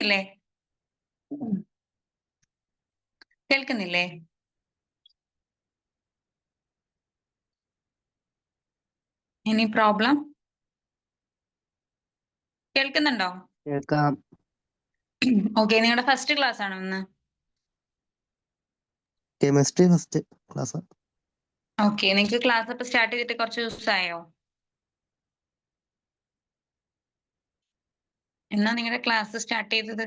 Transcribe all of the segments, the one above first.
കേൾക്കുന്നില്ലേ? കേൾക്കുന്നില്ലേ? Any problem? കേൾക്കുന്നുണ്ടോ? കേൾക്കാം. ഓക്കെ, നിങ്ങളുടെ ഫസ്റ്റ് ക്ലാസ് ആണോ ഇന്ന്? Chemistry first class. ഓക്കെ, നിങ്ങൾക്ക് ക്ലാസ് ഇപ്പൊ സ്റ്റാർട്ട് ചെയ്തിട്ട് കുറച്ച് ദിവസമായോ? എന്നാ നിങ്ങളുടെ ക്ലാസ് സ്റ്റാർട്ട് ചെയ്തത്?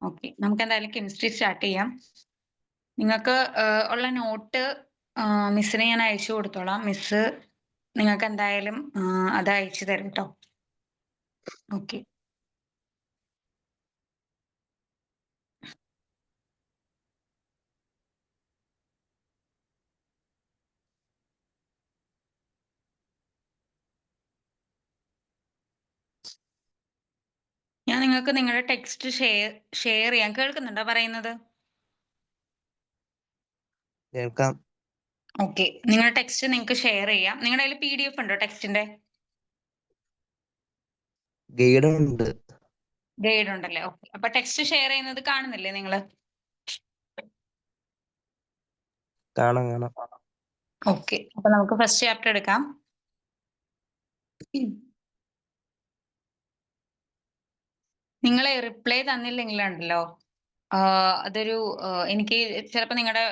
ഓക്കെ, നമുക്ക് എന്തായാലും കെമിസ്ട്രി സ്റ്റാർട്ട് ചെയ്യാം. നിങ്ങൾക്ക് ഉള്ള നോട്ട് മിസ്സിനെ ഞാൻ അയച്ചു കൊടുത്തോളാം. മിസ് നിങ്ങൾക്ക് എന്തായാലും അത് അയച്ചു തരും കേട്ടോ. ഓക്കെ. ഞാൻ നിങ്ങൾക്ക് നിങ്ങളുടെ ടെക്സ്റ്റ് ഷെയർ ചെയ്യാം. കേൾക്കുന്നുണ്ടോ പറയുന്നത്? കേൾക്കാം. ഓക്കെ, നിങ്ങളുടെ ടെക്സ്റ്റ് നിങ്ങൾക്ക് ഷെയർ ചെയ്യാം. നിങ്ങളുടെ കയ്യിൽ PDF ഉണ്ടോ ടെക്സ്റ്റിന്റെ? ഗൈഡ് ഉണ്ട്. ഗൈഡ് ഉണ്ടല്ലേ? ഓക്കെ, അപ്പൊ ടെക്സ്റ്റ് ഷെയർ ചെയ്യുന്നത് കാണുന്നില്ലേ നിങ്ങള്? കാണാം കാണാം. ഓക്കെ, അപ്പൊ നമുക്ക് ഫസ്റ്റ് ചാപ്റ്റർ എടുക്കാം. നിങ്ങളെ റിപ്ലൈ തന്നില്ലെങ്കിലുണ്ടല്ലോ, അതൊരു എനിക്ക് ചിലപ്പോൾ നിങ്ങളുടെ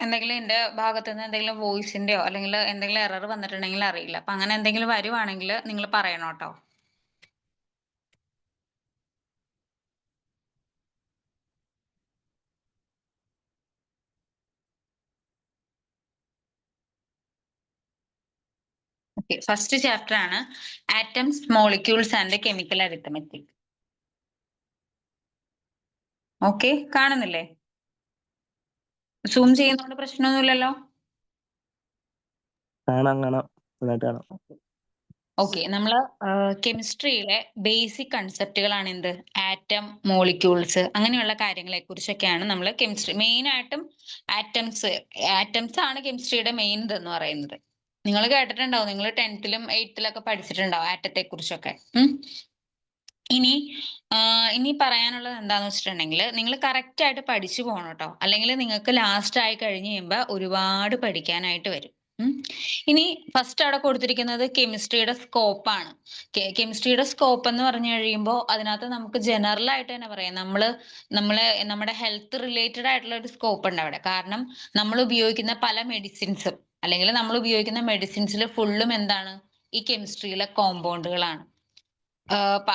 എന്തെങ്കിലും എന്റെ ഭാഗത്ത് നിന്ന് എന്തെങ്കിലും വോയിസിന്റെയോ അല്ലെങ്കിൽ എന്തെങ്കിലും എറർ വന്നിട്ടുണ്ടെങ്കിൽ അറിയില്ല. അപ്പൊ അങ്ങനെ എന്തെങ്കിലും വരുവാണെങ്കിൽ നിങ്ങൾ പറയണം കേട്ടോ. ഓക്കെ, ഫസ്റ്റ് ചാപ്റ്റർ ആണ് atoms, molecules and chemical arithmetic. Okay, കാണുന്നില്ലേ? സൂം ചെയ്യുന്നതുകൊണ്ട് പ്രശ്നമൊന്നുമില്ലല്ലോ? കാണാം കാണാം. നന്നായിട്ട് കാണാം. ഓക്കെ, നമ്മൾ കെമിസ്ട്രിയിലെ ബേസിക് കൺസെപ്റ്റുകളാണ് എന്ത്? ആറ്റം, മോളിക്യൂൾസ്, അങ്ങനെയുള്ള കാര്യങ്ങളെ കുറിച്ചൊക്കെയാണ് നമ്മൾ കെമിസ്ട്രി മെയിൻ ആയിട്ടും ആറ്റംസ് ആണ് കെമിസ്ട്രിയുടെ മെയിൻ ഇതെന്ന് പറയുന്നത്. നിങ്ങൾ കേട്ടിട്ടുണ്ടാവും, നിങ്ങൾ 10th-ലും 8th-ലൊക്കെ പഠിച്ചിട്ടുണ്ടാവും ആറ്റത്തെ കുറിച്ചൊക്കെ. ഇനി പറയാനുള്ളത് എന്താന്ന് വെച്ചിട്ടുണ്ടെങ്കിൽ നിങ്ങൾ കറക്റ്റ് ആയിട്ട് പഠിച്ചു പോകണം കേട്ടോ, അല്ലെങ്കിൽ നിങ്ങൾക്ക് ലാസ്റ്റ് ആയി കഴിഞ്ഞ് കഴിയുമ്പോൾ ഒരുപാട് പഠിക്കാനായിട്ട് വരും. ഇനി ഫസ്റ്റ് അവിടെ കൊടുത്തിരിക്കുന്നത് കെമിസ്ട്രിയുടെ സ്കോപ്പാണ്. കെമിസ്ട്രിയുടെ സ്കോപ്പ് എന്ന് പറഞ്ഞു കഴിയുമ്പോൾ അതിനകത്ത് നമുക്ക് ജനറൽ ആയിട്ട് തന്നെ പറയാം, നമ്മുടെ ഹെൽത്ത് റിലേറ്റഡ് ആയിട്ടുള്ള ഒരു സ്കോപ്പ് ഉണ്ട് അവിടെ. കാരണം നമ്മൾ ഉപയോഗിക്കുന്ന പല മെഡിസിൻസും അല്ലെങ്കിൽ നമ്മൾ ഉപയോഗിക്കുന്ന മെഡിസിൻസിൽ ഫുള്ളും എന്താണ്? ഈ കെമിസ്ട്രിയിലെ കോമ്പൗണ്ടുകളാണ്.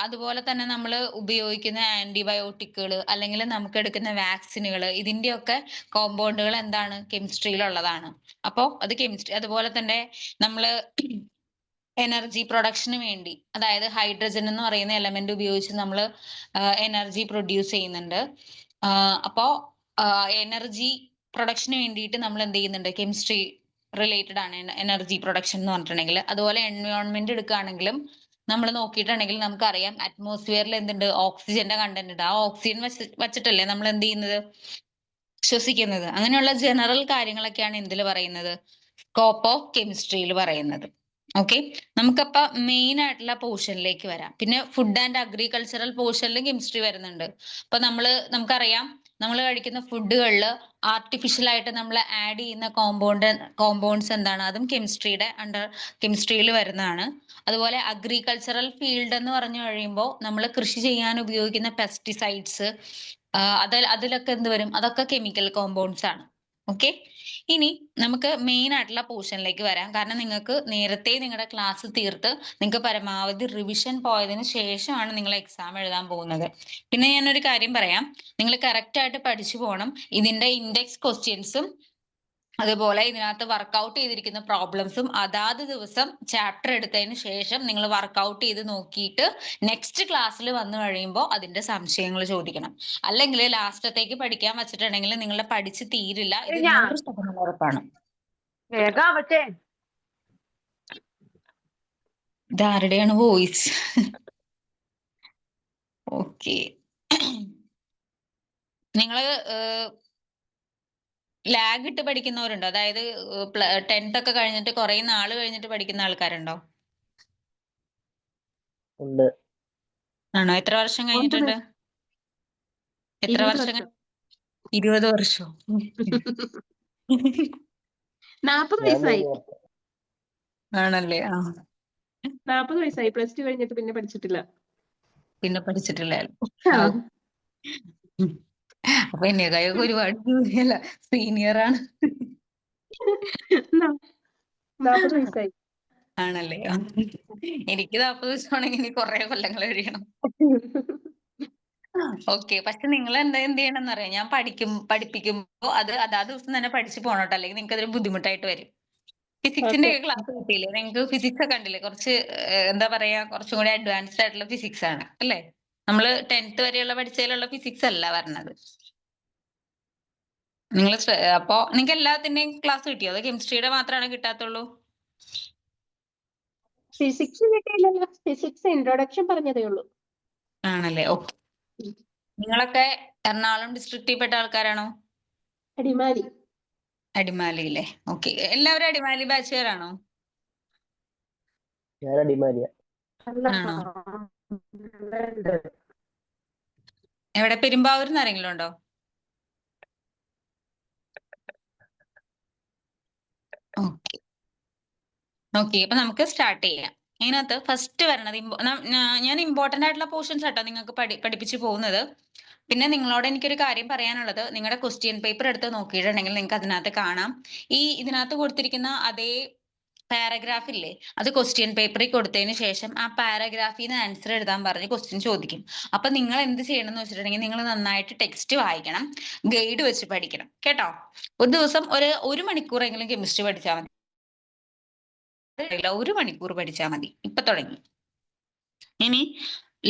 അതുപോലെ തന്നെ നമ്മൾ ഉപയോഗിക്കുന്ന ആന്റിബയോട്ടിക്കുകൾ അല്ലെങ്കിൽ നമുക്ക് എടുക്കുന്ന വാക്സിനുകൾ, ഇതിന്റെയൊക്കെ കോമ്പൗണ്ടുകൾ എന്താണ്? കെമിസ്ട്രിയിലുള്ളതാണ്. അപ്പോൾ അത് കെമിസ്ട്രി. അതുപോലെ തന്നെ നമ്മൾ എനർജി പ്രൊഡക്ഷന് വേണ്ടി, അതായത് ഹൈഡ്രജൻ എന്ന് പറയുന്ന എലമെന്റ് ഉപയോഗിച്ച് നമ്മൾ എനർജി പ്രൊഡ്യൂസ് ചെയ്യുന്നുണ്ട്. അപ്പോൾ എനർജി പ്രൊഡക്ഷന് വേണ്ടിയിട്ട് നമ്മൾ എന്ത് ചെയ്യുന്നുണ്ട്? കെമിസ്ട്രി റിലേറ്റഡ് ആണ് എനർജി പ്രൊഡക്ഷൻ എന്ന് പറഞ്ഞിട്ടുണ്ടെങ്കിൽ. അതുപോലെ എൻവയോൺമെന്റ് എടുക്കുകയാണെങ്കിലും നമ്മൾ നോക്കിയിട്ടുണ്ടെങ്കിൽ നമുക്കറിയാം അറ്റ്മോസ്ഫിയറിൽ എന്തുണ്ട്? ഓക്സിജന്റെ കണ്ടന്റ് ഉണ്ട്. ആ ഓക്സിജൻ വെച്ചിട്ടല്ലേ നമ്മൾ എന്ത് ചെയ്യുന്നത്? ശ്വസിക്കുന്നത്. അങ്ങനെയുള്ള ജനറൽ കാര്യങ്ങളൊക്കെയാണ് എന്തിൽ പറയുന്നത്? സ്കോപ്പ് ഓഫ് കെമിസ്ട്രിയിൽ പറയുന്നത്. ഓക്കെ, നമുക്കപ്പോ മെയിൻ ആയിട്ടുള്ള പോർഷനിലേക്ക് വരാം. പിന്നെ ഫുഡ് ആൻഡ് അഗ്രികൾച്ചറൽ പോർഷനിലും കെമിസ്ട്രി വരുന്നുണ്ട്. അപ്പൊ നമുക്കറിയാം, നമ്മൾ കഴിക്കുന്ന ഫുഡുകളിൽ ആർട്ടിഫിഷ്യൽ ആയിട്ട് നമ്മൾ ആഡ് ചെയ്യുന്ന കോമ്പൗണ്ട്സ് എന്താണ്? അതും കെമിസ്ട്രിയിൽ വരുന്നതാണ്. അതുപോലെ അഗ്രികൾച്ചറൽ ഫീൽഡ് എന്ന് പറഞ്ഞു കഴിയുമ്പോൾ നമ്മൾ കൃഷി ചെയ്യാൻ ഉപയോഗിക്കുന്ന പെസ്റ്റിസൈഡ്സ്, അതിലൊക്കെ എന്ത് വരും? അതൊക്കെ കെമിക്കൽ കോമ്പൗണ്ട്സ് ആണ്. ഓക്കെ, ഇനി നമുക്ക് മെയിൻ ആയിട്ടുള്ള പോർഷനിലേക്ക് വരാം. കാരണം നിങ്ങൾക്ക് നേരത്തെ നിങ്ങളുടെ ക്ലാസ് തീർത്ത് നിങ്ങൾക്ക് പരമാവധി റിവിഷൻ പോയതിനു ശേഷമാണ് നിങ്ങൾ എക്സാം എഴുതാൻ പോകുന്നത്. പിന്നെ ഞാനൊരു കാര്യം പറയാം, നിങ്ങൾ കറക്റ്റ് ആയിട്ട് പഠിച്ചു പോകണം. ഇതിന്റെ ഇൻഡെക്സ് ക്വസ്റ്റ്യൻസും അതുപോലെ ഇതിനകത്ത് വർക്ക്ഔട്ട് ചെയ്തിരിക്കുന്ന പ്രോബ്ലംസും അതാത് ദിവസം ചാപ്റ്റർ എടുത്തതിന് ശേഷം നിങ്ങൾ വർക്ക്ഔട്ട് ചെയ്ത് നോക്കിയിട്ട് നെക്സ്റ്റ് ക്ലാസ്സിൽ വന്നു കഴിയുമ്പോൾ അതിന്റെ സംശയങ്ങൾ ചോദിക്കണം. അല്ലെങ്കിൽ ലാസ്റ്റത്തേക്ക് പഠിക്കാൻ വെച്ചിട്ടുണ്ടെങ്കിൽ നിങ്ങളുടെ പഠിച്ച് തീരില്ല. ഇത് 100% ഉറപ്പാണ്. ഇതാരുടെയാണ് വോയിസ്? ഓക്കെ, നിങ്ങള് ലാഗ് ഇട്ട് പഠിക്കുന്നവരുണ്ടോ? അതായത് 10th ഒക്കെ കഴിഞ്ഞിട്ട് കുറെ നാൾ കഴിഞ്ഞിട്ട് പഠിക്കുന്ന ആൾക്കാരുണ്ടോ? ഉണ്ട്. ആണോ? എത്ര വർഷം കഴിഞ്ഞിട്ടുണ്ട്? എത്ര 20 വർഷം? വർഷം. 20 വർഷം. 40 ഞാൻ വയസ്സായി. 3 വർഷം. ആണല്ലേ? ആ. 40 വയസ്സായി. പ്ലസ് 2 കഴിഞ്ഞിട്ട് പിന്നെ പഠിച്ചിട്ടില്ല. പിന്നെ പഠിച്ചിട്ടില്ലായിരുന്നു. ആ. അപ്പൊ എന്നെക്കായൊക്കെ ഒരുപാട് സീനിയർ ആണ്. 40 വയസ്സായി. ആണല്ലേ? ആ. എനിക്ക് 40 വയസ്സാണെങ്കിൽ ഇനി കുറെ കൊല്ലങ്ങൾ കഴിയണം. ഓക്കെ. പക്ഷെ നിങ്ങൾ എന്ത് ചെയ്യണം അറിയാം, ഞാൻ പഠിപ്പിക്കുമ്പോ അത് അതാത് ദിവസം തന്നെ പഠിച്ചു പോണോട്ടോ, അല്ലെങ്കിൽ നിങ്ങൾക്ക് അതൊരു ബുദ്ധിമുട്ടായിട്ട് വരും. ഫിസിക്സിന്റെ Okay. ക്ലാസ് കിട്ടിയില്ലേ നിങ്ങൾക്ക്? ഫിസിക്സ് ഒക്കെ കണ്ടില്ലേ? കുറച്ച് എന്താ പറയാ, കുറച്ചും കൂടി അഡ്വാൻസ്ഡ് ആയിട്ടുള്ള ഫിസിക്സ് ആണ് അല്ലേ? നമ്മള് 10th വരെയുള്ള പഠിച്ചതിലുള്ള ഫിസിക്സ് അല്ല പറഞ്ഞത്. നിങ്ങൾ അപ്പൊ നിങ്ങൾക്ക് എല്ലാത്തിന്റെയും ക്ലാസ് കിട്ടിയോ? അതോ കെമിസ്ട്രിയുടെ മാത്രമാണ് കിട്ടാത്തുള്ളൂ? ഫിസിക്സ് കിട്ടിയില്ലല്ലോ. ഫിസിക്സ് ഇൻട്രൊഡക്ഷൻ പറഞ്ഞതേ ഉള്ളൂ. ആണല്ലേ? ഓക്കെ. നിങ്ങളൊക്കെ എറണാകുളം ഡിസ്ട്രിക്റ്റിൽ പെട്ട ആൾക്കാരാണോ? അടിമാലി. അടിമാലിയിലെ. ഓക്കെ. എല്ലാവരും അടിമാലി ബാച്ചുകാരാണോ? ഞാൻ അടിമാലിയാ. ആണോ? എവിടെ? പെരുമ്പാവൂരിന്ന് ആരെങ്കിലും ഉണ്ടോ? ഓക്കെ. ഓക്കെ. അപ്പൊ നമുക്ക് സ്റ്റാർട്ട് ചെയ്യാം. ഇതിനകത്ത് ഫസ്റ്റ് വരണത് ഞാൻ ഇമ്പോർട്ടന്റ് ആയിട്ടുള്ള പോർഷൻസ് ആട്ടോ നിങ്ങൾക്ക് പഠിപ്പിച്ചു പോകുന്നത്. പിന്നെ നിങ്ങളോട് എനിക്കൊരു കാര്യം പറയാനുള്ളത്, നിങ്ങളുടെ ക്വസ്റ്റ്യൻ പേപ്പർ എടുത്ത് നോക്കിയിട്ടുണ്ടെങ്കിൽ നിങ്ങൾക്ക് അതിനകത്ത് കാണാം, ഇതിനകത്ത് കൊടുത്തിരിക്കുന്ന അതേ പാരഗ്രാഫ് ഇല്ലേ, അത് ക്വസ്റ്റ്യൻ പേപ്പറിൽ കൊടുത്തതിന് ശേഷം ആ പാരഗ്രാഫിൽ നിന്ന് ആൻസർ എഴുതാൻ പറഞ്ഞ് ക്വസ്റ്റ്യൻ ചോദിക്കും. അപ്പൊ നിങ്ങൾ എന്ത് ചെയ്യണം എന്ന് വെച്ചിട്ടുണ്ടെങ്കിൽ, നിങ്ങൾ നന്നായിട്ട് ടെക്സ്റ്റ് വായിക്കണം, ഗൈഡ് വെച്ച് പഠിക്കണം കേട്ടോ. ഒരു ദിവസം ഒരു മണിക്കൂറെങ്കിലും കെമിസ്ട്രി പഠിച്ചാൽ മതി. 1 മണിക്കൂർ പഠിച്ചാൽ മതി. ഇപ്പൊ തുടങ്ങി. ഇനി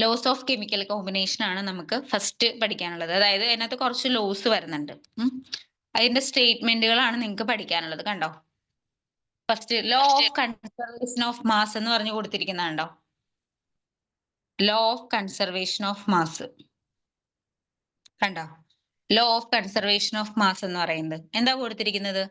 ലോസ് ഓഫ് കെമിക്കൽ കോമ്പിനേഷൻ ആണ് നമുക്ക് ഫസ്റ്റ് പഠിക്കാനുള്ളത്. അതായത് അതിനകത്ത് കുറച്ച് ലോസ് വരുന്നുണ്ട്. അതിന്റെ സ്റ്റേറ്റ്മെന്റുകളാണ് നിങ്ങൾക്ക് പഠിക്കാനുള്ളത്. കണ്ടോ? First law of conservation of mass എന്ന് പറഞ്ഞു കൊടുത്തിരിക്കുന്നുണ്ടോ? Law of conservation of mass കണ്ടോ? Law of conservation of mass എന്ന് പറയുന്നത് എന്താ കൊടുത്തിരിക്കുന്നത്?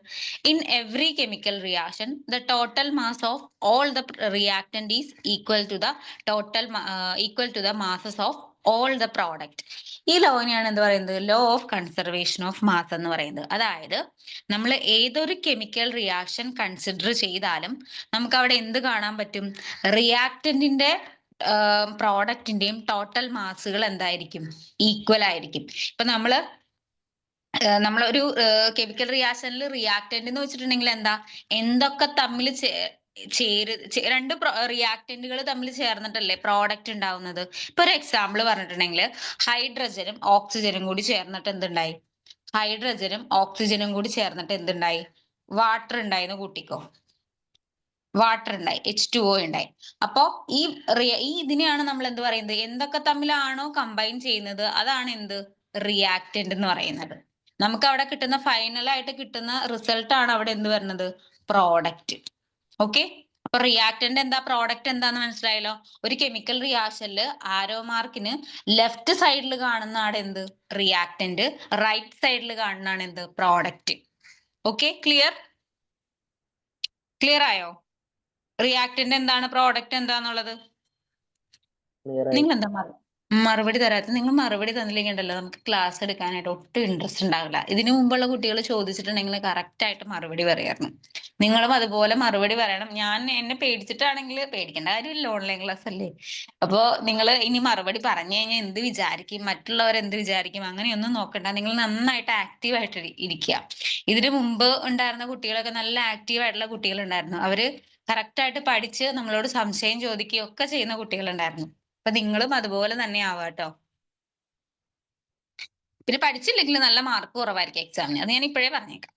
In every chemical reaction the total mass of all the reactant is equal to the masses of all the product. ഈ ലോനെയാണ് എന്ത് പറയുന്നത്? Law of conservation of mass എന്ന് പറയുന്നത്. അതായത് നമ്മൾ ഏതൊരു കെമിക്കൽ റിയാക്ഷൻ കൺസിഡർ ചെയ്താലും നമുക്ക് അവിടെ എന്ത് കാണാൻ പറ്റും? റിയാക്ടന്റിന്റെ പ്രോഡക്റ്റിന്റെയും ടോട്ടൽ മാസുകൾ എന്തായിരിക്കും? ഈക്വൽ ആയിരിക്കും. ഇപ്പൊ നമ്മളൊരു കെമിക്കൽ റിയാക്ഷനിൽ റിയാക്ടന്റ് എന്ന് വെച്ചിട്ടുണ്ടെങ്കിൽ എന്താ, എന്തൊക്കെ തമ്മിൽ രണ്ട് റിയാക്ടന്റുകൾ തമ്മിൽ ചേർന്നിട്ടല്ലേ പ്രോഡക്റ്റ് ഉണ്ടാവുന്നത്. ഇപ്പൊ ഒരു എക്സാമ്പിൾ പറഞ്ഞിട്ടുണ്ടെങ്കിൽ, ഹൈഡ്രജനും ഓക്സിജനും കൂടി ചേർന്നിട്ട് എന്തുണ്ടായി? ഹൈഡ്രജനും ഓക്സിജനും കൂടി ചേർന്നിട്ട് എന്തുണ്ടായി? വാട്ടർ ഉണ്ടായിന്ന് കൂട്ടിക്കോ. വാട്ടർ ഉണ്ടായി, H2O ഉണ്ടായി. അപ്പോ ഈ ഇതിനെയാണ് നമ്മൾ എന്ത് പറയുന്നത്? എന്തൊക്കെ തമ്മിലാണോ കമ്പൈൻ ചെയ്യുന്നത് അതാണ് എന്ത്? റിയാക്ടന്റ് എന്ന് പറയുന്നത്. നമുക്ക് അവിടെ കിട്ടുന്ന ഫൈനൽ ആയിട്ട് കിട്ടുന്ന റിസൾട്ട് ആണ് അവിടെ എന്ത് വരുന്നത്? പ്രോഡക്റ്റ്. ഓക്കെ. അപ്പൊ റിയാക്ടന്റ് എന്താ, പ്രോഡക്റ്റ് എന്താന്ന് മനസ്സിലായല്ലോ. ഒരു കെമിക്കൽ റിയാക്ഷനില് ആരോ മാർക്കിന് ലെഫ്റ്റ് സൈഡിൽ കാണുന്നതാണ് എന്ത്? റിയാക്ടന്റ്. റൈറ്റ് സൈഡിൽ കാണുന്നതാണ് എന്ത്? പ്രോഡക്റ്റ്. ഓക്കെ, ക്ലിയർ ആയോ? റിയാക്ടന്റ് എന്താണ്, പ്രോഡക്റ്റ് എന്താന്നുള്ളത് നിങ്ങൾ എന്താ മറുപടി തരാത്ത? നിങ്ങൾ മറുപടി തന്നില്ലെങ്കിൽ ഉണ്ടല്ലോ നമുക്ക് ക്ലാസ് എടുക്കാനായിട്ട് ഒട്ടും ഇൻട്രസ്റ്റ് ഉണ്ടാവില്ല. ഇതിനു മുമ്പുള്ള കുട്ടികൾ ചോദിച്ചിട്ടുണ്ടെങ്കിൽ കറക്റ്റ് ആയിട്ട് മറുപടി പറയായിരുന്നു. നിങ്ങളും അതുപോലെ മറുപടി പറയണം. എന്നെ പേടിച്ചിട്ടാണെങ്കിൽ പേടിക്കേണ്ട കാര്യമില്ല, ഓൺലൈൻ ക്ലാസ് അല്ലേ. അപ്പോ നിങ്ങൾ ഇനി മറുപടി പറഞ്ഞു കഴിഞ്ഞാൽ എന്ത് വിചാരിക്കും, മറ്റുള്ളവർ എന്ത് വിചാരിക്കും, അങ്ങനെയൊന്നും നോക്കണ്ട. നിങ്ങൾ നന്നായിട്ട് ആക്റ്റീവായിട്ട് ഇരിക്കുക. ഇതിനു മുമ്പ് ഉണ്ടായിരുന്ന കുട്ടികളൊക്കെ നല്ല ആക്റ്റീവ് ആയിട്ടുള്ള കുട്ടികൾ ഉണ്ടായിരുന്നു. അവര് കറക്റ്റ് ആയിട്ട് പഠിച്ച് നമ്മളോട് സംശയം ചോദിക്കുകയും ഒക്കെ ചെയ്യുന്ന കുട്ടികളുണ്ടായിരുന്നു. അപ്പൊ നിങ്ങളും അതുപോലെ തന്നെ ആവാട്ടോ. പിന്നെ പഠിച്ചില്ലെങ്കിൽ നല്ല മാർക്ക് കുറവായിരിക്കും എക്സാമിന്, അത് ഞാൻ ഇപ്പോഴേ പറഞ്ഞേക്കാം.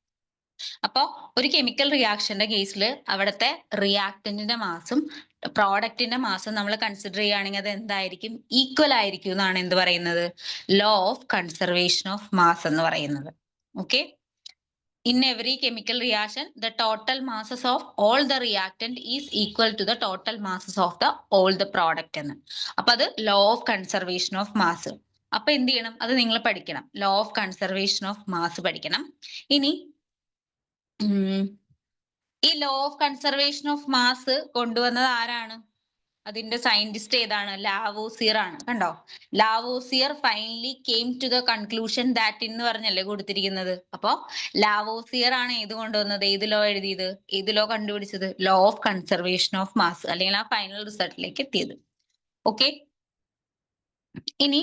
അപ്പോ ഒരു കെമിക്കൽ റിയാക്ഷന്റെ കേസിൽ അവിടുത്തെ റിയാക്ടന്റിന്റെ മാസും പ്രോഡക്റ്റിന്റെ മാസും നമ്മൾ കൺസിഡർ ചെയ്യുകയാണെങ്കിൽ അത് എന്തായിരിക്കും? ഈക്വൽ ആയിരിക്കും എന്നാണ് എന്ത് പറയുന്നത്? Law of conservation of mass എന്ന് പറയുന്നത്. Okay. In every chemical reaction, the total masses of all the reactant is equal to the total masses of all the product എന്ന്. അപ്പൊ അത് law of conservation of mass. അപ്പൊ എന്ത് ചെയ്യണം? അത് നിങ്ങൾ പഠിക്കണം. Law of conservation of mass പഠിക്കണം. ഇനി ഈ law of conservation of mass കൊണ്ടുവന്നത് ആരാണ്? അതിന്റെ സയന്റിസ്റ്റ് ഏതാണ്? ലാവോസിയർ ആണ്. കണ്ടോ? Lavoisier finally came to the conclusion that എന്ന് പറഞ്ഞല്ലേ കൊടുത്തിരിക്കുന്നത്. അപ്പോ ലാവോസിയർ ആണ് ഏത് കൊണ്ടുവന്നത്? ഏത് ലോ എഴുതിയത്? ഏത് ലോ കണ്ടുപിടിച്ചത്? Law of conservation of mass, അല്ലെങ്കിൽ ആ ഫൈനൽ റിസൾട്ടിലേക്ക് എത്തിയത്. ഓക്കെ, ഇനി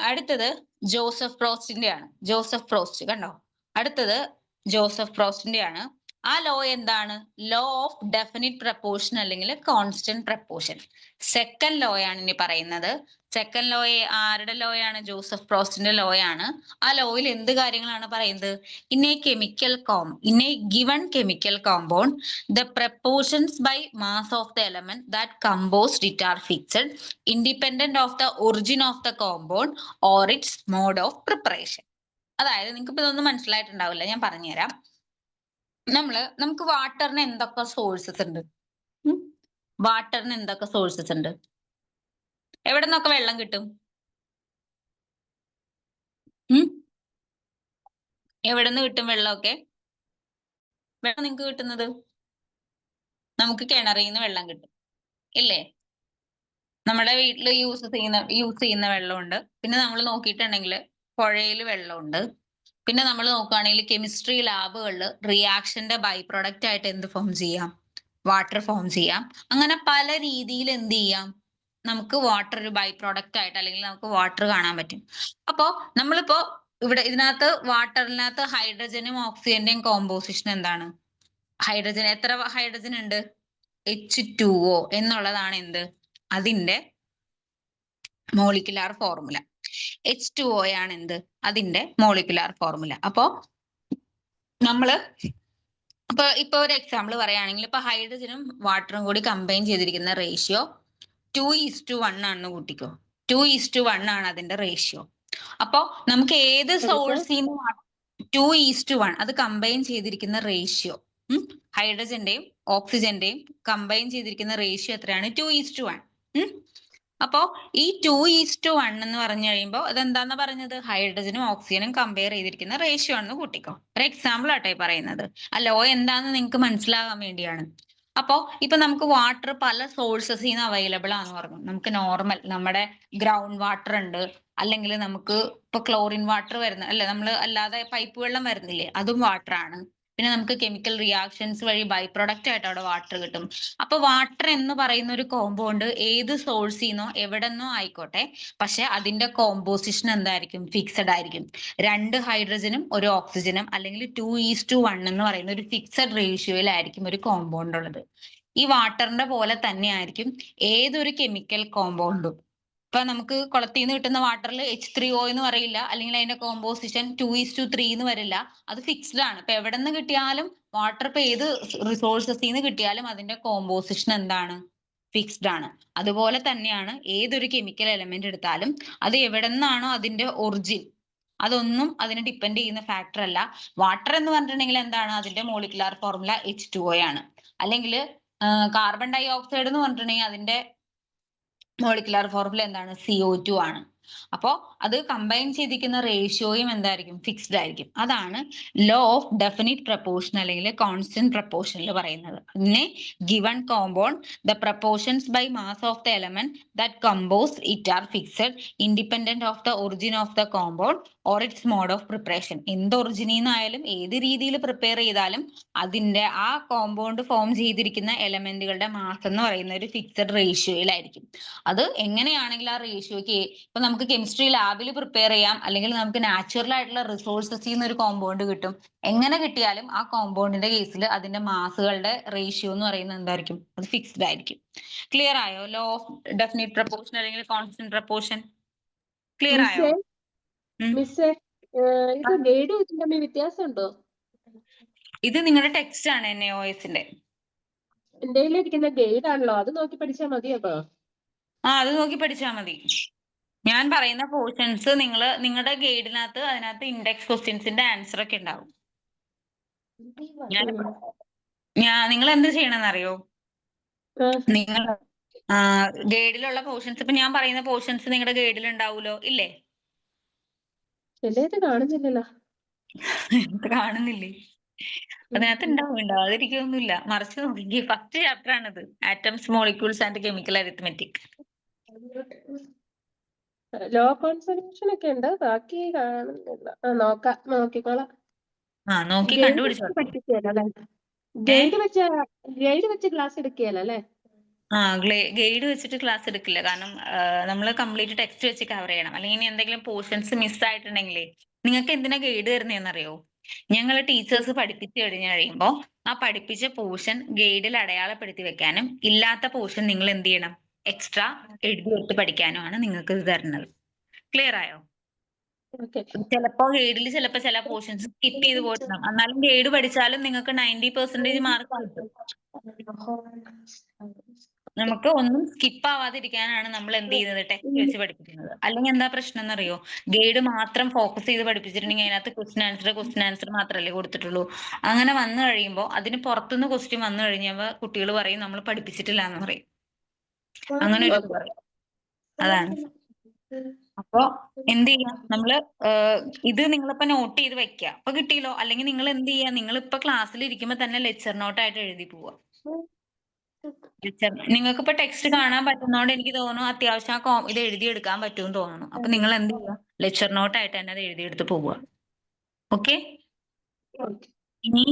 അടുത്തത് ജോസഫ് പ്രോസ്റ്റിന്റെ ആണ്. ജോസഫ് പ്രോസ്റ്റ് കണ്ടോ? അടുത്തത് ജോസഫ് പ്രോസ്റ്റിന്റെ ആണ്. ആ ലോ എന്താണ്? ലോ ഓഫ് ഡെഫിനിറ്റ് പ്രപ്പോർഷൻ അല്ലെങ്കിൽ കോൺസ്റ്റന്റ് പ്രപ്പോർഷൻ. സെക്കൻഡ് ലോ ആണ് ഇനി പറയുന്നത്. സെക്കൻഡ് ലോ ആരുടെ ലോ ആണ്? ജോസഫ് പ്രോസ്റ്റിന്റെ ലോ ആണ്. ആ ലോയിൽ എന്ത് കാര്യങ്ങളാണ് പറയുന്നത്? In a given chemical compound the proportions by mass of the element that composed it are fixed independent of the origin of the compound or its mode of preparation. അതായത് നിങ്ങൾക്ക് ഇപ്പൊ ഇതൊന്നും മനസ്സിലായിട്ടുണ്ടാവില്ല, ഞാൻ പറഞ്ഞുതരാം. നമുക്ക് വാട്ടറിന് എന്തൊക്കെ സോഴ്സസ് ഉണ്ട്? വാട്ടറിന് എന്തൊക്കെ സോഴ്സസ് ഉണ്ട്? എവിടെ നിന്നൊക്കെ വെള്ളം കിട്ടും? എവിടെ നിന്ന് കിട്ടും വെള്ളമൊക്കെ? വെള്ളം നിങ്ങൾക്ക് കിട്ടുന്നത് നമുക്ക് കിണറിൽ നിന്ന് വെള്ളം കിട്ടും, ഇല്ലേ? നമ്മുടെ വീട്ടിൽ യൂസ് ചെയ്യുന്ന വെള്ളമുണ്ട്. പിന്നെ നമ്മൾ നോക്കിയിട്ടുണ്ടെങ്കിൽ പുഴയിൽ വെള്ളമുണ്ട്. പിന്നെ നമ്മൾ നോക്കുകയാണെങ്കിൽ കെമിസ്ട്രി ലാബുകളിൽ റിയാക്ഷന്റെ ബൈ പ്രൊഡക്റ്റ് ആയിട്ട് എന്ത് ഫോം ചെയ്യാം? വാട്ടർ ഫോം ചെയ്യാം. അങ്ങനെ പല രീതിയിൽ എന്ത് ചെയ്യാം? നമുക്ക് വാട്ടർ ഒരു ബൈ പ്രോഡക്റ്റ് ആയിട്ട് അല്ലെങ്കിൽ നമുക്ക് വാട്ടർ കാണാൻ പറ്റും. അപ്പോ നമ്മളിപ്പോ ഇതിനകത്ത് വാട്ടറിനകത്ത് ഹൈഡ്രജനും ഓക്സിജന്റെയും കോമ്പോസിഷൻ എന്താണ്? ഹൈഡ്രജൻ, എത്ര ഹൈഡ്രജൻ ഉണ്ട്? H2O എന്നുള്ളതാണ് എന്ത്? അതിന്റെ മോളിക്കുലാർ ഫോർമുല. H2O ആണ് എന്ത്? അതിന്റെ മോളിക്കുലാർ ഫോർമുല. അപ്പോ ഇപ്പൊ ഒരു എക്സാമ്പിൾ പറയുകയാണെങ്കിൽ ഇപ്പൊ ഹൈഡ്രജനും വാട്ടറും കൂടി കമ്പൈൻ ചെയ്തിരിക്കുന്ന റേഷ്യോ 2:1 ആണെന്ന് കൂട്ടിക്കോ. 2:1 ആണ് അതിന്റെ റേഷ്യോ. അപ്പോ നമുക്ക് ഏത് സോഴ്സിൽ നിന്ന് 2:1 അത് കമ്പൈൻ ചെയ്തിരിക്കുന്ന റേഷ്യോ, ഹൈഡ്രജന്റെയും ഓക്സിജന്റെയും കമ്പൈൻ ചെയ്തിരിക്കുന്ന റേഷ്യോ എത്രയാണ്? 2:1. അപ്പോ ഈ 2:1 എന്ന് പറഞ്ഞു കഴിയുമ്പോൾ അതെന്താന്ന് പറഞ്ഞത്? ഹൈഡ്രജനും ഓക്സിജനും കമ്പയർ ചെയ്തിരിക്കുന്ന റേഷ്യോ ആണെന്ന് കൂട്ടിക്കോ. ഒരു എക്സാമ്പിൾ ആട്ടെ പറയുന്നത്. ആ ലോ എന്താന്ന് നിങ്ങൾക്ക് മനസ്സിലാകാൻ വേണ്ടിയാണ്. അപ്പോ ഇപ്പൊ നമുക്ക് വാട്ടർ പല സോഴ്സസിൽ നിന്ന് അവൈലബിൾ ആണെന്ന് പറഞ്ഞു. നമുക്ക് നോർമൽ നമ്മുടെ ഗ്രൗണ്ട് വാട്ടർ ഉണ്ട്, അല്ലെങ്കിൽ നമുക്ക് ഇപ്പൊ ക്ലോറിൻ വാട്ടർ വരുന്ന അല്ലെ, നമ്മൾ അല്ലാതെ പൈപ്പ് വെള്ളം വരുന്നില്ലേ, അതും വാട്ടർ ആണ്. പിന്നെ നമുക്ക് കെമിക്കൽ റിയാക്ഷൻസ് വഴി ബൈ പ്രൊഡക്റ്റ് ആയിട്ട് അവിടെ വാട്ടർ കിട്ടും. അപ്പൊ വാട്ടർ എന്ന് പറയുന്ന ഒരു കോമ്പൗണ്ട് ഏത് സോഴ്സിൽ നിന്നോ എവിടെ നിന്നോ ആയിക്കോട്ടെ, പക്ഷെ അതിന്റെ കോമ്പോസിഷൻ എന്തായിരിക്കും? ഫിക്സഡ് ആയിരിക്കും. 2 ഹൈഡ്രജനും ഒരു ഓക്സിജനും അല്ലെങ്കിൽ 2:1 എന്ന് പറയുന്ന ഒരു ഫിക്സഡ് റേഷ്യോയിലായിരിക്കും ഒരു കോമ്പൗണ്ട് ഉള്ളത്. ഈ വാട്ടറിന്റെ പോലെ തന്നെ ആയിരിക്കും ഏതൊരു കെമിക്കൽ കോമ്പൗണ്ടും. ഇപ്പൊ നമുക്ക് കുളത്തിൽ നിന്ന് കിട്ടുന്ന വാട്ടറിൽ H3O എന്ന് പറയില്ല, അല്ലെങ്കിൽ അതിന്റെ കോമ്പോസിഷൻ 2:3 എന്ന് വരില്ല. അത് ഫിക്സ്ഡ് ആണ്. ഇപ്പൊ എവിടെ നിന്ന് കിട്ടിയാലും വാട്ടർ ഇപ്പൊ ഏത് റിസോഴ്സസിൽ നിന്ന് കിട്ടിയാലും അതിന്റെ കോമ്പോസിഷൻ എന്താണ്? ഫിക്സ്ഡ് ആണ്. അതുപോലെ തന്നെയാണ് ഏതൊരു കെമിക്കൽ എലമെന്റ് എടുത്താലും അത് എവിടെ നിന്നാണോ അതിന്റെ ഒറിജിൻ, അതൊന്നും അതിനെ ഡിപ്പെൻഡ് ചെയ്യുന്ന ഫാക്ടർ അല്ല. വാട്ടർ എന്ന് പറഞ്ഞിട്ടുണ്ടെങ്കിൽ എന്താണ്? അതിന്റെ മോളിക്കുലാർ ഫോർമുല H2O ആണ്. അല്ലെങ്കിൽ കാർബൺ ഡൈ ഓക്സൈഡ് എന്ന് പറഞ്ഞിട്ടുണ്ടെങ്കിൽ അതിന്റെ മോളിക്കുലാർ ഫോർമുല എന്താണ്? CO2 ആണ്. അപ്പോ അത് കമ്പൈൻ ചെയ്തിരിക്കുന്ന റേഷ്യോയും എന്തായിരിക്കും? ഫിക്സ്ഡ് ആയിരിക്കും. അതാണ് ലോ ഓഫ് ഡെഫിനിറ്റ് പ്രപ്പോർഷൻ അല്ലെങ്കിൽ കോൺസ്റ്റന്റ് പ്രപ്പോർഷനിൽ പറയുന്നത്. In a given compound the proportions by mass of the element that compose it are fixed independent of the origin of the compound or its mode of preparation. എന്ത് ഒറിജിനിൽ നിന്നായാലും ഏത് രീതിയിൽ prepare ചെയ്താലും അതിന്റെ ആ കോമ്പൗണ്ട് ഫോം ചെയ്തിരിക്കുന്ന എലമെന്റുകളുടെ mass എന്ന് പറയുന്ന ഒരു ഫിക്സഡ് റേഷ്യോയിലായിരിക്കും. അത് എങ്ങനെയാണെങ്കിൽ ആ റേഷ്യോക്ക് ഇപ്പൊ നമുക്ക് കെമിസ്ട്രി ലാബിൽ പ്രിപ്പയർ ചെയ്യാം, അല്ലെങ്കിൽ നമുക്ക് നാച്ചുറൽ ആയിട്ടുള്ള റിസോഴ്സസിൽ നിന്ന് ഒരു കോമ്പൗണ്ട് കിട്ടും. എങ്ങനെ കിട്ടിയാലും ആ കോമ്പൗണ്ടിന്റെ കേസിൽ അതിന്റെ മാസുകളുടെ റേഷ്യോ എന്ന് പറയുന്നത് എന്തായിരിക്കും? അത് ഫിക്സ്ഡ് ആയിരിക്കും. ക്ലിയർ ആയോ? ലോ ഓഫ് ഡെഫിനിറ്റ് പ്രപ്പോർഷൻ അല്ലെങ്കിൽ കോൺസ്റ്റന്റ് പ്രപ്പോർഷൻ ക്ലിയർ ആയോ? മിസ്സേ, ഇത് ഗൈഡ് തമ്മിൽ വ്യത്യാസമുണ്ടോ? ഇത് നിങ്ങളുടെ ടെക്സ്റ്റ് ആണ് NAOSന്റെ. എന്റെ ഇരിക്കുന്ന ഗൈഡ് ആണല്ലോ, അത് നോക്കി പഠിച്ചാൽ മതിയോ? അത് നോക്കി പഠിച്ചാൽ മതി. ഞാൻ പറയുന്ന പോർഷൻസ് നിങ്ങളുടെ ഗൈഡിനകത്ത് അതിനകത്ത് ഇൻഡെക്സ് ക്വസ്റ്റ്യൻസിന്റെ ആൻസർ ഒക്കെ ഉണ്ടാവും. നിങ്ങൾ എന്ത് ചെയ്യണമെന്ന് അറിയോ? നിങ്ങൾ ഗൈഡിലുള്ള പോർഷൻസ്, ഇപ്പൊ ഞാൻ പറയുന്ന പോർഷൻസ് നിങ്ങളുടെ ഗൈഡിൽ ഉണ്ടാവൂലോ, ഇല്ലേ? കാണുന്നില്ലല്ലോ. കാണുന്നില്ലേ? അതിനകത്ത് ഉണ്ടാവാതിരിക്കൊന്നുമില്ല. മറിച്ച് നോക്കിക്കേ, ഫസ്റ്റ് ചാപ്റ്റർ ആണിത്, atoms, molecules and chemical arithmetic. Law concentration ഒക്കെ ഉണ്ട്, ബാക്കി കാണുന്നില്ല. നോക്കിക്കോളാം. നോക്കി ഗൈഡ് കണ്ടുപിടിച്ചോട്ടെ. പഠിപ്പിക്കുകയല്ലേ? ഗൈഡ് വെച്ച് ക്ലാസ് എടുക്കുകയല്ലേ? ഗൈഡ് വെച്ചിട്ട് ക്ലാസ് എടുക്കില്ല. കാരണം നമ്മൾ കംപ്ലീറ്റ് ടെക്സ്റ്റ് വെച്ച് കവർ ചെയ്യണം. അല്ലെങ്കിൽ ഇനി എന്തെങ്കിലും പോർഷൻസ് മിസ് ആയിട്ടുണ്ടെങ്കിലേ, നിങ്ങൾക്ക് എന്തിനാ ഗൈഡ് തരുന്നതെന്നറിയോ? ഞങ്ങൾ ടീച്ചേഴ്സ് പഠിപ്പിച്ചു കഴിയുമ്പോൾ ആ പഠിപ്പിച്ച പോർഷൻ ഗൈഡിൽ അടയാളപ്പെടുത്തി വെക്കാനും, ഇല്ലാത്ത പോർഷൻ നിങ്ങൾ എന്ത് ചെയ്യണം, എക്സ്ട്രാ എഴുതി എടുത്ത് പഠിക്കാനുമാണ് നിങ്ങൾക്ക് ഇത് തരുന്നത്. ക്ലിയർ ആയോ? ചിലപ്പോ ഗൈഡിൽ ചില പോർഷൻസ് സ്കിപ്പ് ചെയ്ത് പോയിട്ടുണ്ടാവും. എന്നാലും ഗൈഡ് പഠിച്ചാലും നിങ്ങൾക്ക് 90% മാർക്ക് കിട്ടും. നമുക്ക് ഒന്നും സ്കിപ്പ് ആവാതിരിക്കാനാണ് നമ്മൾ എന്ത് ചെയ്യുന്നത്, ടെക്സ്റ്റ് വെച്ച് പഠിപ്പിക്കുന്നത്. അല്ലെങ്കിൽ എന്താ പ്രശ്നം എന്നറിയോ? ഗൈഡ് മാത്രം ഫോക്കസ് ചെയ്ത് പഠിപ്പിച്ചിട്ടുണ്ടെങ്കിൽ അതിനകത്ത് ക്വസ്റ്റ്യൻ ആൻസർ മാത്രമല്ലേ കൊടുത്തിട്ടുള്ളൂ. അങ്ങനെ വന്നു കഴിയുമ്പോൾ അതിന് പുറത്തുനിന്ന് ക്വസ്റ്റ്യൻ വന്നു കഴിഞ്ഞാൽ കുട്ടികൾ പറയും നമ്മൾ പഠിപ്പിച്ചിട്ടില്ല എന്ന് പറയും. അങ്ങനെ ഒരു പറയും. അതാണ്. അപ്പൊ എന്ത് ചെയ്യാം, നമ്മള് ഇത് നിങ്ങളിപ്പോ നോട്ട് ചെയ്ത് വെക്കുക. അപ്പൊ കിട്ടിയല്ലോ. അല്ലെങ്കിൽ നിങ്ങൾ എന്ത് ചെയ്യാ, നിങ്ങൾ ഇപ്പൊ ക്ലാസ്സിൽ ഇരിക്കുമ്പോ തന്നെ ലെക്ചർ നോട്ടായിട്ട് എഴുതി പോവാ. നിങ്ങൾക്ക് ഇപ്പൊ ടെക്സ്റ്റ് കാണാൻ പറ്റുന്നോണ്ട് എനിക്ക് തോന്നുന്നു അത്യാവശ്യം ഇത് എഴുതിയെടുക്കാൻ പറ്റുമെന്ന് തോന്നുന്നു. അപ്പൊ നിങ്ങൾ എന്ത് ചെയ്യുക, ലെക്ചർ നോട്ടായിട്ട് തന്നെ അത് എഴുതിയെടുത്ത് പോവുക. ഓക്കെ. ഇനി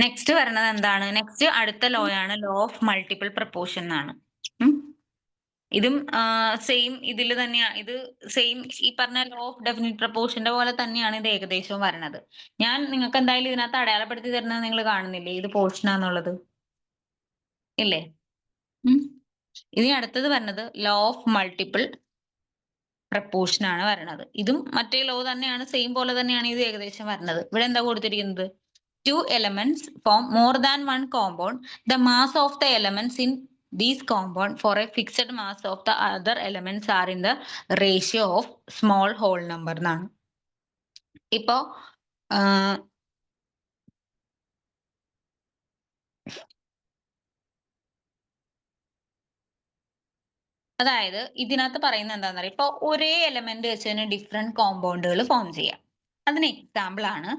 നെക്സ്റ്റ് വരുന്നത് എന്താണ്? നെക്സ്റ്റ് അടുത്ത ലോ ആണ് ലോ ഓഫ് മൾട്ടിപ്പിൾ പ്രപ്പോർഷൻ എന്നാണ്. ഇതും സെയിം ഇതിൽ തന്നെയാണ്. ഇത് സെയിം ഈ പറഞ്ഞ ലോ ഓഫ് ഡെഫിനിറ്റ് പ്രപ്പോർഷന്റെ പോലെ തന്നെയാണ് ഇത് ഏകദേശവും വരണത്. ഞാൻ നിങ്ങൾക്ക് എന്തായാലും ഇതിനകത്ത് അടയാളപ്പെടുത്തി തരുന്നത് നിങ്ങൾ കാണുന്നില്ലേ, ഇത് പോർഷൻ ആണെന്നുള്ളത് ഇല്ലേ? ഇനി അടുത്തത് വരുന്നത് ലോ ഓഫ് മൾട്ടിപ്പിൾ പ്രപ്പോർഷൻ ആണ് വരണത്. ഇതും മറ്റേ ലോ തന്നെയാണ്, സെയിം പോലെ തന്നെയാണ് ഇത് ഏകദേശം വരുന്നത്. ഇവിടെ എന്താ കൊടുത്തിരിക്കുന്നത്? 2 elements form more than one compound. The mass of the elements in these compound for a fixed mass of the other elements are in the ratio of small whole number എന്നാണ്. ഇപ്പോ അതായത് ഇതിനകത്ത് പറയുന്നത് എന്താണെന്ന് അറിയാം. ഇപ്പൊ ഒരേ എലമെന്റ് വെച്ച് തന്നെ ഡിഫറെന്റ് കോമ്പൗണ്ടുകൾ ഫോം ചെയ്യാം. അതിന് എക്സാമ്പിൾ ആണ്.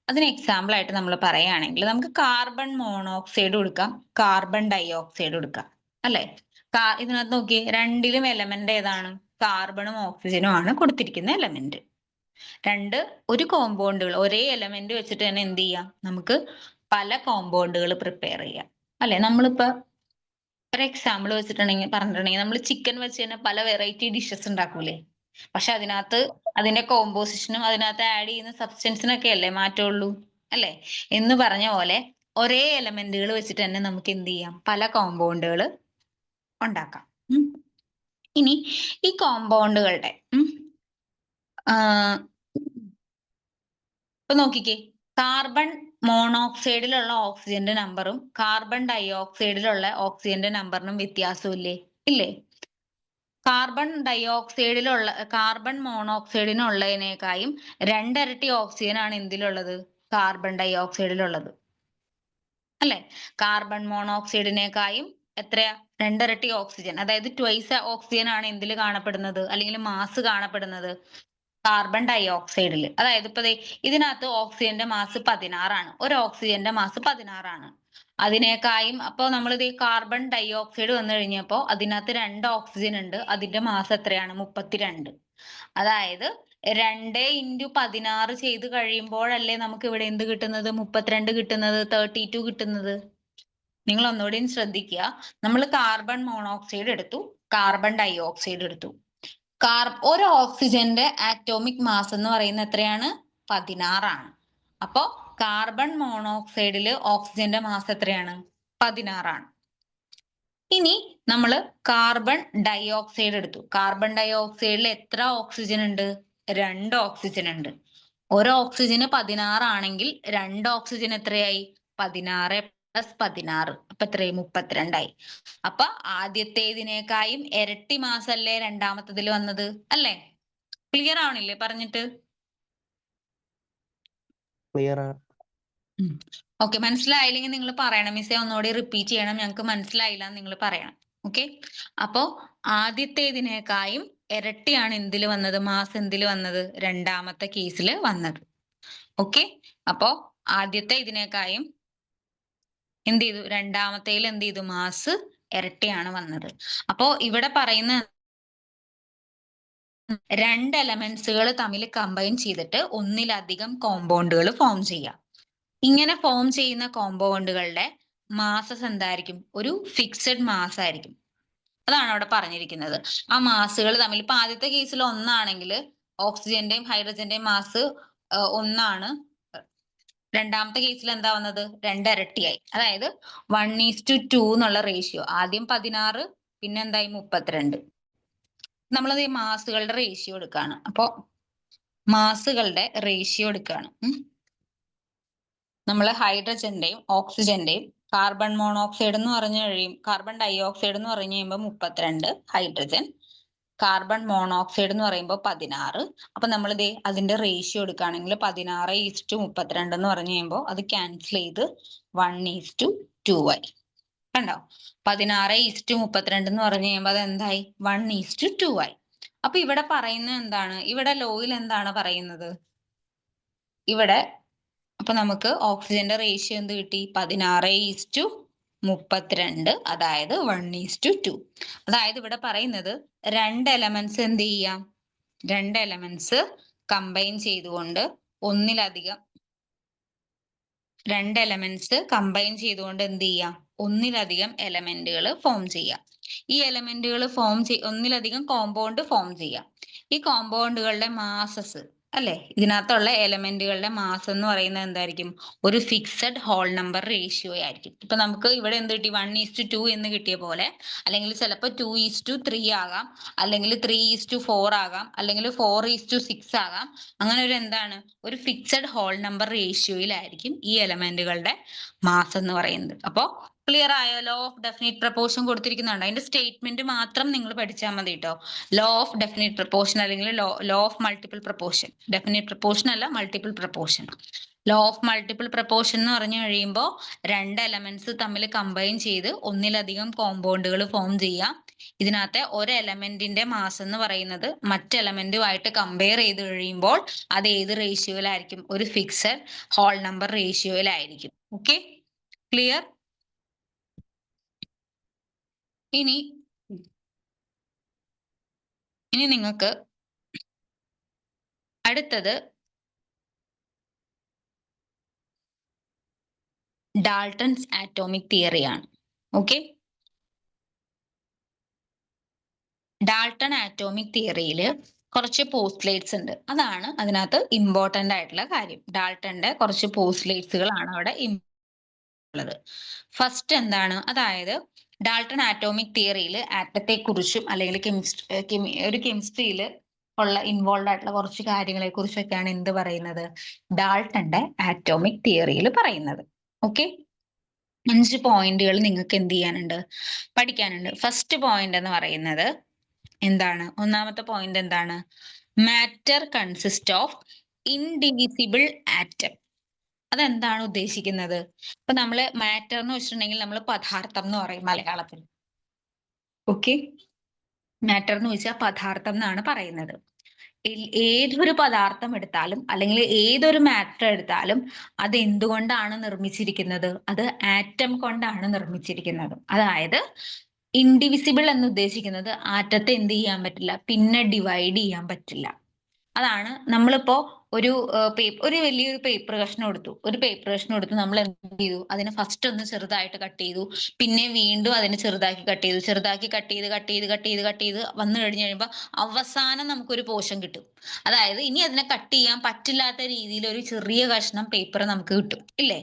അതിന് എക്സാമ്പിൾ ആയിട്ട് നമ്മൾ പറയുകയാണെങ്കിൽ നമുക്ക് കാർബൺ മോണോക്സൈഡ് കൊടുക്കാം, കാർബൺ ഡൈ ഓക്സൈഡ് കൊടുക്കാം, അല്ലെ? ഇതിനകത്ത് നോക്കി, രണ്ടിലും എലമെന്റ് ഏതാണ്? കാർബണും ഓക്സിജനും ആണ് കൊടുത്തിരിക്കുന്ന എലമെന്റ്. ഒരു കോമ്പൗണ്ടുകൾ ഒരേ എലമെന്റ് വെച്ചിട്ട് തന്നെ എന്ത് ചെയ്യാം, നമുക്ക് പല കോമ്പൗണ്ടുകൾ പ്രിപ്പയർ ചെയ്യാം, അല്ലെ? നമ്മളിപ്പോ ഒരു എക്സാമ്പിൾ വെച്ചിട്ടുണ്ടെങ്കിൽ പറഞ്ഞിട്ടുണ്ടെങ്കിൽ നമ്മൾ ചിക്കൻ വെച്ച് തന്നെ പല വെറൈറ്റി ഡിഷസ് ഉണ്ടാക്കൂലേ? പക്ഷെ അതിനകത്ത് അതിന്റെ കോമ്പോസിഷനും അതിനകത്ത് ആഡ് ചെയ്യുന്ന സബ്സ്റ്റൻസിനൊക്കെ അല്ലേ മാറ്റമുള്ളൂ, അല്ലെ? എന്ന് പറഞ്ഞ പോലെ ഒരേ എലമെന്റുകൾ വെച്ചിട്ട് തന്നെ നമുക്ക് എന്ത് ചെയ്യാം, പല കോമ്പൗണ്ടുകൾ ഉണ്ടാക്കാം. ഇനി ഈ കോമ്പൗണ്ടുകളുടെ ഇപ്പൊ നോക്കിക്കേ, കാർബൺ മോണോക്സൈഡിലുള്ള ഓക്സിജന്റെ നമ്പറും കാർബൺ ഡൈ ഓക്സൈഡിലുള്ള ഓക്സിജന്റെ നമ്പറിനും വ്യത്യാസമില്ലേ? ഇല്ലേ? കാർബൺ മോണോക്സൈഡിനുള്ളതിനേക്കാളും 2 ഇരട്ടി ഓക്സിജൻ ആണ് എന്തിലുള്ളത്? കാർബൺ ഡൈ ഓക്സൈഡിലുള്ളത്, അല്ലെ? കാർബൺ മോണോക്സൈഡിനേക്കാളും എത്രയാ? 2 ഇരട്ടി ഓക്സിജൻ, അതായത് ട്വൈസ് ഓക്സിജൻ ആണ് എന്തിൽ കാണപ്പെടുന്നത്, അല്ലെങ്കിൽ മാസ് കാണപ്പെടുന്നത്? കാർബൺ ഡൈ ഓക്സൈഡിൽ. അതായത് ഇപ്പൊ ഇതിനകത്ത് ഓക്സിജന്റെ മാസ് 16 ആണ്. ഒരു ഓക്സിജന്റെ മാസ് 16 ആണ്. അതിനേക്കാളും അപ്പൊ നമ്മൾ ഇത് കാർബൺ ഡൈ ഓക്സൈഡ് വന്നു കഴിഞ്ഞപ്പോ അതിനകത്ത് 2 ഓക്സിജൻ ഉണ്ട്, അതിന്റെ മാസ് എത്രയാണ്? 32. അതായത് 2 × 16 ചെയ്ത് കഴിയുമ്പോഴല്ലേ നമുക്ക് ഇവിടെ എന്ത് കിട്ടുന്നത്? 32 കിട്ടുന്നത്, 32 കിട്ടുന്നത്. നിങ്ങൾ ഒന്നുകൂടി ശ്രദ്ധിക്കുക. നമ്മൾ കാർബൺ മോണോക്സൈഡ് എടുത്തു, കാർബൺ ഡൈ ഓക്സൈഡ് എടുത്തു. ഒരു ഓക്സിജന്റെ ആറ്റോമിക് മാസ് എന്ന് പറയുന്നത് എത്രയാണ്? 16 ആണ്. അപ്പോ കാർബൺ മോണോക്സൈഡില് ഓക്സിജന്റെ മാസ് എത്രയാണ്? 16 ആണ്. ഇനി നമ്മൾ കാർബൺ ഡൈ ഓക്സൈഡ് എടുത്തു. കാർബൺ ഡൈ ഓക്സൈഡിൽ എത്ര ഓക്സിജൻ ഉണ്ട്? 2 ഓക്സിജൻ ഉണ്ട്. ഒരു ഓക്സിജന് 16 ആണെങ്കിൽ 2 ഓക്സിജൻ എത്രയായി? 16 + 16, അപ്പൊ എത്രയായി? 32 ആയി. അപ്പൊ ആദ്യത്തേതിനേക്കാളും ഇരട്ടി മാസ് അല്ലേ രണ്ടാമത്തതിൽ വന്നത്, അല്ലേ? ക്ലിയർ ആവണില്ലേ പറഞ്ഞിട്ട്? ക്ലിയർ ആണ്. ഓക്കെ. മനസ്സിലായില്ലെങ്കിൽ നിങ്ങൾ പറയണം, മിസ്സേ ഒന്നുകൂടി റിപ്പീറ്റ് ചെയ്യണം, ഞങ്ങൾക്ക് മനസ്സിലായില്ല എന്ന് നിങ്ങൾ പറയണം. ഓക്കെ. അപ്പോ ആദ്യത്തേതിനേക്കാളും ഇരട്ടിയാണ് എന്തിൽ വന്നത്? മാസ് എന്തിൽ വന്നത്? രണ്ടാമത്തെ കേസിൽ വന്നത്. ഓക്കെ. അപ്പോ ആദ്യത്തെ ഇതിനേക്കായും എന്ത് ചെയ്തു, രണ്ടാമത്തേൽ എന്ത് ചെയ്തു, മാസ് ഇരട്ടിയാണ് വന്നത്. അപ്പോ ഇവിടെ പറയുന്ന രണ്ട് എലമെന്റ്സുകൾ തമ്മിൽ കമ്പൈൻ ചെയ്തിട്ട് ഒന്നിലധികം കോമ്പൗണ്ടുകൾ ഫോം ചെയ്യാം. ഇങ്ങനെ ഫോം ചെയ്യുന്ന കോമ്പൗണ്ടുകളുടെ മാസസ് എന്തായിരിക്കും, ഒരു ഫിക്സഡ് മാസ് ആയിരിക്കും. അതാണ് അവിടെ പറഞ്ഞിരിക്കുന്നത്. ആ മാസുകൾ തമ്മിൽ ഇപ്പൊ ആദ്യത്തെ കേസിൽ ഒന്നാണെങ്കിൽ ഓക്സിജന്റെയും ഹൈഡ്രജന്റെയും മാസ് ഒന്നാണ്. രണ്ടാമത്തെ കേസിൽ എന്താ വന്നത്, രണ്ടിരട്ടിയായി. അതായത് 1:2 എന്നുള്ള റേഷ്യോ. ആദ്യം 16, പിന്നെ എന്തായി 32. നമ്മളത് ഈ മാസുകളുടെ റേഷ്യോ എടുക്കാണ്. അപ്പോ മാസുകളുടെ റേഷ്യോ എടുക്കാണ്. നമ്മൾ ഹൈഡ്രജന്റെയും ഓക്സിജന്റെയും കാർബൺ മോണോക്സൈഡ് എന്ന് പറഞ്ഞു കഴിയും, കാർബൺ ഡൈ ഓക്സൈഡ് എന്ന് പറഞ്ഞു കഴിയുമ്പോൾ 32 ഹൈഡ്രജൻ, കാർബൺ മോണോക്സൈഡ് എന്ന് പറയുമ്പോൾ 16. അപ്പൊ നമ്മൾ ഇതേ അതിന്റെ റേഷ്യോ എടുക്കുകയാണെങ്കിൽ 16:32 എന്ന് പറഞ്ഞു കഴിയുമ്പോൾ അത് ക്യാൻസൽ ചെയ്ത് 1:2 ആയി. കണ്ടോ, 16:32 എന്ന് പറഞ്ഞു കഴിയുമ്പോൾ അത് എന്തായി, 1:2 ആയി. അപ്പൊ ഇവിടെ പറയുന്നത് എന്താണ്, ഇവിടെ ലോയിൽ എന്താണ് പറയുന്നത്, ഇവിടെ അപ്പൊ നമുക്ക് ഓക്സിജന്റെ റേഷ്യോ എന്ത് കിട്ടി, 16:32, അതായത് 1:2. അതായത് ഇവിടെ പറയുന്നത് രണ്ട് എലമെന്റ്സ് എന്ത് ചെയ്യാം, രണ്ട് എലമെന്റ്സ് കമ്പൈൻ ചെയ്തുകൊണ്ട് ഒന്നിലധികം എന്ത് ചെയ്യാം, ഒന്നിലധികം എലമെന്റുകൾ ഫോം ചെയ്യാം. ഈ എലമെന്റുകൾ ഒന്നിലധികം കോമ്പൗണ്ട് ഫോം ചെയ്യാം. ഈ കോമ്പൗണ്ടുകളുടെ മാസസ് അല്ലെ, ഇതിനകത്തുള്ള എലമെന്റുകളുടെ മാസ് എന്ന് പറയുന്നത് എന്തായിരിക്കും, ഒരു ഫിക്സഡ് ഹോൾ നമ്പർ റേഷ്യോ ആയിരിക്കും. ഇപ്പൊ നമുക്ക് ഇവിടെ എന്ത് കിട്ടി, 1:2 എന്ന് കിട്ടിയ പോലെ, അല്ലെങ്കിൽ ചിലപ്പോൾ 2:3 ആകാം, അല്ലെങ്കിൽ 3:4 ആകാം, അല്ലെങ്കിൽ 4:6 ആകാം. അങ്ങനെ ഒരു എന്താണ്, ഒരു ഫിക്സഡ് ഹോൾ നമ്പർ റേഷ്യോയിലായിരിക്കും ഈ എലമെന്റുകളുടെ മാസ് എന്ന് പറയുന്നത്. അപ്പോ ക്ലിയർ ആയോ? ലോ ഓഫ് ഡെഫിനിറ്റ് പ്രപ്പോർഷൻ കൊടുത്തിരിക്കുന്നുണ്ട്, അതിന്റെ സ്റ്റേറ്റ്മെന്റ് മാത്രം നിങ്ങൾ പഠിച്ചാൽ മതി കേട്ടോ. ലോ ഓഫ് ഡെഫിനിറ്റ് പ്രപ്പോർഷൻ അല്ലെങ്കിൽ law of multiple proportion. Definite proportion അല്ല, multiple proportion. Law of multiple proportion എന്ന് പറഞ്ഞു കഴിയുമ്പോൾ രണ്ട് എലമെന്റ്സ് തമ്മിൽ കമ്പൈൻ ചെയ്ത് ഒന്നിലധികം കോമ്പൗണ്ടുകൾ ഫോം ചെയ്യാം. ഇതിനകത്തെ ഒരു എലമെന്റിന്റെ മാസ് എന്ന് പറയുന്നത് മറ്റ് എലമെന്റുമായിട്ട് കമ്പയർ ചെയ്ത് കഴിയുമ്പോൾ അത് ഏത് റേഷ്യോയിലായിരിക്കും, ഒരു ഫിക്സഡ് ഹോൾ നമ്പർ റേഷ്യോയിലായിരിക്കും. Okay, clear? ഇനി നിങ്ങൾക്ക് അടുത്തത് ഡാൾട്ടൺസ് ആറ്റോമിക് തിയറിയാണ്. ഓക്കെ, ഡാൾട്ടൺ ആറ്റോമിക് തിയറിയിൽ കുറച്ച് പോസ്റ്റ്ലേറ്റ്സ് ഉണ്ട്. അതാണ് അതിനകത്ത് ഇമ്പോർട്ടന്റ് ആയിട്ടുള്ള കാര്യം. ഡാൾട്ടന്റെ കുറച്ച് പോസ്റ്റ്ലേറ്റ്സുകളാണ് അവിടെ ഉള്ളത്. ഫസ്റ്റ് എന്താണ്, അതായത് ഡാൾട്ടൺ ആറ്റോമിക് തിയറിയിൽ ആറ്റത്തെ കുറിച്ചും അല്ലെങ്കിൽ കെമിസ്ട്രിയിൽ ഉള്ള ഇൻവോൾവ് ആയിട്ടുള്ള കുറച്ച് കാര്യങ്ങളെ കുറിച്ചൊക്കെയാണ് എന്ത് പറയുന്നത്, ഡാൾട്ടന്റെ ആറ്റോമിക് തിയറിയിൽ പറയുന്നത്. ഓക്കെ, 5 പോയിന്റുകൾ നിങ്ങൾക്ക് എന്ത് ചെയ്യാനുണ്ട്, പഠിക്കാനുണ്ട്. ഫസ്റ്റ് പോയിന്റ് എന്ന് പറയുന്നത് എന്താണ്, ഒന്നാമത്തെ പോയിന്റ് എന്താണ്, matter consist of indivisible atom. അതെന്താണ് ഉദ്ദേശിക്കുന്നത്, ഇപ്പൊ നമ്മള് മാറ്റർ എന്ന് വെച്ചിട്ടുണ്ടെങ്കിൽ നമ്മൾ പദാർത്ഥം എന്ന് പറയും മലയാളത്തിൽ. ഓക്കെ, മാറ്റർ എന്ന് വെച്ചാൽ പദാർത്ഥം എന്നാണ് പറയുന്നത്. ഏതൊരു പദാർത്ഥം എടുത്താലും അല്ലെങ്കിൽ ഏതൊരു മാറ്റർ എടുത്താലും അത് എന്തുകൊണ്ടാണ് നിർമ്മിച്ചിരിക്കുന്നത്, അത് ആറ്റം കൊണ്ടാണ് നിർമ്മിച്ചിരിക്കുന്നത്. അതായത് ഇൻഡിവിസിബിൾ എന്ന് ഉദ്ദേശിക്കുന്നത് ആറ്റത്തെ എന്ത് ചെയ്യാൻ പറ്റില്ല, പിന്നെ ഡിവൈഡ് ചെയ്യാൻ പറ്റില്ല. അതാണ് നമ്മളിപ്പോ ഒരു വലിയൊരു പേപ്പർ കഷ്ണം എടുത്തു, നമ്മൾ എന്ത് ചെയ്തു, അതിനെ ഫസ്റ്റ് ഒന്ന് ചെറുതായിട്ട് കട്ട് ചെയ്തു, പിന്നെ വീണ്ടും അതിനെ ചെറുതാക്കി കട്ട് ചെയ്ത് വന്നു കഴിയുമ്പോൾ അവസാനം നമുക്കൊരു പോർഷൻ കിട്ടും. അതായത് ഇനി അതിനെ കട്ട് ചെയ്യാൻ പറ്റില്ലാത്ത രീതിയിൽ ഒരു ചെറിയ കഷ്ണം പേപ്പർ നമുക്ക് കിട്ടും, ഇല്ലേ?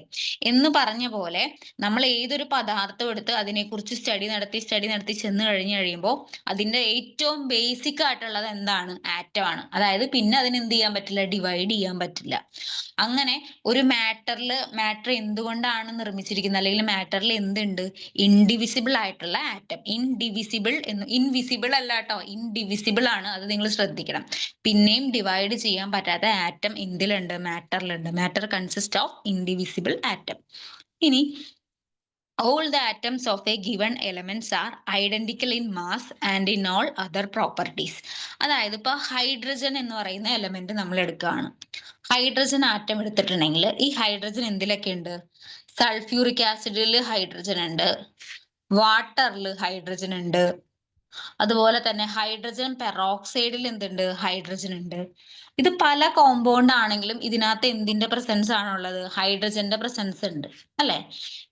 എന്ന് പറഞ്ഞ പോലെ നമ്മൾ ഏതൊരു പദാർത്ഥം എടുത്ത് അതിനെക്കുറിച്ച് സ്റ്റഡി നടത്തി ചെന്ന് കഴിയുമ്പോൾ അതിന്റെ ഏറ്റവും ബേസിക് ആയിട്ടുള്ളത് എന്താണ്, ആറ്റം ആണ്. അതായത് പിന്നെ അതിന് എന്ത് ചെയ്യാൻ പറ്റില്ല, ഡിവൈഡ് ചെയ്യാൻ പറ്റില്ല. അങ്ങനെ ഒരു മാറ്റർ എന്തുകൊണ്ടാണ് നിർമ്മിച്ചിരിക്കുന്നത്, അല്ലെങ്കിൽ മാറ്ററിൽ എന്തുണ്ട്, ഇൻഡിവിസിബിൾ ആയിട്ടുള്ള ആറ്റം. ഇൻവിസിബിൾ അല്ല കേട്ടോ, ഇൻഡിവിസിബിൾ ആണ്, അത് നിങ്ങൾ ശ്രദ്ധിക്കണം. പിന്നെയും ഡിവൈഡ് ചെയ്യാൻ പറ്റാത്ത ആറ്റം എന്തിലുണ്ട്, മാറ്ററിലുണ്ട്. Matter consist of indivisible atom. ഇനി all the atoms of a given elements are identical in mass and in all other properties. അതായത് ഇപ്പൊ ഹൈഡ്രജൻ എന്ന് പറയുന്ന എലമെന്റ് നമ്മൾ എടുക്കുകയാണ്. ഹൈഡ്രജൻ ആറ്റം എടുത്തിട്ടുണ്ടെങ്കിൽ ഈ ഹൈഡ്രജൻ എന്തിലൊക്കെ ഉണ്ട്? സൾഫ്യൂറിക് ആസിഡിൽ ഹൈഡ്രജൻ ഉണ്ട്, വാട്ടറിൽ ഹൈഡ്രജൻ ഉണ്ട്, അതുപോലെ തന്നെ ഹൈഡ്രജൻ പെറോക്സൈഡിൽ എന്തുണ്ട്? ഹൈഡ്രജൻ ഉണ്ട്. ഇത് പല കോമ്പൗണ്ട് ആണെങ്കിലും ഇതിനകത്ത് എന്തിന്റെ പ്രസൻസ് ആണുള്ളത്? ഹൈഡ്രജന്റെ പ്രസൻസ് ഉണ്ട് അല്ലെ?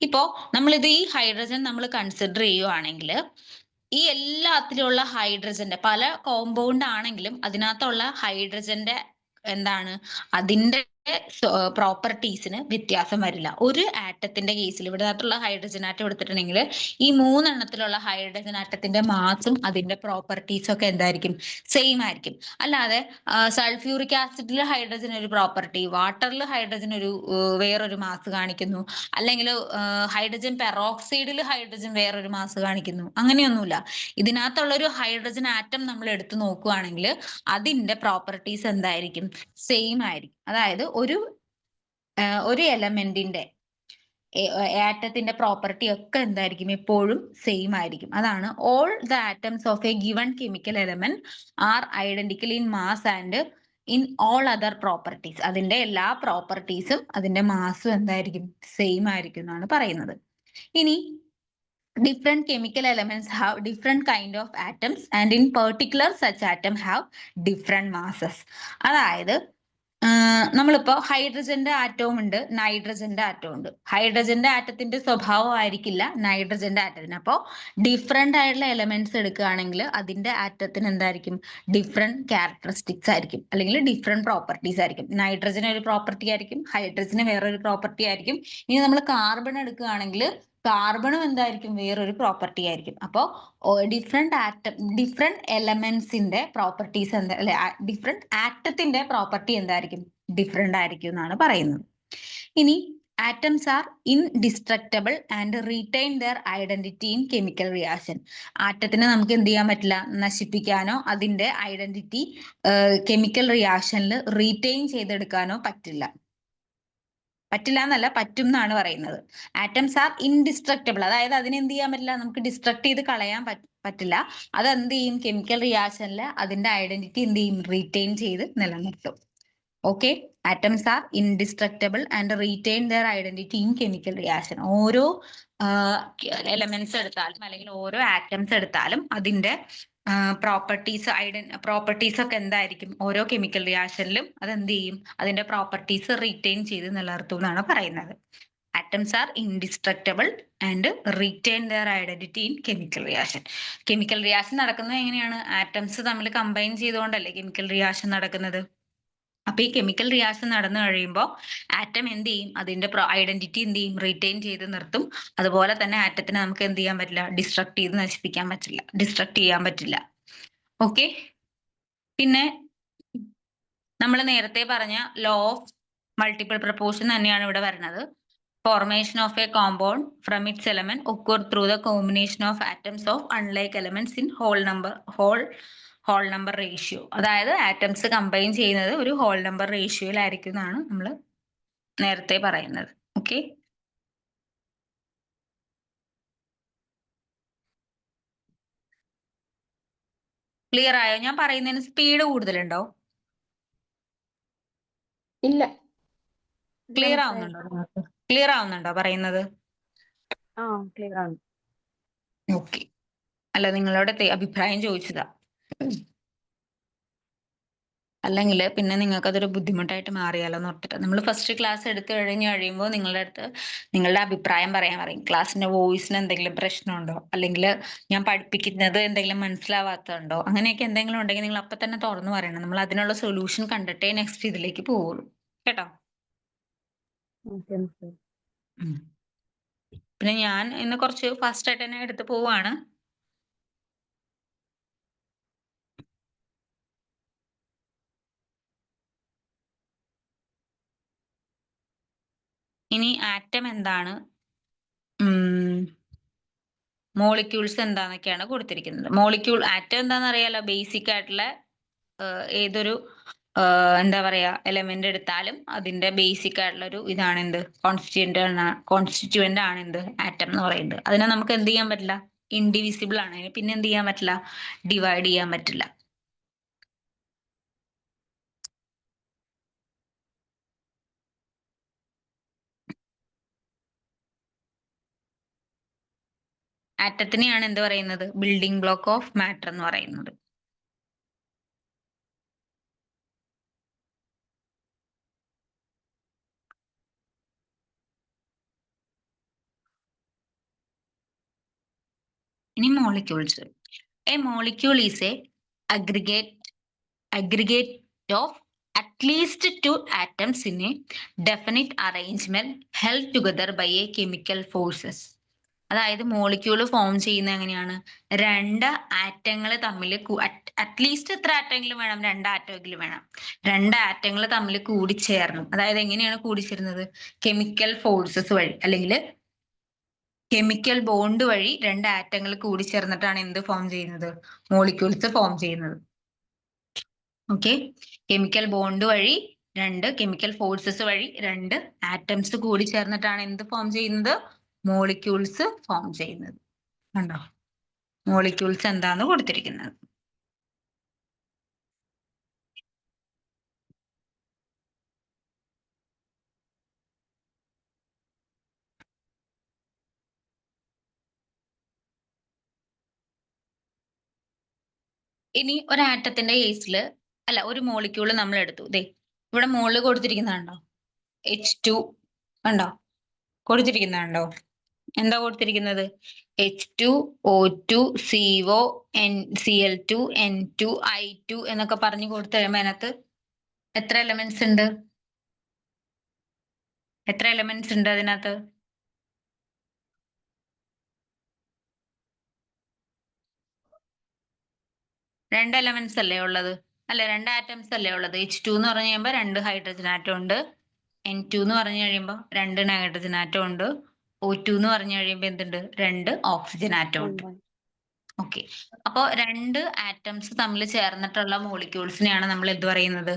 ഇപ്പോ നമ്മളിത് ഈ ഹൈഡ്രജൻ നമ്മൾ കൺസിഡർ ചെയ്യുവാണെങ്കിൽ ഈ എല്ലാത്തിലുള്ള ഹൈഡ്രജന്റെ പല കോമ്പൗണ്ട് ആണെങ്കിലും അതിനകത്തുള്ള ഹൈഡ്രജന്റെ എന്താണ് അതിന്റെ പ്രോപ്പർട്ടീസിന് വ്യത്യാസം വരില്ല. ഒരു ആറ്റത്തിന്റെ കേസിൽ ഇവിടത്തുള്ള ഹൈഡ്രജൻ ആറ്റം എടുത്തിട്ടുണ്ടെങ്കിൽ ഈ മൂന്നെണ്ണത്തിലുള്ള ഹൈഡ്രജൻ ആറ്റത്തിന്റെ മാസും അതിന്റെ പ്രോപ്പർട്ടീസും ഒക്കെ എന്തായിരിക്കും? സെയിം ആയിരിക്കും. അല്ലാതെ സൾഫ്യൂറിക് ആസിഡിൽ ഹൈഡ്രജൻ ഒരു പ്രോപ്പർട്ടി, വാട്ടറിൽ ഹൈഡ്രജൻ ഒരു വേറൊരു മാസ് കാണിക്കുന്നു, അല്ലെങ്കിൽ ഹൈഡ്രജൻ പെറോക്സൈഡിൽ ഹൈഡ്രജൻ വേറൊരു മാസ് കാണിക്കുന്നു, അങ്ങനെയൊന്നുമില്ല. ഇതിനകത്തുള്ള ഒരു ഹൈഡ്രജൻ ആറ്റം നമ്മൾ എടുത്തു നോക്കുകയാണെങ്കിൽ അതിന്റെ പ്രോപ്പർട്ടീസ് എന്തായിരിക്കും? സെയിം ആയിരിക്കും. അതായത് ഒരു എലമെന്റിന്റെ ആറ്റത്തിന്റെ പ്രോപ്പർട്ടി ഒക്കെ എന്തായിരിക്കും? എപ്പോഴും സെയിം ആയിരിക്കും. അതാണ് all the atoms of a given chemical element are identical in mass and in all other properties. അതിന്റെ എല്ലാ പ്രോപ്പർട്ടീസും അതിന്റെ മാസും എന്തായിരിക്കും? സെയിം ആയിരിക്കും എന്നാണ് പറയുന്നത്. ഇനി different chemical elements have different kind of atoms and in particular such atom have different masses. അതായത് നമ്മളിപ്പോ ഹൈഡ്രജന്റെ ആറ്റവും ഉണ്ട്, നൈട്രജന്റെ ആറ്റവും ഉണ്ട്. ഹൈഡ്രജന്റെ ആറ്റത്തിന്റെ സ്വഭാവം ആയിരിക്കില്ല നൈട്രജന്റെ ആറ്റത്തിന്. അപ്പോൾ ഡിഫറെന്റ് ആയിട്ടുള്ള എലമെന്റ്സ് എടുക്കുകയാണെങ്കിൽ അതിന്റെ ആറ്റത്തിന് എന്തായിരിക്കും? ഡിഫറെന്റ് ക്യാരക്ടറിസ്റ്റിക്സ് ആയിരിക്കും, അല്ലെങ്കിൽ ഡിഫറെന്റ് പ്രോപ്പർട്ടീസ് ആയിരിക്കും. നൈട്രജന് ഒരു പ്രോപ്പർട്ടി ആയിരിക്കും, ഹൈഡ്രജന് വേറൊരു പ്രോപ്പർട്ടി ആയിരിക്കും. ഇനി നമ്മൾ കാർബൺ എടുക്കുകയാണെങ്കിൽ കാർബണും എന്തായിരിക്കും? വേറൊരു പ്രോപ്പർട്ടി ആയിരിക്കും. അപ്പോൾ ഡിഫറെന്റ് എലമെന്റ്സിന്റെ പ്രോപ്പർട്ടീസ് എന്താ അല്ലെ, ഡിഫറെന്റ് ആറ്റത്തിന്റെ പ്രോപ്പർട്ടി എന്തായിരിക്കും? ഡിഫറെന്റ് ആയിരിക്കും എന്നാണ് പറയുന്നത്. ഇനി atoms are indestructible and retain their identity in chemical reaction. ആറ്റത്തിനെ നമുക്ക് എന്ത് ചെയ്യാൻ പറ്റില്ല? നശിപ്പിക്കാനോ അതിന്റെ ഐഡന്റിറ്റി കെമിക്കൽ റിയാക്ഷനിൽ റീറ്റെയിൻ ചെയ്തെടുക്കാനോ പറ്റില്ല. എന്നല്ല, പറ്റും എന്നാണ് പറയുന്നത്. ആറ്റംസ് ആർ ഇൻഡിസ്ട്രക്റ്റബിൾ, അതായത് അതിനെ എന്ത് ചെയ്യാൻ പറ്റില്ല? നമുക്ക് ഡിസ്ട്രക്ട് ചെയ്ത് കളയാൻ പറ്റില്ല. അത് എന്ത് ചെയ്യും? കെമിക്കൽ റിയാക്ഷനിൽ അതിന്റെ ഐഡന്റിറ്റി എന്ത് ചെയ്യും? റീറ്റെയിൻ ചെയ്ത് നിലനിർത്തും. Okay, atoms are indestructible and retain their identity in chemical reaction. ഓരോ എലമെന്റ്സ് എടുത്താലും അല്ലെങ്കിൽ ഓരോ ആറ്റംസ് എടുത്താലും അതിന്റെ പ്രോപ്പർട്ടീസ് ഒക്കെ എന്തായിരിക്കും? ഓരോ കെമിക്കൽ റിയാക്ഷനിലും അത് എന്ത് ചെയ്യും? അതിന്റെ പ്രോപ്പർട്ടീസ് റീറ്റെയിൻ ചെയ്ത് നിലനിർത്തും എന്നാണ് പറയുന്നത്. Atoms are indestructible and retain their identity in chemical reaction. Chemical reaction നടക്കുന്നത് എങ്ങനെയാണ്? ആറ്റംസ് തമ്മിൽ കമ്പൈൻ ചെയ്തുകൊണ്ടല്ലേ കെമിക്കൽ റിയാക്ഷൻ നടക്കുന്നത്. അപ്പൊ ഈ കെമിക്കൽ റിയാക്ഷൻ നടന്നു കഴിയുമ്പോൾ ആറ്റം എന്ത് ചെയ്യും? അതിന്റെ ഐഡന്റിറ്റി എന്ത് ചെയ്യും? റീറ്റെയിൻ ചെയ്ത് നിർത്തും. അതുപോലെ തന്നെ ആറ്റത്തിന് നമുക്ക് എന്ത് ചെയ്യാൻ പറ്റില്ല? ഡിസ്ട്രക്ട് ചെയ്ത് നശിപ്പിക്കാൻ പറ്റില്ല, ഡിസ്ട്രക്ട് ചെയ്യാൻ പറ്റില്ല. ഓക്കെ, പിന്നെ നമ്മൾ നേരത്തെ പറഞ്ഞ ലോ ഓഫ് മൾട്ടിപ്പിൾ പ്രപ്പോർഷൻ തന്നെയാണ് ഇവിടെ വരുന്നത്. Formation of a compound from its element occur through the combination of atoms of unlike elements in whole number ratio. അതായത് ആറ്റംസ് കമ്പൈൻ ചെയ്യുന്നത് ഒരു ഹോൾ നമ്പർ റേഷ്യോയിലായിരിക്കും എന്നാണ് നമ്മൾ നേരത്തെ പറയുന്നത്. ഓക്കെ, ക്ലിയർ ആയോ? ഞാൻ പറയുന്നതിന് സ്പീഡ് കൂടുതലുണ്ടോ? ഇല്ല. ക്ലിയർ ആവുന്നുണ്ടോ പറയുന്നത്? ക്ലിയർ ആണ്. ഓക്കെ, അല്ല നിങ്ങളോട് അഭിപ്രായം ചോദിച്ചതാ. അല്ലെങ്കിൽ പിന്നെ നിങ്ങൾക്ക് അതൊരു ബുദ്ധിമുട്ടായിട്ട് മാറിയാലോ എന്ന് ഓർത്തിട്ട്. നമ്മൾ ഫസ്റ്റ് ക്ലാസ് എടുത്തു കഴിയുമ്പോൾ നിങ്ങളുടെ അടുത്ത് നിങ്ങളുടെ അഭിപ്രായം പറയാൻ പറയും. ക്ലാസ്സിന്റെ വോയിസിന് എന്തെങ്കിലും പ്രശ്നമുണ്ടോ, അല്ലെങ്കിൽ ഞാൻ പഠിപ്പിക്കുന്നത് എന്തെങ്കിലും മനസ്സിലാവാത്തതുണ്ടോ, അങ്ങനെയൊക്കെ എന്തെങ്കിലും ഉണ്ടെങ്കിൽ നിങ്ങൾ അപ്പൊ തന്നെ തുറന്നു പറയണം. നമ്മൾ അതിനുള്ള സൊല്യൂഷൻ കണ്ടിട്ടേ നെക്സ്റ്റ് ഇതിലേക്ക് പോവുള്ളൂ, കേട്ടോ? പിന്നെ ഞാൻ ഇന്ന് കുറച്ച് ഫാസ്റ്റ് ആയിട്ട് തന്നെ എടുത്ത് പോവാണ്. ഇനി ആറ്റം എന്താണ്, മോളിക്യൂൾസ് എന്താന്നൊക്കെയാണ് കൊടുത്തിരിക്കുന്നത്. മോളിക്യൂൾ ആറ്റം എന്താണെന്ന് അറിയാലോ. ബേസിക് ആയിട്ടുള്ള ഏതൊരു എന്താ പറയാ എലമെന്റ് എടുത്താലും അതിന്റെ ബേസിക് ആയിട്ടുള്ള ഒരു ഇതാണ് എന്ത് കോൺസ്റ്റിറ്റ്യൂവന്റ് ആണ് എന്ത് ആറ്റം എന്ന് പറയുന്നത്. അതിനെ നമുക്ക് എന്ത് ചെയ്യാൻ പറ്റില്ല, ഇൻഡിവിസിബിൾ ആണ്. അതിനെ പിന്നെ എന്ത് ചെയ്യാൻ പറ്റില്ല, ഡിവൈഡ് ചെയ്യാൻ പറ്റില്ല. ആറ്റത്തിനെയാണ് എന്ത് പറയുന്നത്, ബിൽഡിംഗ് ബ്ലോക്ക് ഓഫ് മാറ്റർ എന്ന് പറയുന്നത്. ഇനി molecules. A molecule is A aggregate of at least two atoms in a definite arrangement held together by a chemical forces. അതായത് മോളിക്യൂൾ ഫോം ചെയ്യുന്നത് എങ്ങനെയാണ്, രണ്ട് ആറ്റങ്ങൾ തമ്മിൽ അറ്റ്ലീസ്റ്റ് എത്ര ആറ്റെങ്കിലും വേണം, രണ്ട് ആറ്റമെങ്കിലും വേണം. രണ്ട് ആറ്റങ്ങൾ തമ്മിൽ കൂടിച്ചേർന്നു. അതായത് എങ്ങനെയാണ് കൂടിച്ചേരുന്നത്, കെമിക്കൽ ഫോഴ്സസ് വഴി അല്ലെങ്കിൽ കെമിക്കൽ ബോണ്ട് വഴി രണ്ട് ആറ്റങ്ങൾ കൂടിച്ചേർന്നിട്ടാണ് എന്ത് ഫോം ചെയ്യുന്നത്, മോളിക്യൂൾസ് ഫോം ചെയ്യുന്നത്. ഓക്കെ, കെമിക്കൽ ബോണ്ട് വഴി രണ്ട് കെമിക്കൽ ഫോഴ്സസ് വഴി രണ്ട് ആറ്റംസ് കൂടി ചേർന്നിട്ടാണ് എന്ത് ഫോം ചെയ്യുന്നത്, മോളിക്യൂൾസ് ഫോം ചെയ്യുന്നത്. കണ്ടോ, മോളിക്യൂൾസ് എന്താന്ന് കൊടുത്തിരിക്കുന്നത്. ഇനി ഒരു ആറ്റത്തിന്റെ കേസിൽ അല്ല, ഒരു മോളിക്യൂൾ നമ്മൾ എടുത്തു. ദേ ഇവിടെ മുകളിൽ കൊടുത്തിരിക്കുന്നുണ്ടോ, H2 കണ്ടോ, കൊടുത്തിരിക്കുന്നുണ്ടോ, എന്താ കൊടുത്തിരിക്കുന്നത്, H2O2CO Cl2 N2 I2 എന്നൊക്കെ പറഞ്ഞു കൊടുത്തു കഴിയുമ്പോൾ അതിനകത്ത് എത്ര എലമെന്റ്സ് ഉണ്ട്, എത്ര എലമെന്റ്സ് ഉണ്ട് അതിനകത്ത്, രണ്ട് എലമെന്റ്സ് അല്ലേ ഉള്ളത്, അല്ലെ, രണ്ട് ആറ്റംസ് അല്ലേ ഉള്ളത്. H2 എന്ന് പറഞ്ഞു കഴിയുമ്പോൾ രണ്ട് ഹൈഡ്രജൻ ആറ്റം ഉണ്ട്, N2 എന്ന് പറഞ്ഞു കഴിയുമ്പോൾ രണ്ട് നൈട്രജൻ ആറ്റം ഉണ്ട്, O2 എന്ന് പറഞ്ഞു കഴിയുമ്പോൾ എന്തുണ്ട്, രണ്ട് ഓക്സിജൻ ആറ്റം ഉണ്ട്. ഓക്കെ, അപ്പോ രണ്ട് ആറ്റംസ് തമ്മിൽ ചേർന്നിട്ടുള്ള മോളിക്യൂൾസിനെയാണ് നമ്മൾ എന്ത് പറയുന്നത്,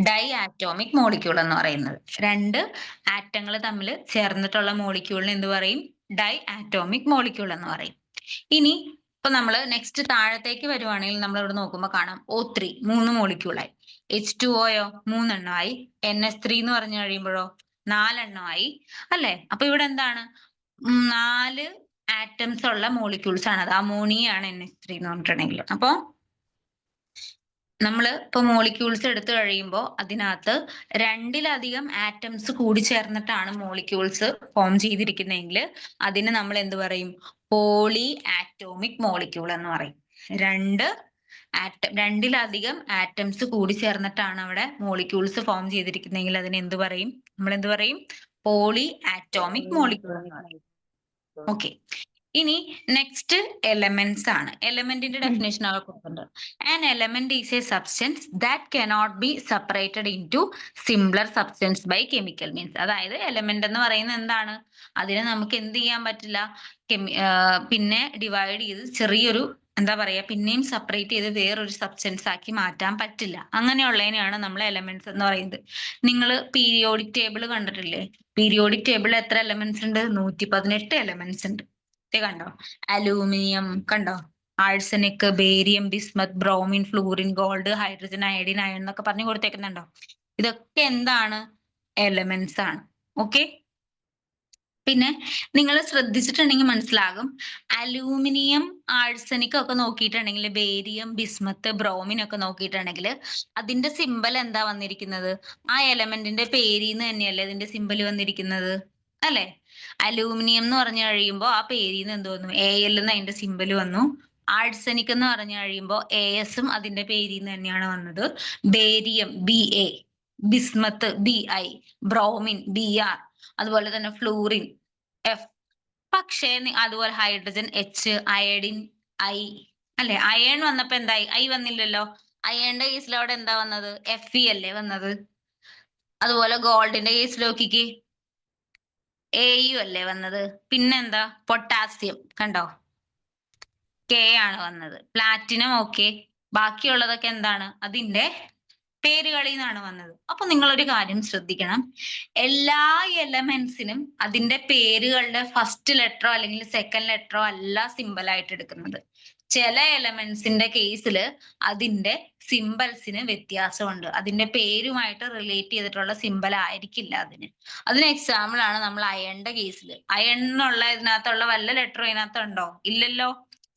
ഡൈ ആറ്റോമിക് മോളിക്യൂൾ എന്ന് പറയുന്നത്. രണ്ട് ആറ്റങ്ങൾ തമ്മിൽ ചേർന്നിട്ടുള്ള മോളിക്യൂളിന് എന്ത് പറയും, ഡൈ ആറ്റോമിക് മോളിക്യൂൾ എന്ന് പറയും. ഇനി ഇപ്പൊ നമ്മൾ നെക്സ്റ്റ് താഴത്തേക്ക് വരുവാണെങ്കിൽ നമ്മൾ ഇവിടെ നോക്കുമ്പോൾ കാണാം O3 മൂന്ന് മോളിക്യൂളായി, H2O മൂന്നെണ്ണമായി, NH3 എന്ന് പറഞ്ഞു കഴിയുമ്പോഴോ നാലെണ്ണമായി അല്ലെ. അപ്പൊ ഇവിടെ എന്താണ്, നാല് ആറ്റംസ് ഉള്ള മോളിക്യൂൾസ് ആണ്. അത് അമോണിയ ആണ് NH3 എന്ന് പറഞ്ഞിട്ടുണ്ടെങ്കിൽ. അപ്പൊ നമ്മൾ ഇപ്പൊ മോളിക്യൂൾസ് എടുത്തു കഴിയുമ്പോൾ അതിനകത്ത് രണ്ടിലധികം ആറ്റംസ് കൂടി ചേർന്നിട്ടാണ് മോളിക്യൂൾസ് ഫോം ചെയ്തിരിക്കുന്നതെങ്കിൽ അതിന് നമ്മൾ എന്ത് പറയും, പോളി ആറ്റോമിക് മോളിക്യൂൾ എന്ന് പറയും. രണ്ടിലധികം ആറ്റംസ് കൂടി ചേർന്നിട്ടാണ് അവിടെ മോളിക്യൂൾസ് ഫോം ചെയ്തിരിക്കുന്നതെങ്കിൽ അതിന് എന്ത് പറയും, നമ്മൾ എന്ത് പറയും, പോളി ആറ്റോമിക് മോളിക്യൂൾ എന്ന് പറയും. ഓക്കെ, ഇനി നെക്സ്റ്റ് എലമെന്റ്സ് ആണ്. എലമെന്റിന്റെ ഡെഫിനേഷൻ അവിടെ കൊടുക്കുന്നുണ്ട്. An element is a substance that cannot be separated into simpler substance by chemical means. അതായത് എലമെന്റ് എന്ന് പറയുന്നത് എന്താണ്, അതിനെ നമുക്ക് എന്ത് ചെയ്യാൻ പറ്റില്ല, പിന്നെ ഡിവൈഡ് ചെയ്ത് ചെറിയൊരു എന്താ പറയാ പിന്നെയും സെപ്പറേറ്റ് ചെയ്ത് വേറൊരു സബ്സ്റ്റൻസ് ആക്കി മാറ്റാൻ പറ്റില്ല. അങ്ങനെയുള്ളതിനെയാണ് നമ്മൾ എലമെന്റ്സ് എന്ന് പറയുന്നത്. നിങ്ങൾ പീരിയോഡിക് ടേബിൾ കണ്ടിട്ടില്ലേ, പീരിയോഡിക് ടേബിളിൽ എത്ര എലമെന്റ്സ് ഉണ്ട്, 118 എലമെന്റ്സ് ഉണ്ട്. കണ്ടോ, അലൂമിനിയം കണ്ടോ, arsenic, barium, bismuth, bromine, fluorine, gold, hydrogen, iodine, iron എന്നൊക്കെ പറഞ്ഞു കൊടുത്തേക്കുന്നുണ്ടോ. ഇതൊക്കെ എന്താണ്, എലമെന്റ്സ് ആണ്. ഓക്കെ, പിന്നെ നിങ്ങൾ ശ്രദ്ധിച്ചിട്ടുണ്ടെങ്കിൽ മനസ്സിലാകും, അലൂമിനിയം, ആഴ്സനിക് ഒക്കെ നോക്കിയിട്ടുണ്ടെങ്കിൽ, ബേരിയം, ബിസ്മത്ത്, ബ്രോമിൻ ഒക്കെ നോക്കിയിട്ടുണ്ടെങ്കിൽ അതിന്റെ സിമ്പൽ എന്താ വന്നിരിക്കുന്നത്, ആ എലമെന്റിന്റെ പേരിന്ന് തന്നെയല്ലേ അതിന്റെ സിമ്പൽ വന്നിരിക്കുന്നത് അല്ലെ. അലൂമിനിയം എന്ന് പറഞ്ഞു കഴിയുമ്പോൾ ആ പേരിന്ന് എന്ത് വന്നു, AL എന്ന് അതിന്റെ സിമ്പൽ വന്നു. ആഴ്സനിക് എന്ന് പറഞ്ഞു കഴിയുമ്പോൾ ASഉം അതിന്റെ പേരിന്ന് തന്നെയാണ് വന്നത്. Barium BA, bismuth BI, bromine BR, അതുപോലെ തന്നെ ഫ്ലൂറിൻ F. പക്ഷേ അതുപോലെ ഹൈഡ്രജൻ H, അയഡിൻ I അല്ലെ. അയൺ വന്നപ്പോ എന്തായി, I വന്നില്ലല്ലോ. അയണിന്റെ കേസിൽ അവിടെ എന്താ വന്നത്, Fe അല്ലേ വന്നത്. അതുപോലെ ഗോൾഡിന്റെ കേസിൽ നോക്കിക്കേ, AU അല്ലേ വന്നത്. പിന്നെന്താ, പൊട്ടാസ്യം കണ്ടോ, K ആണ് വന്നത്. പ്ലാറ്റിനം ഓക്കെ, ബാക്കിയുള്ളതൊക്കെ എന്താണ്, അതിന്റെ പേരുകളിൽ നിന്നാണ് വന്നത്. അപ്പൊ നിങ്ങൾ ഒരു കാര്യം ശ്രദ്ധിക്കണം, എല്ലാ എലമെന്റ്സിനും അതിന്റെ പേരുകളുടെ ഫസ്റ്റ് ലെറ്ററോ അല്ലെങ്കിൽ സെക്കൻഡ് ലെറ്ററോ അല്ല സിമ്പൽ ആയിട്ട് എടുക്കുന്നത്. ചില എലമെന്റ്സിന്റെ കേസിൽ അതിന്റെ സിമ്പൽസിന് വ്യത്യാസമുണ്ട്. അതിന്റെ പേരുമായിട്ട് റിലേറ്റ് ചെയ്തിട്ടുള്ള സിമ്പൽ ആയിരിക്കില്ല അതിന് എക്സാമ്പിൾ ആണ് നമ്മൾ അയണിന്റെ കേസിൽ. അയൺ എന്നുള്ള ഇതിനകത്തുള്ള വല്ല ലെറ്ററും ഇതിനകത്തുണ്ടോ? ഇല്ലല്ലോ.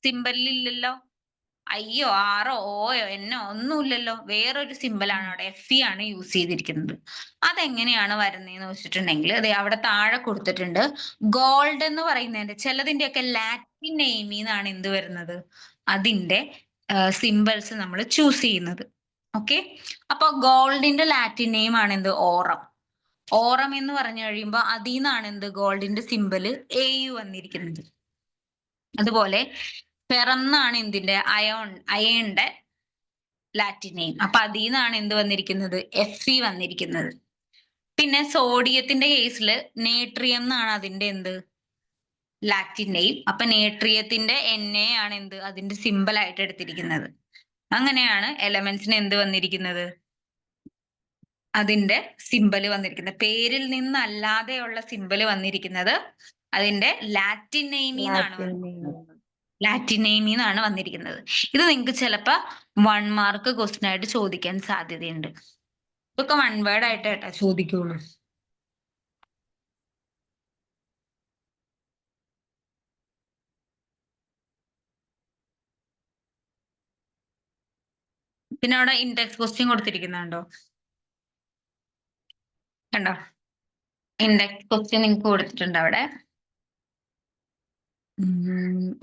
സിമ്പലിൽ ഇല്ലല്ലോ. അയ്യോ ആറോ ഓയോ എന്നോ ഒന്നുമില്ലല്ലോ. വേറൊരു സിമ്പലാണ് അവിടെ, FE ആണ് യൂസ് ചെയ്തിരിക്കുന്നത്. അതെങ്ങനെയാണ് വരുന്നതെന്ന് വെച്ചിട്ടുണ്ടെങ്കിൽ അതെ അവിടെ താഴെ കൊടുത്തിട്ടുണ്ട്. ഗോൾഡ് എന്ന് പറയുന്നതിന്റെ ചിലതിന്റെയൊക്കെ ലാറ്റിൻ നെയിമിൽ നിന്നാണ് എന്ത് വരുന്നത്, അതിന്റെ സിമ്പിൾസ് നമ്മൾ ചൂസ് ചെയ്യുന്നത്. ഓക്കെ, അപ്പൊ ഗോൾഡിന്റെ ലാറ്റിൻ നെയിം ആണ് എന്ത്, ഓറം. ഓറം എന്ന് പറഞ്ഞു കഴിയുമ്പോൾ അതിൽ നിന്നാണ് എന്ത് ഗോൾഡിന്റെ സിമ്പിള് AU വന്നിരിക്കുന്നത്. അതുപോലെ ഫെറന്നാണ് എന്തിന്റെ, അയണിന്റെ ലാറ്റിൻ നെയിം. അപ്പൊ അതിൽ നിന്നാണ് എന്ത് വന്നിരിക്കുന്നത്, FE വന്നിരിക്കുന്നത്. പിന്നെ സോഡിയത്തിന്റെ കേസിൽ നേട്രിയം എന്നാണ് അതിന്റെ എന്ത് ലാറ്റിൻ നെയിം. അപ്പൊ നേട്രിയത്തിന്റെ Na ആണ് എന്ത് അതിന്റെ സിമ്പിൾ ആയിട്ട് എടുത്തിരിക്കുന്നത്. അങ്ങനെയാണ് എലമെന്റ്സിന് എന്ത് വന്നിരിക്കുന്നത്, അതിന്റെ സിമ്പല് വന്നിരിക്കുന്നത്. പേരിൽ നിന്നല്ലാതെയുള്ള സിമ്പല് വന്നിരിക്കുന്നത് അതിന്റെ ലാറ്റിൻ നെയിമിൽ നിന്നാണ് വന്നിരിക്കുന്നത്. ഇത് നിങ്ങൾക്ക് ചിലപ്പോ 1 മാർക്ക് ക്വസ്റ്റ്യൻ ആയിട്ട് ചോദിക്കാൻ സാധ്യതയുണ്ട്. ഇതൊക്കെ 1 വേർഡ് ആയിട്ട് കേട്ടാ ചോദിക്കുള്ളൂ. പിന്നെ അവിടെ ഇൻഡെക്സ് ക്വസ്റ്റ്യൻ കൊടുത്തിരിക്കുന്നുണ്ടോ? കണ്ടോ, ഇൻഡെക്സ് ക്വസ്റ്റ്യൻ നിങ്ങൾക്ക് കൊടുത്തിട്ടുണ്ട് അവിടെ.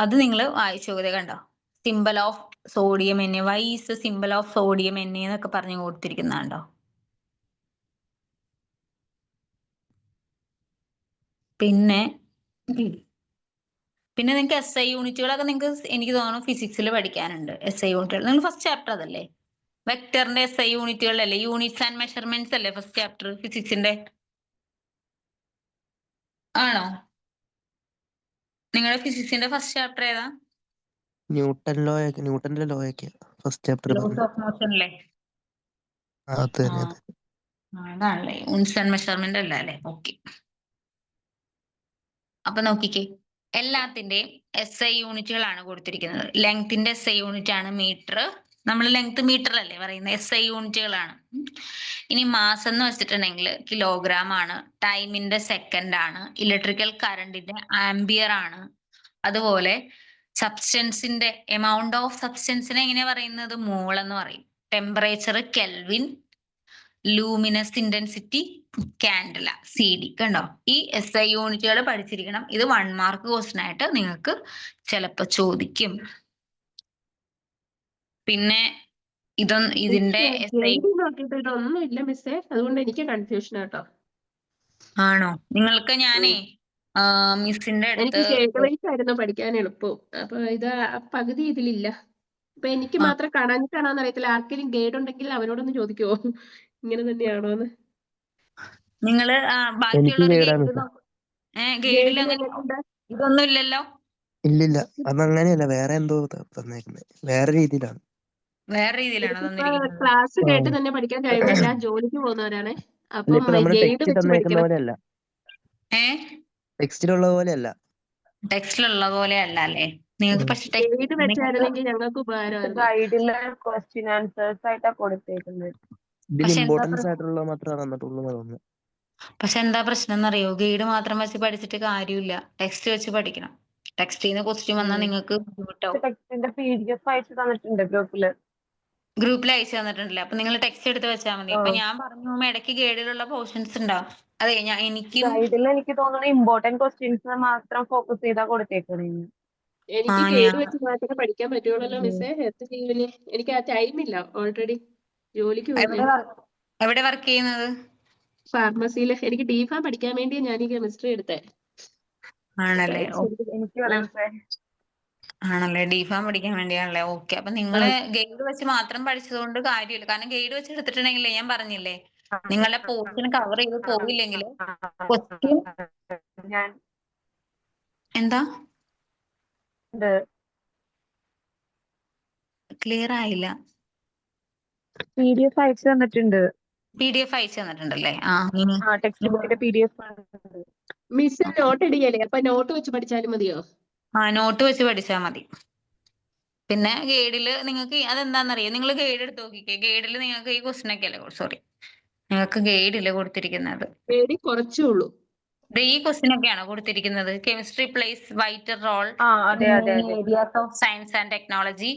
അത് നിങ്ങൾ വായിച്ചു നോക്കുക. കണ്ടോ, symbol of sodium Na, why is symbol of sodium Na എന്നൊക്കെ പറഞ്ഞു കൊടുത്തിരിക്കുന്നുണ്ടോ? പിന്നെ നിങ്ങൾക്ക് SI യൂണിറ്റുകളൊക്കെ നിങ്ങൾക്ക് എനിക്ക് തോന്നുന്നു ഫിസിക്സിൽ പഠിക്കാനുണ്ട്. SI യൂണിറ്റുകൾ നിങ്ങൾ ഫസ്റ്റ് ചാപ്റ്റർ അതല്ലേ, വെക്ടറിന്റെ SI യൂണിറ്റുകളല്ലേ, യൂണിറ്റ്സ് ആൻഡ് മെഷർമെന്റ്സ് അല്ലേ ഫസ്റ്റ് ചാപ്റ്റർ ഫിസിക്സിന്റെ? ആണോ? നിങ്ങളുടെ ഫിസിക്സിന്റെ ഫസ്റ്റ് ചാപ്റ്റർ ഏതാ? ന്യൂട്ടന്റെ ലോ ഒക്കെ first chapter laws of motion അല്ലേ? തന്നെ. അതാണല്ലേ, യൂണിറ്റ്സ് ആൻഡ് മെഷർമെന്റ് അല്ല അല്ലേ? ഓക്കെ. അപ്പൊ നോക്കിക്കേ, എല്ലാത്തിന്റെയും SI യൂണിറ്റുകളാണ് കൊടുത്തിരിക്കുന്നത്. ലെങ്ത്തിന്റെ SI യൂണിറ്റ് ആണ് മീറ്റർ. നമ്മൾ ലെങ്ത് മീറ്റർ അല്ലേ പറയുന്നത്, SI യൂണിറ്റുകളാണ്. ഇനി മാസ് എന്ന് വെച്ചിട്ടുണ്ടെങ്കിൽ കിലോഗ്രാം ആണ്. ടൈമിന്റെ സെക്കൻഡ് ആണ്. ഇലക്ട്രിക്കൽ കറണ്ടിന്റെ ആംബിയർ ആണ്. അതുപോലെ സബ്സ്റ്റൻസിന്റെ എമൗണ്ട് ഓഫ് സബ്സ്റ്റൻസിനെ എങ്ങനെ പറയുന്നത്, മോൾ എന്ന് പറയും. Temperature kelvin. Luminous intensity candela, CD. കണ്ടോ, ഈ SI യൂണിറ്റുകൾ പഠിച്ചിരിക്കണം. ഇത് 1 മാർക്ക് ക്വസ്റ്റ്യൻ ആയിട്ട് നിങ്ങൾക്ക് ചിലപ്പോ ചോദിക്കും. പിന്നെ ഇതിന്റെ SI നോക്കിയിട്ട് ഇതൊന്നും ഇല്ല മിസ്സേ, അതുകൊണ്ട് എനിക്ക് കൺഫ്യൂഷൻ കേട്ടോ. ആണോ? നിങ്ങൾക്ക് ഞാനേ മിസ്സിന്റെ എനിക്ക് അടുത്ത് ഗൈഡ് വൈസ് ആയിരുന്നു പഠിക്കാൻ എളുപ്പം. അപ്പൊ ഇത് പകുതി ഇതിലില്ല. അപ്പൊ എനിക്ക് മാത്രം കാണാഞ്ഞിട്ടാണോന്ന് അറിയത്തില്ല. ആർക്കെങ്കിലും ഗൈഡ് ഉണ്ടെങ്കിൽ അവരോടൊന്ന് ചോദിക്കുവോ ഇങ്ങനെ തന്നെയാണോന്ന്. നിങ്ങള് ബാക്കിയുള്ളവർ ഗൈഡിൽ അങ്ങനെ ഉണ്ട്. ഇതൊന്നും ഇല്ലല്ലോ. ഇല്ലില്ല, അതങ്ങനെയല്ല, വേറെ എന്തോ തന്നേക്കുന്നത്, വേറെ രീതിയിലാണ്. വേറെ രീതിയിലാണോ തന്നിരിക്കുന്നത്? ക്ലാസ് കേട്ട് തന്നെ പഠിക്കാൻ കഴിവില്ല, ജോലിക്ക് പോകുന്നവരാണ്. അപ്പം ഇപ്പൊ നമ്മള് ഗൈഡ് ടെക്സ്റ്റ് വെച്ച് തന്നേക്കുന്ന പഠിക്കണം. പോലെയല്ല, ടെക്സ്റ്റിലുള്ള പോലെയല്ല. ടെക്സ്റ്റിലുള്ള പോലെ അല്ല അല്ലേ? നിങ്ങൾക്ക് പക്ഷെ ഗൈഡ് വെച്ചായിരുന്നെങ്കിൽ ഞങ്ങൾക്ക് ഉപകാരമായിരുന്നു. ഗൈഡില് ക്വസ്റ്റ്യൻ ആൻസേഴ്സ് ആയിട്ടാ കൊടുത്തേക്കുന്നത്. ഇതിൽ ഇമ്പോർട്ടൻസ് ആയിട്ടുള്ള മാത്രമേ തന്നിട്ടുള്ളൂ തോന്നുന്നു. പക്ഷെ എന്താ പ്രശ്നം എന്നറിയോ, ഗൈഡ് മാത്രം വെച്ച് പഠിച്ചിട്ട് കാര്യമില്ല, ടെക്സ്റ്റ് വെച്ച് പഠിക്കണം. ടെക്സ്റ്റിൽ നിന്ന് ക്വസ്റ്റ്യൻ വന്നാൽ നിങ്ങൾക്ക് ബുദ്ധിമുട്ടാവും. ടെക്സ്റ്റിന്റെ PDF അയച്ചു തന്നിട്ടുണ്ട് ഗ്രൂപ്പിൽ അയച്ചു തന്നിട്ടുണ്ടല്ലേ? അപ്പൊ നിങ്ങൾ ടെക്സ്റ്റ് എടുത്ത് വെച്ചാൽ മതി. അപ്പൊ ഞാൻ പറഞ്ഞു ഇടയ്ക്ക് ഗൈഡിലുള്ള പോർഷൻസ് ഉണ്ടാവും. അതെ, എനിക്കും ഗൈഡിൽ എനിക്ക് തോന്നുന്നു ഇമ്പോർട്ടന്റ് ക്വസ്റ്റ്യൻസ് മാത്രം ഫോക്കസ് ചെയ്താ കൊടുത്തേക്കണേ. എനിക്ക് ഗൈഡ് വെച്ച് മാത്രമേ പഠിക്കാൻ പറ്റുള്ളൂ മിസ്സേ. എന്ത് ചെയ്യൂലേ, എനിക്ക് ആ ടൈമില്ല. ഓൾറെഡി ജോലിക്ക് പോകുന്നു. എവിടെ വർക്ക് ചെയ്യുന്നത്? ഫാർമസിയിൽ. എനിക്ക് DPharm പഠിക്കാൻ വേണ്ടി ഞാൻ ഈ കെമിസ്ട്രി എടുത്തേ. ആണല്ലേ? ആണല്ലേ, DPharm പഠിക്കാൻ വേണ്ടിയാണല്ലേ? ഓക്കെ. അപ്പൊ നിങ്ങള് ഗൈഡ് വെച്ച് മാത്രം പഠിച്ചതുകൊണ്ട് കാര്യമില്ല. കാരണം ഗൈഡ് വെച്ച് എടുത്തിട്ടുണ്ടെങ്കിലേ, ഞാൻ പറഞ്ഞില്ലേ, നിങ്ങളുടെ പോർഷൻ കവർ ചെയ്ത് പോയില്ലെങ്കിൽ ക്വസ്റ്റ്യൻ എന്താ ക്ലിയർ ആയില്ല. PDF അയച്ചു തന്നിട്ടുണ്ട്. PDF അയച്ചു തന്നിട്ടുണ്ടല്ലേ? ഇനി ടെക്സ്റ്റ് ബുക്കിന്റെ PDF മിസ് നോട്ട് ഇടിയല്ലേ, അപ്പൊ നോട്ട് വെച്ച് പഠിച്ചാലും മതിയോ? നോട്ട് വെച്ച് പഠിച്ചാൽ മതി. പിന്നെ ഗൈഡില് നിങ്ങൾക്ക് അതെന്താണെന്നറിയോ, നിങ്ങൾ ഗൈഡ് എടുത്ത് നോക്കിക്കേ. ഗൈഡിൽ നിങ്ങൾക്ക് ഈ ക്വസ്റ്റ്യൻ ഒക്കെ അല്ലേ, സോറി, നിങ്ങൾക്ക് ഗൈഡില് കൊടുത്തിരിക്കുന്നത് പേടി കുറച്ചേ ഉള്ളൂ. ഈ ക്വസ്റ്റ്യൻ ഒക്കെയാണോ കൊടുത്തിരിക്കുന്നത്? കെമിസ്ട്രി പ്ലേസ് വൈറ്റൽ റോൾ അതെ അതെ അതെ. areas of science and technology.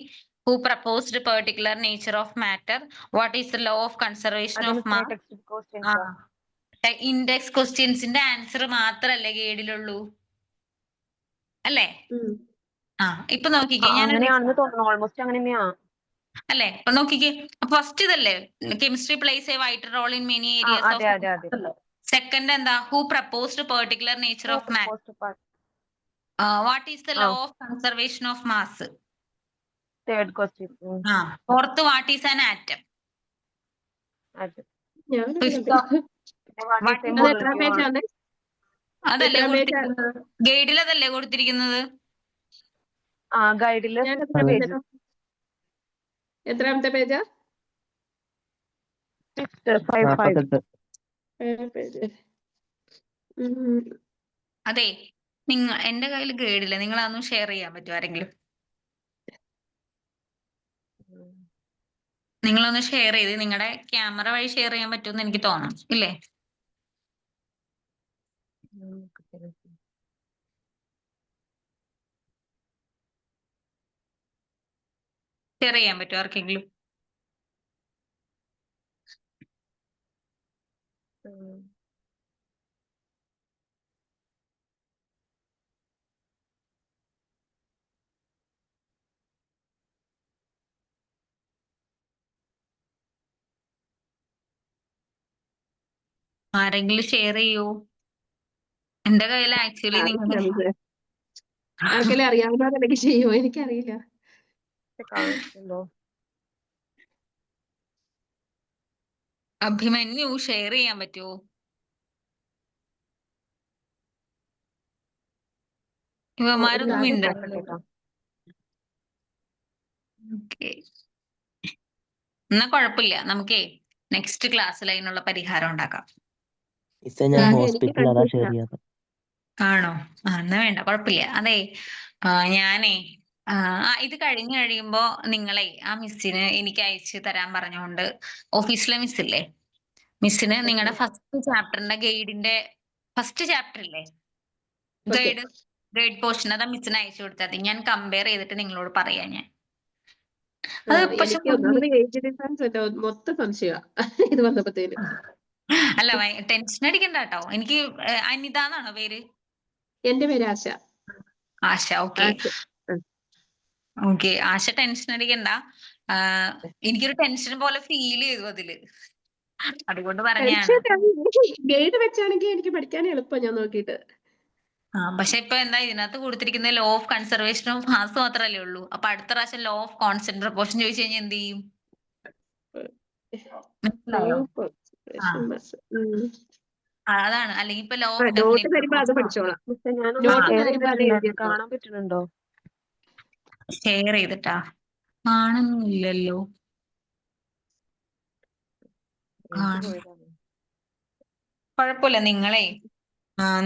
Who proposed particular nature of matter? What is the law of conservation of mass? Text book questions. Index ക്വസ്റ്റ്യൻസിന്റെ ആൻസർ മാത്രല്ലേ ഗൈഡിലുള്ളൂ, അല്ലേ? ഇപ്പൊ നോക്കിക്കേ, ഞാൻ അങ്ങനെയാണെന്ന് തോന്നുന്നു. ഓൾമോസ്റ്റ് അങ്ങനെ തന്നെയാ. അല്ലേ? അപ്പൊ നോക്കിക്കേ, അപ്പൊ ഫസ്റ്റ് ഇതല്ലേ, chemistry plays a vital role in many areas അതെ അതെ ഓഫ്. അതെ. സെക്കൻഡ് എന്താ? Who proposed particular nature of matter? What is the law of conservation of mass? Third question. Fourth, what is an atom? എത്ര പേജാണ്? അതല്ലേ കൊടുത്തിരിക്കുന്നത് ഗൈഡിൽ, അതല്ലേ കൊടുത്തിരിക്കുന്നത്? ഗൈഡില് എത്രാമത്തെ പേജാ? 655. അതെ, എന്റെ കയ്യിൽ ഗൈഡില്ല, നിങ്ങൾ അതൊന്നും ഷെയർ ചെയ്യാൻ പറ്റുമോ ആരെങ്കിലും? നിങ്ങളൊന്ന് ഷെയർ ചെയ്ത്, നിങ്ങളുടെ ക്യാമറ വഴി ഷെയർ ചെയ്യാൻ പറ്റുമെന്ന് എനിക്ക് തോന്നുന്നു, ഇല്ലേ? ഷെയർ ചെയ്യാൻ പറ്റുമോ ആർക്കെങ്കിലും? ആരെങ്കിലും ഷെയർ ചെയ്യൂ. എന്റെ കയ്യിൽ ആക്ച്വലി നിങ്ങൾ ആർക്കെല്ലാം അറിയാവുന്നവരെനിക്ക് ചെയ്യുമോ? എനിക്കറിയില്ല. അഭിമന്യു ഷെയർ ചെയ്യാൻ പറ്റുമോ? ഇവന്മാരൊന്നും മിണ്ടല്ലോ. ഓക്കെ, എന്നാ കുഴപ്പമില്ല, നമുക്കേ നെക്സ്റ്റ് ക്ലാസ്സിൽ അതിനുള്ള പരിഹാരം ഉണ്ടാക്കാം. ഞാൻ ഹോസ്പിറ്റലിൽ അതാ ഷെയർ ചെയ്യാത്ത. ആണോ? എന്നാ വേണ്ട, കുഴപ്പമില്ല. അതെ, ഞാനേ ഇത് കഴിഞ്ഞു കഴിയുമ്പോ നിങ്ങളെ ആ മിസ്സിന് എനിക്ക് അയച്ചു തരാൻ പറഞ്ഞുകൊണ്ട്, ഓഫീസിലെ മിസ്സില്ലേ, മിസ്സിന് നിങ്ങളുടെ ഫസ്റ്റ് ചാപ്റ്ററിന്റെ ഗൈഡിന്റെ ഫസ്റ്റ് ചാപ്റ്റർ ഇല്ലേ, ഗൈഡ് പോർഷൻ, അതാ മിസ്സിന് അയച്ചു കൊടുത്താൽ മതി. ഞാൻ കമ്പയർ ചെയ്തിട്ട് നിങ്ങളോട് പറയാം. ഞാൻ മൊത്തം സംശയ ഇത് വന്നപ്പോഴത്തേനും. അല്ല, ടെൻഷൻ അടിക്കണ്ട കേട്ടോ. എനിക്ക് അനിത എന്നാണോ പേര്? എന്റെ പേര് ആശ. ആശ, ഓക്കെ ഓക്കെ. ആശ ടെൻഷൻ അടിക്കണ്ട. എനിക്കൊരു ടെൻഷൻ പോലെ ഫീൽ ചെയ്തു അതില്, അതുകൊണ്ട് പറഞ്ഞാണ്. ഗൈഡ് വെച്ചാണെങ്കിൽ എനിക്ക് പഠിക്കാൻ എളുപ്പം, ഞാൻ നോക്കിയിട്ട്. പക്ഷെ ഇപ്പൊ എന്താ ഇതിനകത്ത് കൊടുത്തിരിക്കുന്ന law of conservation of mass മാത്രല്ലേ ഉള്ളൂ. അപ്പൊ അടുത്ത പ്രാവശ്യം ലോ ഓഫ് കോൺസ്റ്റന്റ് പ്രൊപ്പോർഷൻ ചോദിച്ചു കഴിഞ്ഞാൽ എന്ത് ചെയ്യും? അതാണ്. അല്ലെങ്കിൽ ഇപ്പൊ ലോ ഓഫ് നോട്ട് വരുമ്പോ അത് പഠിച്ചോളാം. കാണാൻ പറ്റുന്നുണ്ടോ? ഷെയർ ചെയ്തിട്ടാ? കാണുന്നില്ലല്ലോ. കുഴപ്പമില്ല,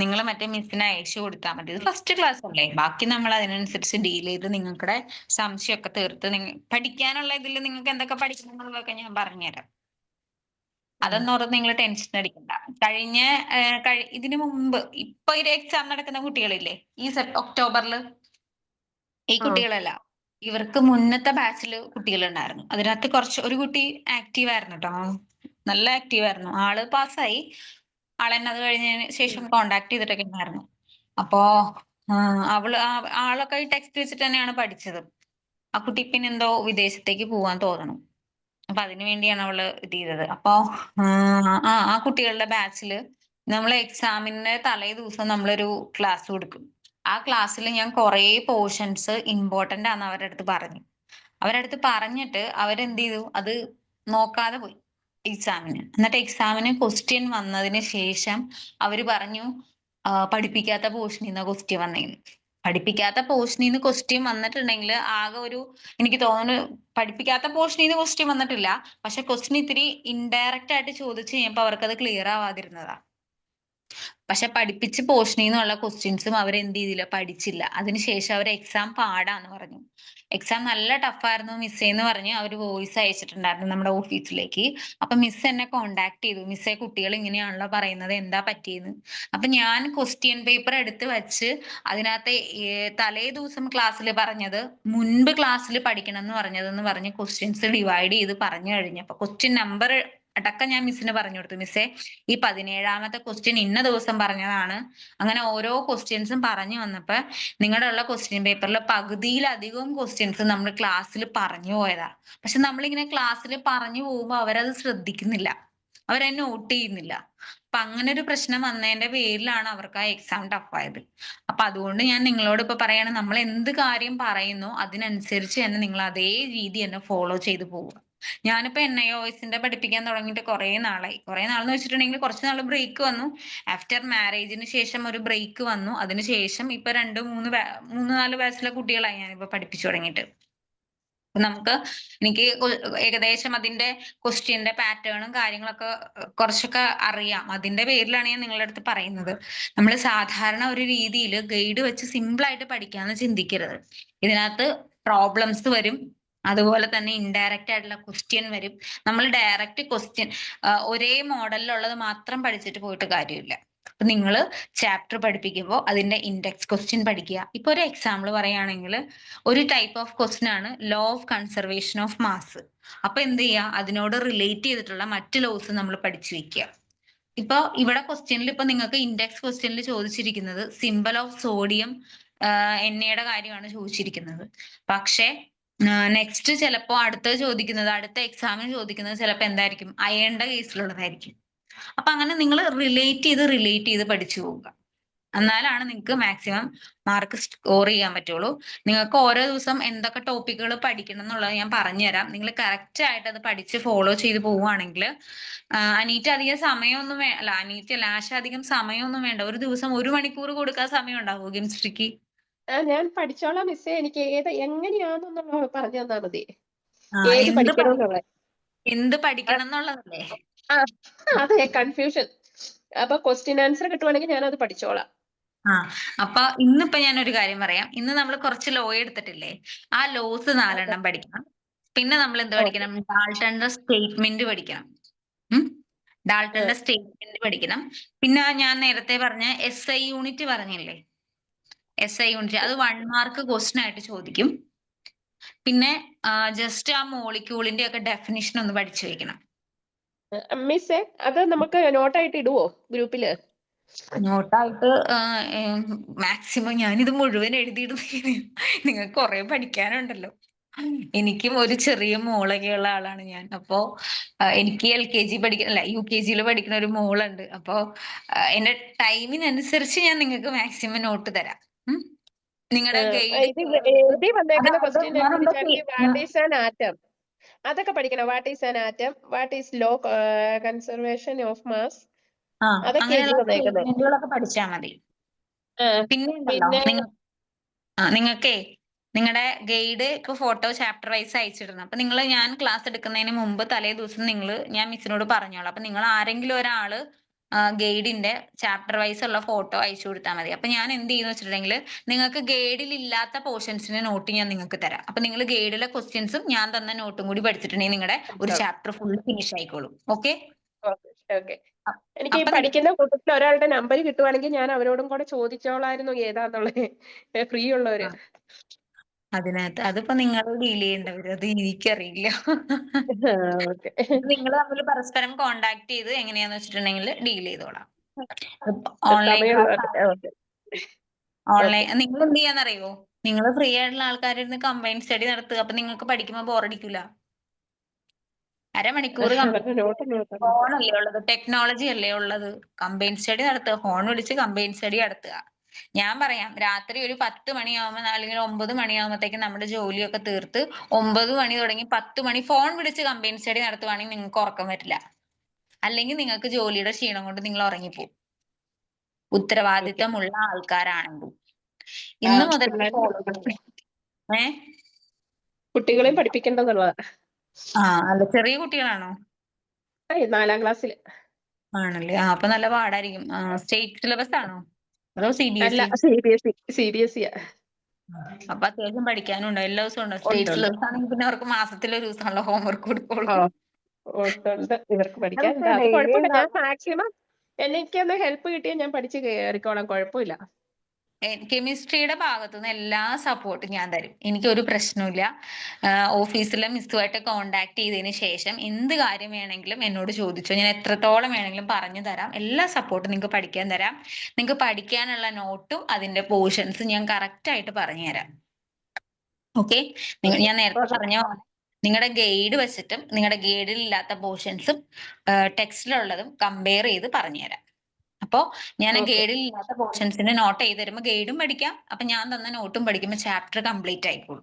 നിങ്ങൾ മറ്റേ മിസ്സിനെ അയച്ചു കൊടുത്താൽ മതി. ഇത് ഫസ്റ്റ് ക്ലാസ് അല്ലേ, ബാക്കി നമ്മൾ അതിനനുസരിച്ച് ഡീൽ ചെയ്ത് നിങ്ങളുടെ സംശയമൊക്കെ തീർത്ത് പഠിക്കാനുള്ള ഇതിൽ നിങ്ങൾക്ക് എന്തൊക്കെ പഠിക്കണം എന്നുള്ളതൊക്കെ ഞാൻ പറഞ്ഞുതരാം. അതൊന്നും ഓർത്ത് നിങ്ങൾ ടെൻഷൻ അടിക്കണ്ട. ഇതിനു മുമ്പ് ഇപ്പൊ ഒരു എക്സാം നടക്കുന്ന കുട്ടികളില്ലേ ഈ ഒക്ടോബറിൽ, ഈ കുട്ടികളല്ല, ഇവർക്ക് മുന്നത്തെ ബാച്ചിൽ കുട്ടികളുണ്ടായിരുന്നു. അതിനകത്ത് ഒരു കുട്ടി ആക്റ്റീവ് ആയിരുന്നു കേട്ടോ, നല്ല ആക്റ്റീവ് ആയിരുന്നു. ആള് പാസ്സായി. ആളെന്നെ അത് കഴിഞ്ഞതിന് ശേഷം കോണ്ടാക്ട് ചെയ്തിട്ടൊക്കെ ഉണ്ടായിരുന്നു. അപ്പോ ആളൊക്കെ ഈ ടെക്സ്റ്റ് വെച്ചിട്ട് തന്നെയാണ് പഠിച്ചത്. ആ കുട്ടി പിന്നെ എന്തോ വിദേശത്തേക്ക് പോവാൻ തോന്നണം. അപ്പൊ അതിനു വേണ്ടിയാണ് അവള് ഇത് ചെയ്തത്. അപ്പൊ ആ കുട്ടികളുടെ ബാച്ചില് നമ്മൾ എക്സാമിന്റെ തലേ ദിവസം നമ്മളൊരു ക്ലാസ് കൊടുക്കും. ആ ക്ലാസ്സിൽ ഞാൻ കുറെ പോർഷൻസ് ഇമ്പോർട്ടന്റ് ആണെന്ന് അവരുടെ അടുത്ത് പറഞ്ഞു. അവരടുത്ത് പറഞ്ഞിട്ട് അവരെന്ത് ചെയ്തു, അത് നോക്കാതെ പോയി എക്സാമിന്. എന്നിട്ട് എക്സാമിന് ക്വസ്റ്റ്യൻ വന്നതിന് ശേഷം അവര് പറഞ്ഞു പഠിപ്പിക്കാത്ത പോർഷനിൽ നിന്ന് ക്വസ്റ്റ്യൻ വന്നേന്ന്. പഠിപ്പിക്കാത്ത പോർഷനിൽ നിന്ന് ക്വസ്റ്റ്യൻ വന്നിട്ടുണ്ടെങ്കിൽ ആകെ ഒരു എനിക്ക് തോന്നുന്നു പഠിപ്പിക്കാത്ത പോർഷനിൽ നിന്ന് ക്വസ്റ്റ്യൻ വന്നിട്ടില്ല. പക്ഷെ ക്വസ്റ്റ്യൻ ഇത്തിരി ഇൻഡയറക്റ്റ് ആയിട്ട് ചോദിച്ചു കഴിഞ്ഞപ്പോൾ അവർക്കത് ക്ലിയർ ആവാതിരുന്നതാ. പക്ഷെ പഠിപ്പിച്ച് പോർഷനിൽ നിന്നുള്ള ക്വസ്റ്റ്യൻസും അവർ എന്ത് ചെയ്തില്ല, പഠിച്ചില്ല. അതിനുശേഷം അവർ എക്സാം പാടാന്ന് പറഞ്ഞു. എക്സാം നല്ല ടഫായിരുന്നു മിസ്സേ എന്ന് പറഞ്ഞ് അവർ വോയിസ് അയച്ചിട്ടുണ്ടായിരുന്നു നമ്മുടെ ഓഫീസിലേക്ക്. അപ്പൊ മിസ് എന്നെ കോണ്ടാക്ട് ചെയ്തു. മിസ്സേ, കുട്ടികൾ ഇങ്ങനെയാണല്ലോ പറയുന്നത്, എന്താ പറ്റിയെന്ന്. അപ്പൊ ഞാൻ ക്വസ്റ്റ്യൻ പേപ്പർ എടുത്ത് വെച്ച് അതിനകത്ത് തലേ ദിവസം ക്ലാസ്സിൽ പറഞ്ഞത് മുൻപ് ക്ലാസ്സിൽ പഠിക്കണം എന്ന് പറഞ്ഞതെന്ന് പറഞ്ഞ് ക്വസ്റ്റ്യൻസ് ഡിവൈഡ് ചെയ്ത് പറഞ്ഞു കഴിഞ്ഞപ്പോ ക്വസ്റ്റ്യൻ നമ്പർ അടക്കം ഞാൻ മിസ്സിന് പറഞ്ഞു കൊടുത്തു. മിസ്സേ, ഈ 17ാമത്തെ ക്വസ്റ്റ്യൻ ഇന്ന ദിവസം പറഞ്ഞതാണ്. അങ്ങനെ ഓരോ ക്വസ്റ്റ്യൻസും പറഞ്ഞു വന്നപ്പോ നിങ്ങളുടെ ഉള്ള ക്വസ്റ്റ്യൻ പേപ്പറിൽ പകുതിയിലധികവും ക്വസ്റ്റ്യൻസ് നമ്മൾ ക്ലാസ്സിൽ പറഞ്ഞു പോയതാ. പക്ഷെ നമ്മളിങ്ങനെ ക്ലാസ്സിൽ പറഞ്ഞു പോകുമ്പോൾ അവരത് ശ്രദ്ധിക്കുന്നില്ല, അവരത് നോട്ട് ചെയ്യുന്നില്ല. അപ്പൊ അങ്ങനെ ഒരു പ്രശ്നം വന്നതിന്റെ പേരിലാണ് അവർക്ക് ആ എക്സാം ടഫായത്. അപ്പൊ അതുകൊണ്ട് ഞാൻ നിങ്ങളോട് ഇപ്പൊ പറയാണ്, നമ്മൾ എന്ത് കാര്യം പറയുന്നു അതിനനുസരിച്ച് തന്നെ നിങ്ങൾ അതേ രീതി തന്നെ ഫോളോ ചെയ്ത് പോവുക. ഞാനിപ്പോ NIOSന്റെ പഠിപ്പിക്കാൻ തുടങ്ങിയിട്ട് കുറെ നാളായി. കുറെ നാളെന്ന് വെച്ചിട്ടുണ്ടെങ്കിൽ കുറച്ച് നാൾ ബ്രേക്ക് വന്നു. ആഫ്റ്റർ മാരേജിന് ശേഷം ഒരു ബ്രേക്ക് വന്നു. അതിനുശേഷം ഇപ്പൊ 2-3-4 ബാച്ചിലെ കുട്ടികളായി ഞാനിപ്പോ പഠിപ്പിച്ചു തുടങ്ങിയിട്ട്. നമുക്ക് എനിക്ക് ഏകദേശം അതിന്റെ ക്വസ്റ്റ്യന്റെ പാറ്റേണും കാര്യങ്ങളൊക്കെ കുറച്ചൊക്കെ അറിയാം. അതിന്റെ പേരിലാണ് ഞാൻ നിങ്ങളുടെ അടുത്ത് പറയുന്നത്. നമ്മൾ സാധാരണ ഒരു രീതിയിൽ ഗൈഡ് വെച്ച് സിമ്പിൾ ആയിട്ട് പഠിക്കാന്ന് ചിന്തിക്കരുത്. ഇതിനകത്ത് പ്രോബ്ലംസ് വരും, അതുപോലെ തന്നെ ഇൻഡയറക്റ്റ് ആയിട്ടുള്ള ക്വസ്റ്റ്യൻ വരും. നമ്മൾ ഡയറക്റ്റ് ക്വസ്റ്റ്യൻ ഒരേ മോഡലിലുള്ളത് മാത്രം പഠിച്ചിട്ട് പോയിട്ട് കാര്യമില്ല. അപ്പൊ നിങ്ങൾ ചാപ്റ്റർ പഠിപ്പിക്കുമ്പോൾ അതിന്റെ ഇൻഡെക്സ് ക്വസ്റ്റ്യൻ പഠിക്കുക. ഇപ്പൊ ഒരു എക്സാമ്പിൾ പറയുകയാണെങ്കിൽ ഒരു ടൈപ്പ് ഓഫ് ക്വസ്റ്റ്യൻ ആണ് law of conservation of mass. അപ്പൊ എന്ത് ചെയ്യുക, അതിനോട് റിലേറ്റ് ചെയ്തിട്ടുള്ള മറ്റ് ലോസ് നമ്മൾ പഠിച്ചു വെക്കുക. ഇപ്പൊ ഇവിടെ ക്വസ്റ്റ്യനിൽ ഇപ്പൊ നിങ്ങൾക്ക് ഇൻഡെക്സ് ക്വസ്റ്റ്യനിൽ ചോദിച്ചിരിക്കുന്നത് സിമ്പൽ ഓഫ് സോഡിയം എണ്ണയുടെ കാര്യമാണ് ചോദിച്ചിരിക്കുന്നത്. പക്ഷെ നെക്സ്റ്റ് ചിലപ്പോ അടുത്ത എക്സാമിന് ചോദിക്കുന്നത് ചിലപ്പോ എന്തായിരിക്കും, അയണിന്റെ കേസിലുള്ളതായിരിക്കും. അപ്പൊ അങ്ങനെ നിങ്ങൾ റിലേറ്റ് ചെയ്ത് പഠിച്ചു പോവുക. എന്നാലാണ് നിങ്ങൾക്ക് മാക്സിമം മാർക്ക് സ്കോർ ചെയ്യാൻ പറ്റുള്ളൂ. നിങ്ങൾക്ക് ഓരോ ദിവസം എന്തൊക്കെ ടോപ്പിക്കുകൾ പഠിക്കണം എന്നുള്ളത് ഞാൻ പറഞ്ഞുതരാം. നിങ്ങൾ കറക്റ്റ് ആയിട്ട് അത് പഠിച്ച് ഫോളോ ചെയ്ത് പോവുകയാണെങ്കിൽ അനീറ്റ അധികം സമയമൊന്നും ആശ അധികം സമയമൊന്നും വേണ്ട. ഒരു ദിവസം 1 മണിക്കൂർ കൊടുക്കാൻ സമയം ഉണ്ടാവുമോ കെമിസ്ട്രിക്ക്? ഞാൻ പഠിച്ചോളാം മിസ്സേ. എനിക്ക് എങ്ങനെയാണെന്നുള്ളത് പറഞ്ഞു തന്നാ മതി. എന്ത് പഠിക്കണം എന്നുള്ളതല്ലേ? അതെ, കൺഫ്യൂഷൻ. അപ്പൊ ക്വസ്റ്റ്യൻ ആൻസർ കിട്ടുവാണെങ്കിൽ ഞാൻ അത് പഠിച്ചോളാം. അപ്പൊ ഇന്നിപ്പോ ഞാൻ ഒരു കാര്യം പറയാം. ഇന്ന് നമ്മൾ കുറച്ച് ലോ എടുത്തിട്ടില്ലേ, ആ ലോസ് 4 പഠിക്കണം. പിന്നെ നമ്മൾ എന്ത് പഠിക്കണം, ഡാൾട്ടന്റെ സ്റ്റേറ്റ്മെന്റ് പഠിക്കണം. ഡാൾട്ടന്റെ സ്റ്റേറ്റ്മെന്റ് പഠിക്കണം. പിന്നെ ഞാൻ നേരത്തെ പറഞ്ഞ SI യൂണിറ്റ് പറഞ്ഞില്ലേ, SI യൂണിറ്റ് അത് 1 മാർക്ക് ക്വസ്റ്റ്യൻ ആയിട്ട് ചോദിക്കും. പിന്നെ ജസ്റ്റ് ആ മോളിക്യൂളിന്റെ ഒക്കെ ഡെഫിനിഷൻ ഒന്ന് പഠിച്ചു വെക്കണം. മിസ്സേ, അത് നമുക്ക് നോട്ടായിട്ട് ഇടുവോ ഗ്രൂപ്പില്? നോട്ടായിട്ട് മാക്സിമം ഞാനിത് മുഴുവൻ എഴുതിയിടുന്ന നിങ്ങൾക്ക് കുറെ പഠിക്കാനുണ്ടല്ലോ. എനിക്കും ഒരു ചെറിയ മോളൊക്കെയുള്ള ആളാണ് ഞാൻ. അപ്പോ എനിക്ക് LKG പഠിക്കുന്ന UKG പഠിക്കുന്ന ഒരു മോളുണ്ട്. അപ്പോ എന്റെ ടൈമിനനുസരിച്ച് ഞാൻ നിങ്ങൾക്ക് മാക്സിമം നോട്ട് തരാം. നിങ്ങളുടെ അതൊക്കെ പഠിക്കണം. What is an atom, what is law conservation of mass, സ്റ്റേറ്റ്മെന്റുകളൊക്കെ പഠിച്ചാൽ മതി. പിന്നെ നിങ്ങൾക്കേ നിങ്ങളുടെ ഗൈഡ് ഇപ്പൊ ഫോട്ടോ ചാപ്റ്റർ വൈസ് അയച്ചിടുന്നു. അപ്പൊ ഞാൻ ക്ലാസ് എടുക്കുന്നതിന് മുമ്പ് തലേ ദിവസം ഞാൻ മിസ്സിനോട് പറഞ്ഞോളാം. അപ്പൊ നിങ്ങൾ ആരെങ്കിലും ഒരാള് ഗൈഡിന്റെ ചാപ്റ്റർ വൈസ് ഉള്ള ഫോട്ടോ അയച്ചു കൊടുത്താൽ മതി. അപ്പൊ ഞാൻ എന്ത് ചെയ്യുന്ന വെച്ചിട്ടുണ്ടെങ്കിൽ നിങ്ങൾക്ക് ഗൈഡിൽ ഇല്ലാത്ത പോർഷൻസിന്റെ നോട്ട് ഞാൻ നിങ്ങൾക്ക് തരാം. അപ്പൊ നിങ്ങൾ ഗൈഡിലെ ക്വസ്റ്റ്യൻസും ഞാൻ തന്ന നോട്ടും കൂടി പഠിച്ചിട്ടുണ്ടെങ്കിൽ നിങ്ങളുടെ ഒരു ചാപ്റ്റർ ഫുൾ ഫിനിഷ് ആയിക്കോളും. ഓക്കെ? എനിക്ക് പഠിക്കുന്ന കൂട്ടത്തിൽ ഒരാളുടെ നമ്പർ കിട്ടുവാണെങ്കിൽ ഞാൻ അവരോടും കൂടെ ചോദിച്ചോളായിരുന്നു ഏതാന്നുള്ളത്, ഫ്രീ ഉള്ളവര്. അതിപ്പോ നിങ്ങൾ ഡീൽ ചെയ്യേണ്ടവര്, അത് എനിക്കറിയില്ല. നിങ്ങൾ തമ്മിൽ പരസ്പരം കോണ്ടാക്ട് ചെയ്ത് എങ്ങനെയാന്ന് വെച്ചിട്ടുണ്ടെങ്കിൽ ഡീൽ ചെയ്തോളാം. ഓൺലൈൻ നിങ്ങൾ എന്ത് ചെയ്യാന്നറിയോ, നിങ്ങൾ ഫ്രീ ആയിട്ടുള്ള ആൾക്കാരിരുന്ന് കമ്പൈൻ സ്റ്റഡി നടത്തുക. അപ്പൊ നിങ്ങൾക്ക് പഠിക്കുമ്പോൾ ബോറടിക്കൂല. അരമണിക്കൂർ ഫോണല്ലേ ഉള്ളത്, ടെക്നോളജി അല്ലേ ഉള്ളത്. കമ്പൈൻ സ്റ്റഡി നടത്തുക, ഫോൺ വിളിച്ച് കമ്പൈൻ സ്റ്റഡി നടത്തുക. ഞാൻ പറയാം, രാത്രി ഒരു 10 മണിയാവുമ്പോൾ അല്ലെങ്കിൽ 9 മണിയാവുമ്പോഴത്തേക്കും നമ്മുടെ ജോലിയൊക്കെ തീർത്ത് 9 മണി തുടങ്ങി 10 മണി ഫോൺ വിളിച്ച് കമ്പൈൻ സ്റ്റഡി നടത്തുവാണെങ്കിൽ നിങ്ങൾക്ക് ഉറക്കം വരില്ല. അല്ലെങ്കിൽ നിങ്ങൾക്ക് ജോലിയുടെ ക്ഷീണം കൊണ്ട് നിങ്ങൾ ഉറങ്ങിപ്പോകും, ഉത്തരവാദിത്തമുള്ള ആൾക്കാരാണെങ്കിൽ. ഇന്ന് മുതൽ പിള്ളേരെ follow പഠിപ്പിക്കണം. ഏ കുട്ടികളെയും പഠിപ്പിക്കേണ്ടതുള്ളതാ. അല്ല ചെറിയ കുട്ടികളാണോ? 4ാം ക്ലാസ്സിൽ. ആണല്ലേ. അപ്പൊ നല്ല പാടായിരിക്കും. സ്റ്റേറ്റ് സിലബസ് ആണോ അതോ അല്ല, CBSE? CBSE അപ്പൊ അത്യാവശ്യം പഠിക്കാനും ഉണ്ടോ? എല്ലാ ദിവസവും ഉണ്ടോ? ഉണ്ട് സ്റ്റേറ്റ് ഉണ്ട്. സിലബസ് ആണെങ്കിൽ പിന്നെ അവർക്ക് മാസത്തിൽ ഒരു ദിവസമുള്ള ഹോംവർക്ക് കൊടുത്തോളൂ. ഉണ്ട്. ഇവർക്ക് പഠിക്കാനുണ്ട്. പക്ഷേ അത് ഡെയിലി കുഴപ്പമില്ല. ഞാൻ ഉണ്ടാവും. മാക്സിമം എനിക്കൊന്ന് ഹെൽപ്പ് കിട്ടിയാൽ ഞാൻ പഠിച്ച് കയറിക്കോളാം, കുഴപ്പമില്ല. കെമിസ്ട്രിയുടെ ഭാഗത്തുനിന്ന് എല്ലാ സപ്പോർട്ടും ഞാൻ തരും. എനിക്കൊരു പ്രശ്നവുമില്ല. ഓഫീസിലെ മിസ്സുമായിട്ട് കോണ്ടാക്ട് ചെയ്തതിന് ശേഷം എന്ത് കാര്യം വേണമെങ്കിലും എന്നോട് ചോദിച്ചോ. ഞാൻ എത്രത്തോളം വേണമെങ്കിലും പറഞ്ഞു തരാം. എല്ലാ സപ്പോർട്ടും നിങ്ങൾക്ക് പഠിക്കാൻ തരാം. നിങ്ങൾക്ക് പഠിക്കാനുള്ള നോട്ടും അതിന്റെ പോർഷൻസും ഞാൻ കറക്റ്റ് ആയിട്ട് പറഞ്ഞു തരാം. ഓക്കെ. ഞാൻ നേരത്തെ പറഞ്ഞ പോലെ നിങ്ങളുടെ ഗൈഡ് വെച്ചിട്ടും നിങ്ങളുടെ ഗൈഡിൽ ഇല്ലാത്ത പോർഷൻസും ടെക്സ്റ്റിലുള്ളതും കമ്പയർ ചെയ്ത് പറഞ്ഞുതരാം. അപ്പോ ഞാൻ ഓക്കെ. ഗൈഡിൽ ഇല്ലാത്ത പോർഷൻസിന് നോട്ട് ചെയ്ത് തരുമ്പോൾ ഗൈഡും പഠിക്കാം. അപ്പൊ ഞാൻ തന്ന നോട്ടും പഠിക്കുമ്പോൾ ചാപ്റ്റർ കംപ്ലീറ്റ് ആയിക്കോളും.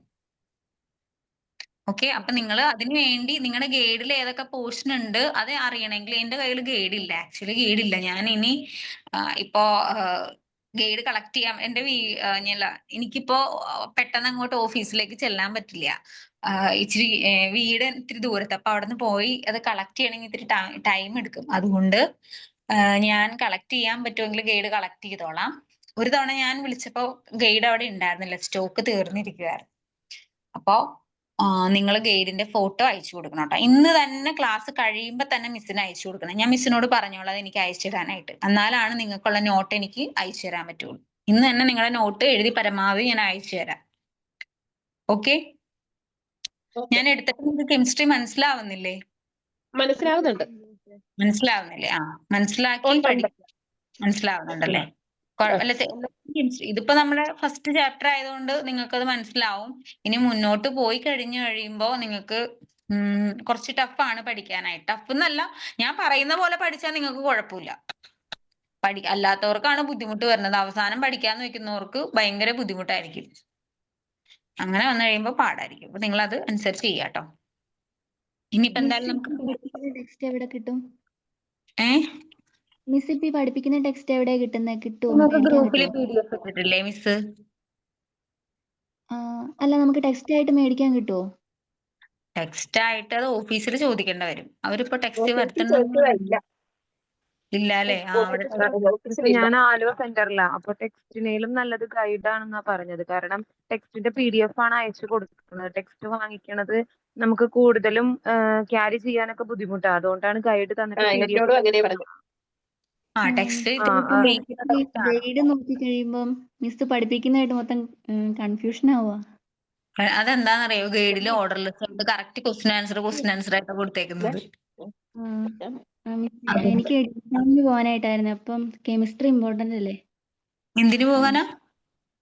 ഓക്കെ. അപ്പൊ നിങ്ങൾ അതിന് വേണ്ടി നിങ്ങളുടെ ഗൈഡിൽ ഏതൊക്കെ പോർഷൻ ഉണ്ട് അത് അറിയണമെങ്കിൽ എന്റെ കയ്യിൽ ഗൈഡ് ഇല്ല. ആക്ച്വലി ഗൈഡ് ഇല്ല. ഞാൻ ഇനി ഇപ്പോ ഗൈഡ് കളക്ട് ചെയ്യാം. എന്റെ എനിക്കിപ്പോ പെട്ടെന്ന് അങ്ങോട്ട് ഓഫീസിലേക്ക് ചെല്ലാൻ പറ്റില്ല. ഇച്ചിരി വീട് ഇത്തിരി ദൂരത്ത്. അപ്പൊ അവിടെ നിന്ന് പോയി അത് കളക്ട് ചെയ്യണമെങ്കിൽ ഇത്തിരി ടൈം എടുക്കും. അതുകൊണ്ട് ഞാൻ കളക്ട് ചെയ്യാൻ പറ്റുമെങ്കിൽ ഗൈഡ് കളക്ട് ചെയ്തോളാം. ഒരു തവണ ഞാൻ വിളിച്ചപ്പോ ഗൈഡ് അവിടെ ഉണ്ടായിരുന്നില്ല, സ്റ്റോക്ക് തീർന്നിരിക്കുകയായിരുന്നു. അപ്പോ നിങ്ങൾ ഗൈഡിന്റെ ഫോട്ടോ അയച്ചു കൊടുക്കണം കേട്ടോ. ഇന്ന് തന്നെ ക്ലാസ് കഴിയുമ്പോൾ തന്നെ മിസ്സിന് അയച്ചു കൊടുക്കണം. ഞാൻ മിസ്സിനോട് പറഞ്ഞോളാം അത് എനിക്ക് അയച്ചു തരാനായിട്ട്. എന്നാലാണ് നിങ്ങൾക്കുള്ള നോട്ട് എനിക്ക് അയച്ചു തരാൻ പറ്റുള്ളൂ. ഇന്ന് തന്നെ നിങ്ങളുടെ നോട്ട് എഴുതി പരമാവധി ഞാൻ അയച്ചു തരാം. ഓക്കെ. ഞാൻ എടുത്തിട്ട് നിങ്ങൾക്ക് കെമിസ്ട്രി മനസ്സിലാവുന്നില്ലേ? മനസ്സിലാവുന്നുണ്ട്. മനസ്സിലാവുന്നില്ലേ? മനസ്സിലാക്കി ഉണ്ട്. മനസ്സിലാവുന്നുണ്ടല്ലേ? കുഴപ്പമില്ല. ഇതിപ്പോ നമ്മുടെ ഫസ്റ്റ് ചാപ്റ്റർ ആയതുകൊണ്ട് നിങ്ങൾക്ക് അത് മനസ്സിലാവും. ഇനി മുന്നോട്ട് പോയി കഴിയുമ്പോ നിങ്ങൾക്ക് കുറച്ച് ടഫാണ് പഠിക്കാനായിട്ട്. ടഫ് എന്നല്ല, ഞാൻ പറയുന്ന പോലെ പഠിച്ചാൽ നിങ്ങൾക്ക് കുഴപ്പമില്ല. അല്ലാത്തവർക്കാണ് ബുദ്ധിമുട്ട് വരുന്നത്. അവസാനം പഠിക്കാന്ന് വെക്കുന്നവർക്ക് ഭയങ്കര ബുദ്ധിമുട്ടായിരിക്കും. അങ്ങനെ വന്നു കഴിയുമ്പോൾ പാടായിരിക്കും. അപ്പൊ നിങ്ങൾ അത് അനുസരിച്ച് ചെയ്യാട്ടോ. ഇനിയിപ്പോ എന്തായാലും നമുക്ക് ടെക്സ്റ്റ് എവിടെ കിട്ടും? ഏഹ് മിസ് ഇപ്പൊ ഈ പഠിപ്പിക്കുന്ന ടെക്സ്റ്റ് എവിടെയാ കിട്ടുന്നത്? കിട്ടുമോ? നിങ്ങൾക്ക് മേടിക്കാൻ ഗ്രൂപ്പിൽ കിട്ടുമോ? PDF ഇട്ടിട്ടില്ലേ മിസ്? അല്ല, നമുക്ക് ടെക്സ്റ്റ് ആയിട്ട് മേടിക്കാൻ കിട്ടുമോ? ടെക്സ്റ്റ് ആയിട്ട് അത് ഓഫീസിൽ ചോദിക്കേണ്ടി വരും. അവരിപ്പോ ടെക്സ്റ്റ് ഓഫീസിൽ വരുത്തണമെന്ന് ചോദിച്ചതല്ല. ഇല്ല അല്ലേ? അവിടെ ഇപ്പൊ ഞാൻ ആലുവ സെന്ററിലാ. അപ്പൊ ടെക്സ്റ്റിനേലും നല്ലത് ഗൈഡ് ആണെന്നാ പറഞ്ഞത്. കാരണം ടെക്സ്റ്റിന്റെ PDF ആണ് അയച്ചു കൊടുക്കുന്നത്. ടെക്സ്റ്റ് വാങ്ങിക്കണത് നമുക്ക് കൂടുതലും ക്യാരി ചെയ്യാനൊക്കെ ബുദ്ധിമുട്ടാണ്. അതുകൊണ്ടാണ് ഗൈഡ് തന്നിട്ട് PDF എന്നോടും അങ്ങനെ പറഞ്ഞു. ടെക്സ്റ്റ് ഗൈഡ് നോക്കി കഴിയുമ്പം മിസ് പഠിപ്പിക്കുന്നതായിട്ട് മൊത്തം കൺഫ്യൂഷൻ ആവുക. അതെന്താണെന്നറിയോ? ഗൈഡിൽ ഓർഡർലെസ് ആയിട്ട് കറക്റ്റ് ക്വസ്റ്റ്യൻ ആൻസർ ആയിട്ട് കൊടുത്തേക്കുന്നത്. എനിക്ക് എക്സാമിന് പോകാനായിട്ടായിരുന്നു. അപ്പം കെമിസ്ട്രി ഇമ്പോർട്ടന്റ് അല്ലേ? എന്തിനു പോകാനാ?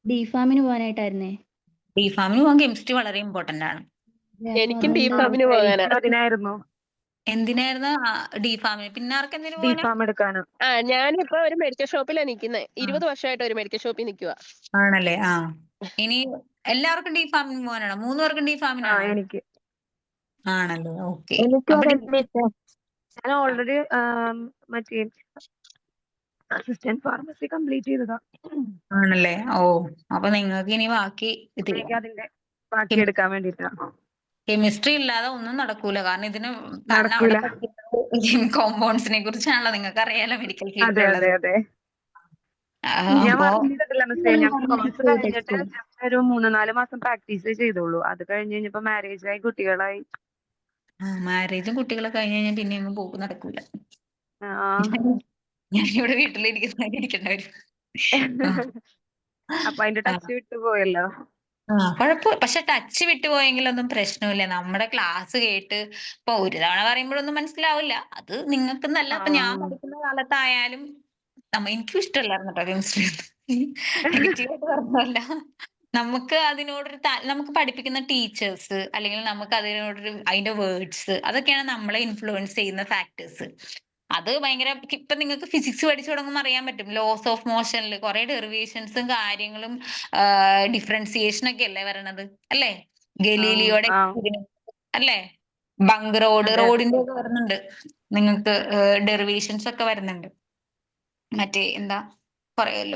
ഡിഫാമിന് പോകാനായിട്ടായിരുന്നേ. ഡിഫാമിന് പോകാൻ കെമിസ്ട്രി വളരെ ഇമ്പോർട്ടന്റ് ആണ്. എനിക്കും ഡിഫാമിന് പോകാനാ. അതിനായിരുന്നു എന്തിനായിരുന്നു ഡിഫാമിന്? പിന്നെ ആർക്ക് എന്തിനു പോകാനാ? ഡിഫാം എടുക്കാനും. ഞാനിപ്പോ ഒരു മെഡിക്കൽ ഷോപ്പിലാണ് നിൽക്കുന്നത്. 20 വർഷമായിട്ട് ഒരു മെഡിക്കൽ ഷോപ്പിൽ നിൽക്കുക. ആണല്ലേ? ഇനി എല്ലാവർക്കും ഡിഫാമിന് പോകാനാണോ? 3 പേർക്കും ഡിഫാമിനാണോ? എനിക്ക് ആണല്ലേ? ഓക്കെ. ഞാൻ ഓൾറെഡി മറ്റേ അസിസ്റ്റന്റ് ഫാർമസി കംപ്ലീറ്റ് ചെയ്തതാ. ആണല്ലേ? അപ്പൊ നിങ്ങൾക്ക് ഇനി ബാക്കി എനിക്ക് അതിന്റെ ബാക്കി എടുക്കാൻ വേണ്ടിട്ടാ. കെമിസ്ട്രി ഇല്ലാതെ ഒന്നും നടക്കൂല. കാരണം ഇതിന് കാരണം നടക്കൂല. അവിടെ പഠിക്കുന്നത് കോമ്പൗണ്ട്സിനെ കുറിച്ചാണല്ലോ. നിങ്ങൾക്ക് അറിയാലോ മെഡിക്കൽ ഫീൽഡിലുള്ളത്. അതെ. ഞാൻ പറഞ്ഞിട്ടില്ല മിസ്സേ. ഞാൻ കോഴ്സ് കഴിഞ്ഞിട്ട് ജസ്റ്റ് ഒരു 3-4 മാസം പ്രാക്ടീസ് ചെയ്തോളൂ. അത് കഴിഞ്ഞ് കഴിഞ്ഞപ്പോ മാരേജ് ആയി, കുട്ടികളായി. മാരേജും കുട്ടികളൊക്കെ കഴിഞ്ഞ് കഴിഞ്ഞാൽ പിന്നെ ഒന്നും പോക്ക് നടക്കൂല. ആ. ഞാനിവിടെ വീട്ടിലിരിക്കേണ്ടി വരും. അപ്പൊ അതിന്റെ ടച്ച് വിട്ടുപോയല്ലോ. കുഴപ്പം. പക്ഷെ ടച്ച് വിട്ടുപോയെങ്കിലൊന്നും പ്രശ്നമില്ല. നമ്മുടെ ക്ലാസ് കേട്ട് ഇപ്പൊ ഒരു തവണ പറയുമ്പോഴൊന്നും മനസ്സിലാവില്ല. അത് നിങ്ങൾക്കെന്നല്ല, ഇപ്പൊ ഞാൻ പഠിക്കുന്ന കാലത്തായാലും എനിക്കും ഇഷ്ടമല്ലായിരുന്നു കേട്ടോ കെമിസ്ട്രി. നെഗറ്റീവായിട്ട് പറഞ്ഞതല്ല. നമുക്ക് അതിനോടൊരു നമുക്ക് പഠിപ്പിക്കുന്ന ടീച്ചേഴ്സ് അല്ലെങ്കിൽ നമുക്ക് അതിന്റെ വേർഡ്സ് അതൊക്കെയാണ് നമ്മളെ ഇൻഫ്ലുവൻസ് ചെയ്യുന്ന ഫാക്ടേഴ്സ്. അത് ഭയങ്കര. ഇപ്പൊ നിങ്ങൾക്ക് ഫിസിക്സ് പഠിച്ചു തുടങ്ങുമ്പോൾ അറിയാൻ പറ്റും. ലോസ് ഓഫ് മോഷനിൽ കുറെ ഡെറിവേഷൻസും കാര്യങ്ങളും ഡിഫറൻസിയേഷൻ ഒക്കെ അല്ലേ വരണത്, അല്ലേ? ഗലീലിയോടെ അല്ലേ? ബങ്ക് റോഡിന്റെ ഒക്കെ വരുന്നുണ്ട് നിങ്ങൾക്ക്. ഡെറിവേഷൻസ് ഒക്കെ വരുന്നുണ്ട്. മറ്റേ എന്താ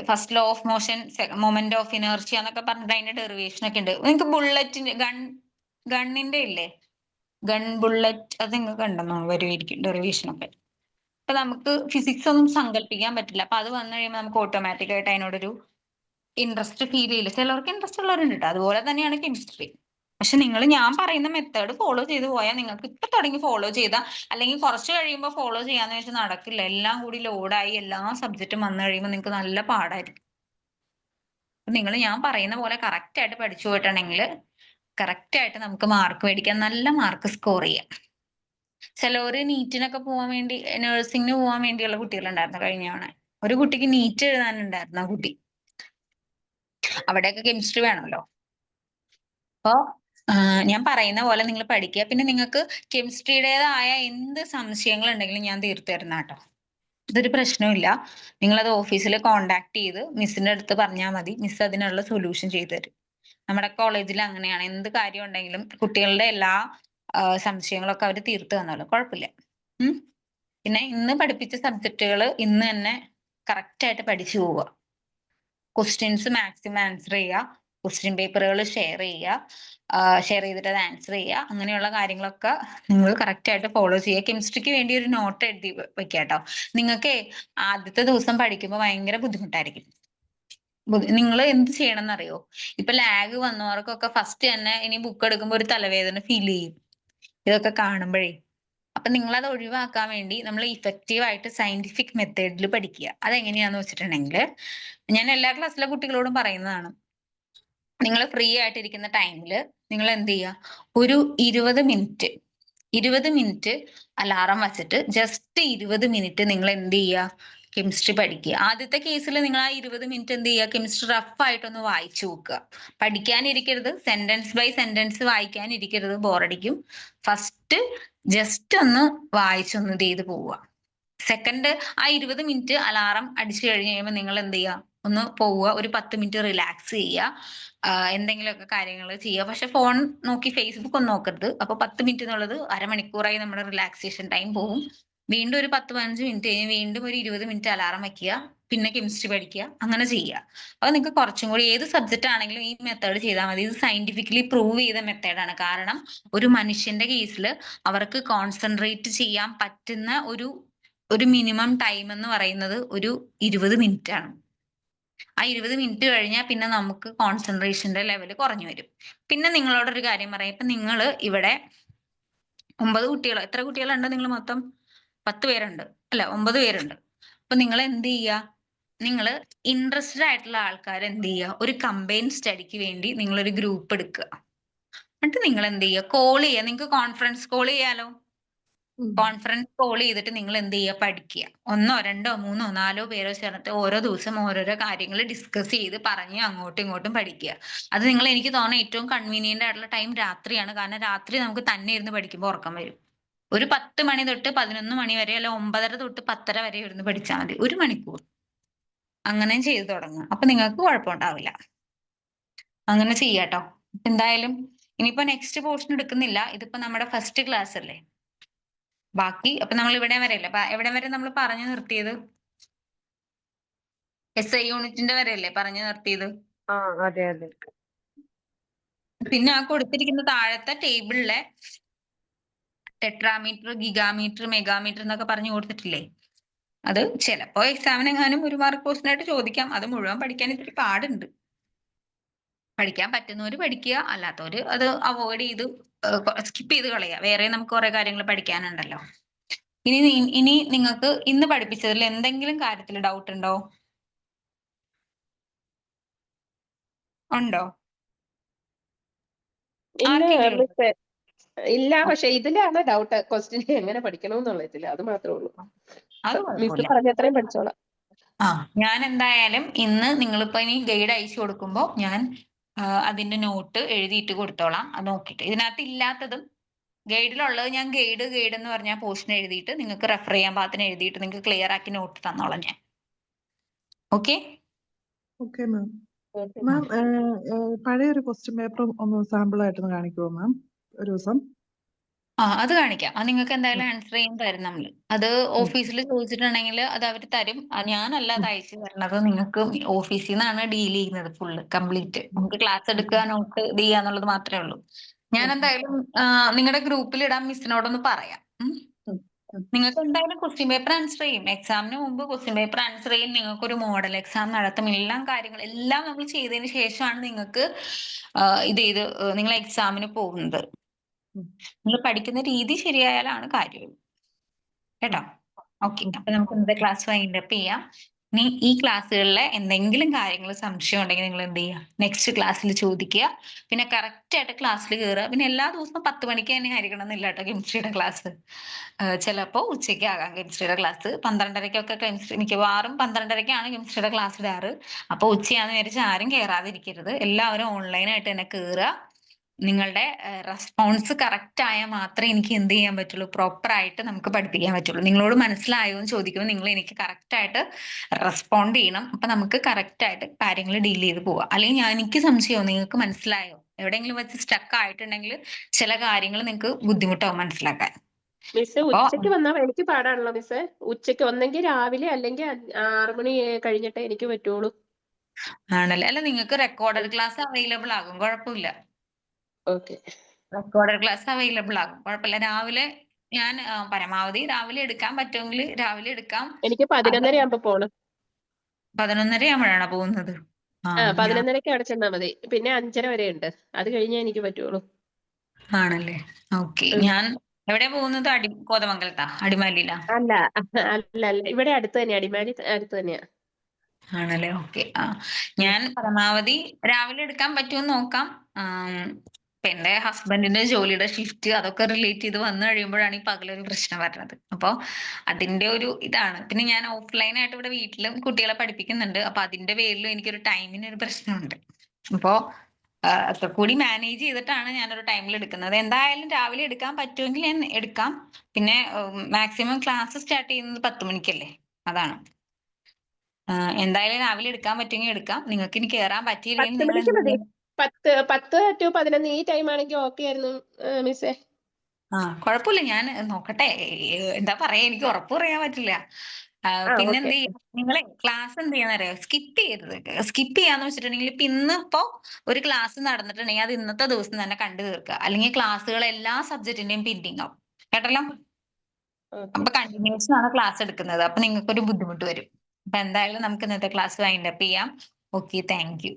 first law of motion, moment of inertia എന്നൊക്കെ പറഞ്ഞിട്ട് അതിന്റെ ഡെറിവേഷൻ ഒക്കെ ഉണ്ട്. നിങ്ങൾക്ക് ബുള്ളറ്റിന്റെ ഗണ്ണിന്റെ ഇല്ലേ, ഗൺ ബുള്ളറ്റ്, അത് നിങ്ങൾക്ക് ഉണ്ടെന്നോ വരുമായിരിക്കും ഡെറിവേഷൻ ഒക്കെ. അപ്പൊ നമുക്ക് ഫിസിക്സ് ഒന്നും സങ്കല്പിക്കാൻ പറ്റില്ല. അപ്പൊ അത് വന്നു കഴിയുമ്പോൾ നമുക്ക് ഓട്ടോമാറ്റിക് ആയിട്ട് അതിനോടൊരു ഇൻട്രസ്റ്റ് ഫീൽ ചെയ്യില്ല. ചിലർക്ക് ഇൻട്രസ്റ്റ് ഉള്ളവരുണ്ട് കേട്ടോ. അതുപോലെ തന്നെയാണ് കെമിസ്ട്രി. പക്ഷെ നിങ്ങൾ ഞാൻ പറയുന്ന മെത്തേഡ് ഫോളോ ചെയ്ത് പോയാൽ നിങ്ങൾക്ക് ഇപ്പൊ തുടങ്ങി ഫോളോ ചെയ്താൽ, അല്ലെങ്കിൽ കുറച്ച് കഴിയുമ്പോൾ ഫോളോ ചെയ്യാന്ന് വെച്ചാൽ നടക്കില്ല. എല്ലാം കൂടി ലോഡായി എല്ലാ സബ്ജക്റ്റും വന്നു കഴിയുമ്പോൾ നിങ്ങൾക്ക് നല്ല പാടായിരിക്കും. നിങ്ങൾ ഞാൻ പറയുന്ന പോലെ കറക്റ്റ് ആയിട്ട് പഠിച്ചു പോയിട്ടുണ്ടെങ്കിൽ കറക്റ്റ് ആയിട്ട് നമുക്ക് മാർക്ക് മേടിക്കാം, നല്ല മാർക്ക് സ്കോർ ചെയ്യാം. ചിലവര് നീറ്റിനൊക്കെ പോവാൻ വേണ്ടി, നഴ്സിംഗിന് പോവാൻ വേണ്ടിയുള്ള കുട്ടികളുണ്ടായിരുന്നു കഴിഞ്ഞ തവണ. ഒരു കുട്ടിക്ക് നീറ്റ് എഴുതാനുണ്ടായിരുന്നു. ആ കുട്ടി, അവിടെയൊക്കെ കെമിസ്ട്രി വേണമല്ലോ. അപ്പോ ഞാൻ പറയുന്ന പോലെ നിങ്ങൾ പഠിക്കുക. പിന്നെ നിങ്ങൾക്ക് കെമിസ്ട്രിയുടേതായ എന്ത് സംശയങ്ങൾ ഉണ്ടെങ്കിലും ഞാൻ തീർത്തു തരുന്ന കേട്ടോ. ഇതൊരു പ്രശ്നമില്ല. നിങ്ങളത് ഓഫീസിൽ കോണ്ടാക്ട് ചെയ്ത് മിസ്സിന്റെ അടുത്ത് പറഞ്ഞാൽ മതി. മിസ് അതിനുള്ള സൊല്യൂഷൻ ചെയ്തു തരും. നമ്മുടെ കോളേജിൽ അങ്ങനെയാണ്. എന്ത് കാര്യം ഉണ്ടെങ്കിലും കുട്ടികളുടെ എല്ലാ സംശയങ്ങളൊക്കെ അവർ തീർത്തു തന്നോളൂ, കുഴപ്പമില്ല. പിന്നെ ഇന്ന് പഠിപ്പിച്ച സബ്ജക്റ്റുകൾ ഇന്ന് തന്നെ കറക്റ്റ് ആയിട്ട് പഠിച്ചു പോവുക. ക്വസ്റ്റ്യൻസ് മാക്സിമം ആൻസർ ചെയ്യുക, ക്വസ്റ്റ്യൻ പേപ്പറുകൾ ഷെയർ ചെയ്യുക, ഷെയർ ചെയ്തിട്ട് അത് ആൻസർ ചെയ്യുക. അങ്ങനെയുള്ള കാര്യങ്ങളൊക്കെ നിങ്ങൾ കറക്റ്റ് ആയിട്ട് ഫോളോ ചെയ്യുക. കെമിസ്ട്രിക്ക് വേണ്ടി ഒരു നോട്ട് എഴുതി വെക്കുക കേട്ടോ. നിങ്ങൾക്ക് ആദ്യത്തെ ദിവസം പഠിക്കുമ്പോൾ ഭയങ്കര ബുദ്ധിമുട്ടായിരിക്കും. നിങ്ങൾ എന്ത് ചെയ്യണം എന്നറിയോ? ഇപ്പൊ ലാഗ് വന്നവർക്കൊക്കെ ഫസ്റ്റ് തന്നെ ഇനി ബുക്ക് എടുക്കുമ്പോൾ ഒരു തലവേദന ഫീൽ ചെയ്യും ഇതൊക്കെ കാണുമ്പോഴേ. അപ്പൊ നിങ്ങൾ അത് ഒഴിവാക്കാൻ വേണ്ടി നമ്മൾ ഇഫക്റ്റീവ് ആയിട്ട് സയന്റിഫിക് മെത്തേഡിൽ പഠിക്കുക. അതെങ്ങനെയാന്ന് വെച്ചിട്ടുണ്ടെങ്കിൽ ഞാൻ എല്ലാ ക്ലാസ്സിലെ കുട്ടികളോടും പറയുന്നതാണ്. നിങ്ങൾ ഫ്രീ ആയിട്ടിരിക്കുന്ന ടൈമിൽ നിങ്ങൾ എന്ത് ചെയ്യുക, ഒരു 20 മിനിറ്റ് അലാറം വെച്ചിട്ട് ജസ്റ്റ് 20 മിനിറ്റ് നിങ്ങൾ എന്ത് ചെയ്യുക, കെമിസ്ട്രി പഠിക്കുക. ആദ്യത്തെ കേസിൽ നിങ്ങൾ ആ 20 മിനിറ്റ് എന്ത് ചെയ്യുക, കെമിസ്ട്രി റഫ് ആയിട്ടൊന്ന് വായിച്ചു നോക്കുക. പഠിക്കാനിരിക്കരുത്, സെന്റൻസ് ബൈ സെന്റൻസ് വായിക്കാനിരിക്കരുത്, ബോറടിക്കും. ഫസ്റ്റ് ജസ്റ്റ് ഒന്ന് വായിച്ചൊന്ന് ഇത് ചെയ്ത് പോവുക. സെക്കൻഡ് ആ 20 മിനിറ്റ് അലാറം അടിച്ചു കഴിഞ്ഞ് കഴിയുമ്പോൾ നിങ്ങൾ എന്ത് ചെയ്യുക, ഒന്ന് പോവുക, ഒരു 10 മിനിറ്റ് റിലാക്സ് ചെയ്യുക, എന്തെങ്കിലുമൊക്കെ കാര്യങ്ങൾ ചെയ്യുക. പക്ഷെ ഫോൺ നോക്കി ഫേസ്ബുക്ക് ഒന്നും നോക്കരുത്. അപ്പൊ 10 മിനിറ്റ് എന്നുള്ളത് അരമണിക്കൂറായി നമ്മുടെ റിലാക്സേഷൻ ടൈം പോകും. വീണ്ടും ഒരു 10-15 മിനിറ്റ് കഴിഞ്ഞ് വീണ്ടും ഒരു 20 മിനിറ്റ് അലാറം വെക്കുക, പിന്നെ കെമിസ്ട്രി പഠിക്കുക. അങ്ങനെ ചെയ്യുക. അപ്പൊ നിങ്ങൾക്ക് കുറച്ചും കൂടി ഏത് സബ്ജക്റ്റ് ആണെങ്കിലും ഈ മെത്തേഡ് ചെയ്താൽ മതി. ഇത് സയന്റിഫിക്കലി പ്രൂവ് ചെയ്ത മെത്തേഡാണ്. കാരണം ഒരു മനുഷ്യന്റെ കേസിൽ അവർക്ക് കോൺസെൻട്രേറ്റ് ചെയ്യാൻ പറ്റുന്ന ഒരു മിനിമം ടൈം എന്ന് പറയുന്നത് ഒരു 20 മിനിറ്റ് ആണ്. ആ 20 മിനിറ്റ് കഴിഞ്ഞാൽ പിന്നെ നമുക്ക് കോൺസെൻട്രേഷന്റെ ലെവൽ കുറഞ്ഞു വരും. പിന്നെ നിങ്ങളോടൊരു കാര്യം പറയാം. ഇപ്പൊ നിങ്ങൾ ഇവിടെ 9 കുട്ടികൾ, എത്ര കുട്ടികളുണ്ട് നിങ്ങൾ മൊത്തം? 10 പേരുണ്ട് അല്ല, 9 പേരുണ്ട്. അപ്പൊ നിങ്ങൾ എന്ത് ചെയ്യുക, നിങ്ങൾ ഇൻട്രസ്റ്റഡ് ആയിട്ടുള്ള ആൾക്കാർ എന്ത് ചെയ്യുക, ഒരു കമ്പൈൻ സ്റ്റഡിക്ക് വേണ്ടി നിങ്ങളൊരു ഗ്രൂപ്പ് എടുക്കുക. എന്നിട്ട് നിങ്ങൾ എന്ത് ചെയ്യുക, കോൾ ചെയ്യുക. നിങ്ങൾക്ക് കോൺഫറൻസ് കോൾ ചെയ്യാലോ. കോൺഫറൻസ് കോൾ ചെയ്തിട്ട് നിങ്ങൾ എന്ത് ചെയ്യുക, പഠിക്കുക. 1, 2, 3, 4 പേരോ ചേർന്നിട്ട് ഓരോ ദിവസം ഓരോരോ കാര്യങ്ങൾ ഡിസ്കസ് ചെയ്ത് പറഞ്ഞ് അങ്ങോട്ടും ഇങ്ങോട്ടും പഠിക്കുക. അത് നിങ്ങൾ, എനിക്ക് തോന്നുന്ന ഏറ്റവും കൺവീനിയന്റ് ആയിട്ടുള്ള ടൈം രാത്രിയാണ്. കാരണം രാത്രി നമുക്ക് തന്നെ ഇരുന്ന് പഠിക്കുമ്പോൾ ഉറക്കം വരും. ഒരു 10 മണി തൊട്ട് 11 മണി വരെ, അല്ല 9:30 തൊട്ട് 10:30 വരെ ഇരുന്ന് പഠിച്ചാൽ മതി, 1 മണിക്കൂർ. അങ്ങനെ ചെയ്തു തുടങ്ങുക. അപ്പൊ നിങ്ങൾക്ക് കുഴപ്പമുണ്ടാവില്ല. അങ്ങനെ ചെയ്യാട്ടോ. എന്തായാലും ഇനിയിപ്പോ നെക്സ്റ്റ് പോർഷൻ എടുക്കുന്നില്ല. ഇതിപ്പോ നമ്മുടെ ഫസ്റ്റ് ക്ലാസ് അല്ലേ. ബാക്കി അപ്പൊ നമ്മൾ ഇവിടെ വരെ അല്ലേ, എവിടെ വരെ നമ്മൾ പറഞ്ഞു നിർത്തിയത്? SI യൂണിറ്റിന്റെ വരെ അല്ലേ പറഞ്ഞു നിർത്തിയത്? അതെ അതെ. പിന്നെ ആ കൊടുത്തിരിക്കുന്ന താഴത്തെ ടേബിളിലെ ടെട്രാമീറ്റർ, ഗിഗാമീറ്റർ, മെഗാമീറ്റർ എന്നൊക്കെ പറഞ്ഞു കൊടുത്തിട്ടില്ലേ, അത് ചിലപ്പോ എക്സാമിനെങ്ങാനും ഒരു മാർക്ക് ക്വസ്റ്റ്യൻ ആയിട്ട് ചോദിക്കാം. അത് മുഴുവൻ പഠിക്കാൻ ഇത്തിരി പാടുണ്ട്. പഠിക്കാൻ പറ്റുന്നവര് പഠിക്കുക, അല്ലാത്തവര് അത് അവോയ്ഡ് ചെയ്ത് സ്കിപ്പ് ചെയ്ത് കളയുക. വേറെ നമുക്ക് കുറെ കാര്യങ്ങൾ പഠിക്കാനുണ്ടല്ലോ. ഇനി നിങ്ങൾക്ക് ഇന്ന് പഠിപ്പിച്ചതിൽ എന്തെങ്കിലും കാര്യത്തിൽ ഡൗട്ട് ഉണ്ടോ? ഉണ്ടോ? ഇല്ല, പക്ഷെ ഇതിലാണ് ഡൗട്ട്. ക്വസ്റ്റ്യൻ എങ്ങനെ പഠിക്കണമെന്നുള്ളതില്ല, അത് മാത്രമേ ഉള്ളൂ. അത് മിസ് പറഞ്ഞ അത്രയും പഠിച്ചോളാം. ഞാൻ എന്തായാലും ഇന്ന് നിങ്ങളിപ്പോ ഇനി ഗൈഡ് അയച്ചു കൊടുക്കുമ്പോ ഞാൻ അതിന്റെ നോട്ട് എഴുതിയിട്ട് കൊടുത്തോളാം. അത് നോക്കിയിട്ട് ഇതിനകത്ത് ഇല്ലാത്തതും ഗൈഡിലുള്ളത് ഞാൻ ഗൈഡ് എന്ന് പറഞ്ഞ പോർഷൻ എഴുതിയിട്ട് നിങ്ങൾക്ക് റെഫർ ചെയ്യാൻ പാകത്തിന് എഴുതിയിട്ട് നിങ്ങൾക്ക് ക്ലിയർ ആക്കി നോട്ട് തന്നോളാം ഞാൻ. Okay ma'am. മാം, പഴയ ഒരു ക്വസ്റ്റ്യൻ പേപ്പർ ഒന്ന് സാമ്പിൾ ആയിട്ടൊന്ന് കാണിക്കുമോ മാം ഒരു ദിവസം? അത് കാണിക്കാം. അത് നിങ്ങൾക്ക് എന്തായാലും ആൻസർ ചെയ്യാൻ തരും നമ്മള്. അത് ഓഫീസിൽ ചോദിച്ചിട്ടുണ്ടെങ്കിൽ അത് അവർ തരും. ഞാനല്ല അത് അയച്ചു തരണത്. നിങ്ങൾക്ക് ഓഫീസിൽ നിന്നാണ് ഡീൽ ചെയ്യുന്നത് ഫുള്ള് കംപ്ലീറ്റ്. നമുക്ക് ക്ലാസ് എടുക്കുക, നോട്ട് ഇത് ചെയ്യുക എന്നുള്ളത് മാത്രമേ ഉള്ളൂ. ഞാൻ എന്തായാലും നിങ്ങളുടെ ഗ്രൂപ്പിൽ ഇടാൻ മിസ്സിനോടൊന്ന് പറയാം. നിങ്ങൾക്ക് എന്തായാലും ക്വസ്റ്റ്യൻ പേപ്പർ ആൻസർ ചെയ്യും. എക്സാമിന് മുമ്പ് ക്വസ്റ്റ്യൻ പേപ്പർ ആൻസർ ചെയ്യും. നിങ്ങൾക്ക് ഒരു മോഡൽ എക്സാം നടത്തും. എല്ലാം നമ്മൾ ചെയ്തതിന് ശേഷമാണ് നിങ്ങൾക്ക് ഇത് ചെയ്ത് നിങ്ങൾ എക്സാമിന് പോകുന്നത്. നിങ്ങൾ പഠിക്കുന്ന രീതി ശരിയായാലാണ് കാര്യമുള്ളൂ കേട്ടോ. ഓക്കെ, അപ്പൊ നമുക്ക് ഇന്നത്തെ ക്ലാസ് വൈൻഡപ്പ് ചെയ്യാം. ഇനി ഈ ക്ലാസ്സുകളിലെ എന്തെങ്കിലും കാര്യങ്ങൾ സംശയം ഉണ്ടെങ്കിൽ നിങ്ങൾ എന്ത് ചെയ്യുക, നെക്സ്റ്റ് ക്ലാസ്സിൽ ചോദിക്കുക. പിന്നെ കറക്റ്റ് ആയിട്ട് ക്ലാസ്സിൽ കയറുക. പിന്നെ എല്ലാ ദിവസവും 10 മണിക്ക് തന്നെ ആയിരിക്കണം എന്നില്ല കേട്ടോ കെമിസ്ട്രിയുടെ ക്ലാസ്. ചിലപ്പോൾ ഉച്ചയ്ക്ക് ആകാം കെമിസ്ട്രിയുടെ ക്ലാസ്. 12:30-ക്കൊക്കെ കെമിസ്ട്രി, മിക്കവാറും 12:30-ക്കാണ് കെമിസ്ട്രിയുടെ ക്ലാസ് ഇടാറ്. അപ്പൊ ഉച്ചയാന്ന് വിചാരിച്ച് ആരും കയറാതിരിക്കരുത്. എല്ലാവരും ഓൺലൈനായിട്ട് തന്നെ കയറുക. നിങ്ങളുടെ റെസ്പോൺസ് കറക്റ്റ് ആയാൽ മാത്രമേ എനിക്ക് എന്ത് ചെയ്യാൻ പറ്റുള്ളൂ, പ്രോപ്പർ ആയിട്ട് നമുക്ക് പഠിപ്പിക്കാൻ പറ്റുള്ളൂ. നിങ്ങളോട് മനസ്സിലായോ എന്ന് ചോദിക്കുമ്പോൾ നിങ്ങൾ എനിക്ക് കറക്റ്റ് ആയിട്ട് റെസ്പോണ്ട് ചെയ്യണം. അപ്പൊ നമുക്ക് കറക്റ്റ് ആയിട്ട് കാര്യങ്ങൾ ഡീൽ ചെയ്ത് പോവാം. അല്ലെങ്കിൽ എനിക്ക് സംശയമോ നിങ്ങൾക്ക് മനസ്സിലായോ, എവിടെയെങ്കിലും വെച്ച് സ്റ്റക്ക് ആയിട്ടുണ്ടെങ്കിൽ ചില കാര്യങ്ങൾ നിങ്ങൾക്ക് ബുദ്ധിമുട്ടാവും മനസ്സിലാക്കാൻ. മിസ് ഉച്ചയ്ക്ക് വന്നാൽ എനിക്ക് പാടാണല്ലോ മിസ്. ഉച്ചയ്ക്ക് ഒന്നെങ്കിൽ രാവിലെ അല്ലെങ്കിൽ 6 മണി കഴിഞ്ഞിട്ടേ എനിക്ക് പറ്റുള്ളൂ. ആണല്ലേ? അല്ല, നിങ്ങൾക്ക് റെക്കോർഡഡ് ക്ലാസ് അവൈലബിൾ ആകും, കുഴപ്പമില്ല. ഓക്കെ, റെക്കോർഡഡ് ക്ലാസ് അവൈലബിൾ ആകും, കുഴപ്പമില്ല. രാവിലെ ഞാൻ പരമാവധി രാവിലെ എടുക്കാൻ പറ്റുമെങ്കിൽ രാവിലെ എടുക്കാം. എനിക്ക് 11:30 ആകുമ്പോ പോണം. 11:30 ആകുമ്പോഴാണോ പോകുന്നത്? ഞാൻ 11:30-ക്ക് അവിടെ ചെന്നാൽ മതി. പിന്നെ 5:30 വരെ ഉണ്ട്. അത് കഴിഞ്ഞേ എനിക്ക് പറ്റുള്ളൂ. ആണല്ലേ? ഓക്കെ. ഞാൻ എവിടെയാ പോകുന്നത്? കോതമംഗലത്താ, അടിമാലിയിലാ? അല്ല അല്ല അല്ല, ഇവിടെ അടുത്ത് തന്നെയാ, അടിമാലി അടുത്ത് തന്നെയാ. ആണല്ലേ? ഓക്കെ. ഞാൻ പരമാവധി രാവിലെ എടുക്കാൻ പറ്റുമെന്ന് നോക്കാം. ഇപ്പൊ എന്റെ ഹസ്ബൻഡിന്റെ ജോലിയുടെ ഷിഫ്റ്റ് അതൊക്കെ റിലേറ്റ് ചെയ്ത് വന്നു കഴിയുമ്പോഴാണ് ഈ പകലൊരു പ്രശ്നം വരുന്നത്. അപ്പൊ അതിന്റെ ഒരു ഇതാണ്. പിന്നെ ഞാൻ ഓഫ്ലൈൻ ആയിട്ട് ഇവിടെ വീട്ടിലും കുട്ടികളെ പഠിപ്പിക്കുന്നുണ്ട്. അപ്പൊ അതിന്റെ പേരിലും എനിക്കൊരു ടൈമിന് ഒരു പ്രശ്നമുണ്ട്. അപ്പോ ഒക്കെ കൂടി മാനേജ് ചെയ്തിട്ടാണ് ഞാനൊരു ടൈമിൽ എടുക്കുന്നത്. എന്തായാലും രാവിലെ എടുക്കാൻ പറ്റുമെങ്കിൽ ഞാൻ എടുക്കാം. പിന്നെ മാക്സിമം ക്ലാസ് സ്റ്റാർട്ട് ചെയ്യുന്നത് 10 മണിക്കല്ലേ, അതാണ്. എന്തായാലും രാവിലെ എടുക്കാൻ പറ്റുമെങ്കിൽ എടുക്കാം. നിങ്ങൾക്ക് ഇനി കയറാൻ 10 പറ്റിയില്ലെങ്കിൽ നിങ്ങൾ മണിക്ക് എന്ത് മതി. ചെയ്യും? 10 to 11 ഈ ടൈം ആണെങ്കിൽ ഓക്കെ ആയിരുന്നു മിസ്സേ. കുഴപ്പമില്ല, ഞാൻ നോക്കട്ടെ. എന്താ പറയാ, എനിക്ക് ഉറപ്പ് പറയാൻ പറ്റില്ല. പിന്നെ ഓക്കെ. എന്ത് ചെയ്യാം, നിങ്ങളെ ക്ലാസ് എന്ത് ചെയ്യാന്നറിയോ, സ്കിപ്പ് ചെയ്യരുത്. സ്കിപ്പ് ചെയ്യാന്ന് വെച്ചിട്ടുണ്ടെങ്കിൽ ഇപ്പൊ ഇന്നിപ്പോ ഒരു ക്ലാസ് നടന്നിട്ടുണ്ടെങ്കിൽ അത് ഇന്നത്തെ ദിവസം തന്നെ കണ്ടു തീർക്കുക. അല്ലെങ്കിൽ ക്ലാസ്സുകൾ എല്ലാ സബ്ജക്റ്റിന്റെയും പെൻഡിങ് ആവും കേട്ടല്ലോ. ഓക്കെ. അപ്പൊ കണ്ടിന്യൂസ് ആണ് ക്ലാസ് എടുക്കുന്നത്. അപ്പൊ നിങ്ങൾക്ക് ഒരു ബുദ്ധിമുട്ട് വരും. അപ്പൊ എന്തായാലും നമുക്ക് ഇന്നത്തെ ക്ലാസ് വൈൻഡ് അപ്പ് ചെയ്യാം. Okay, thank you.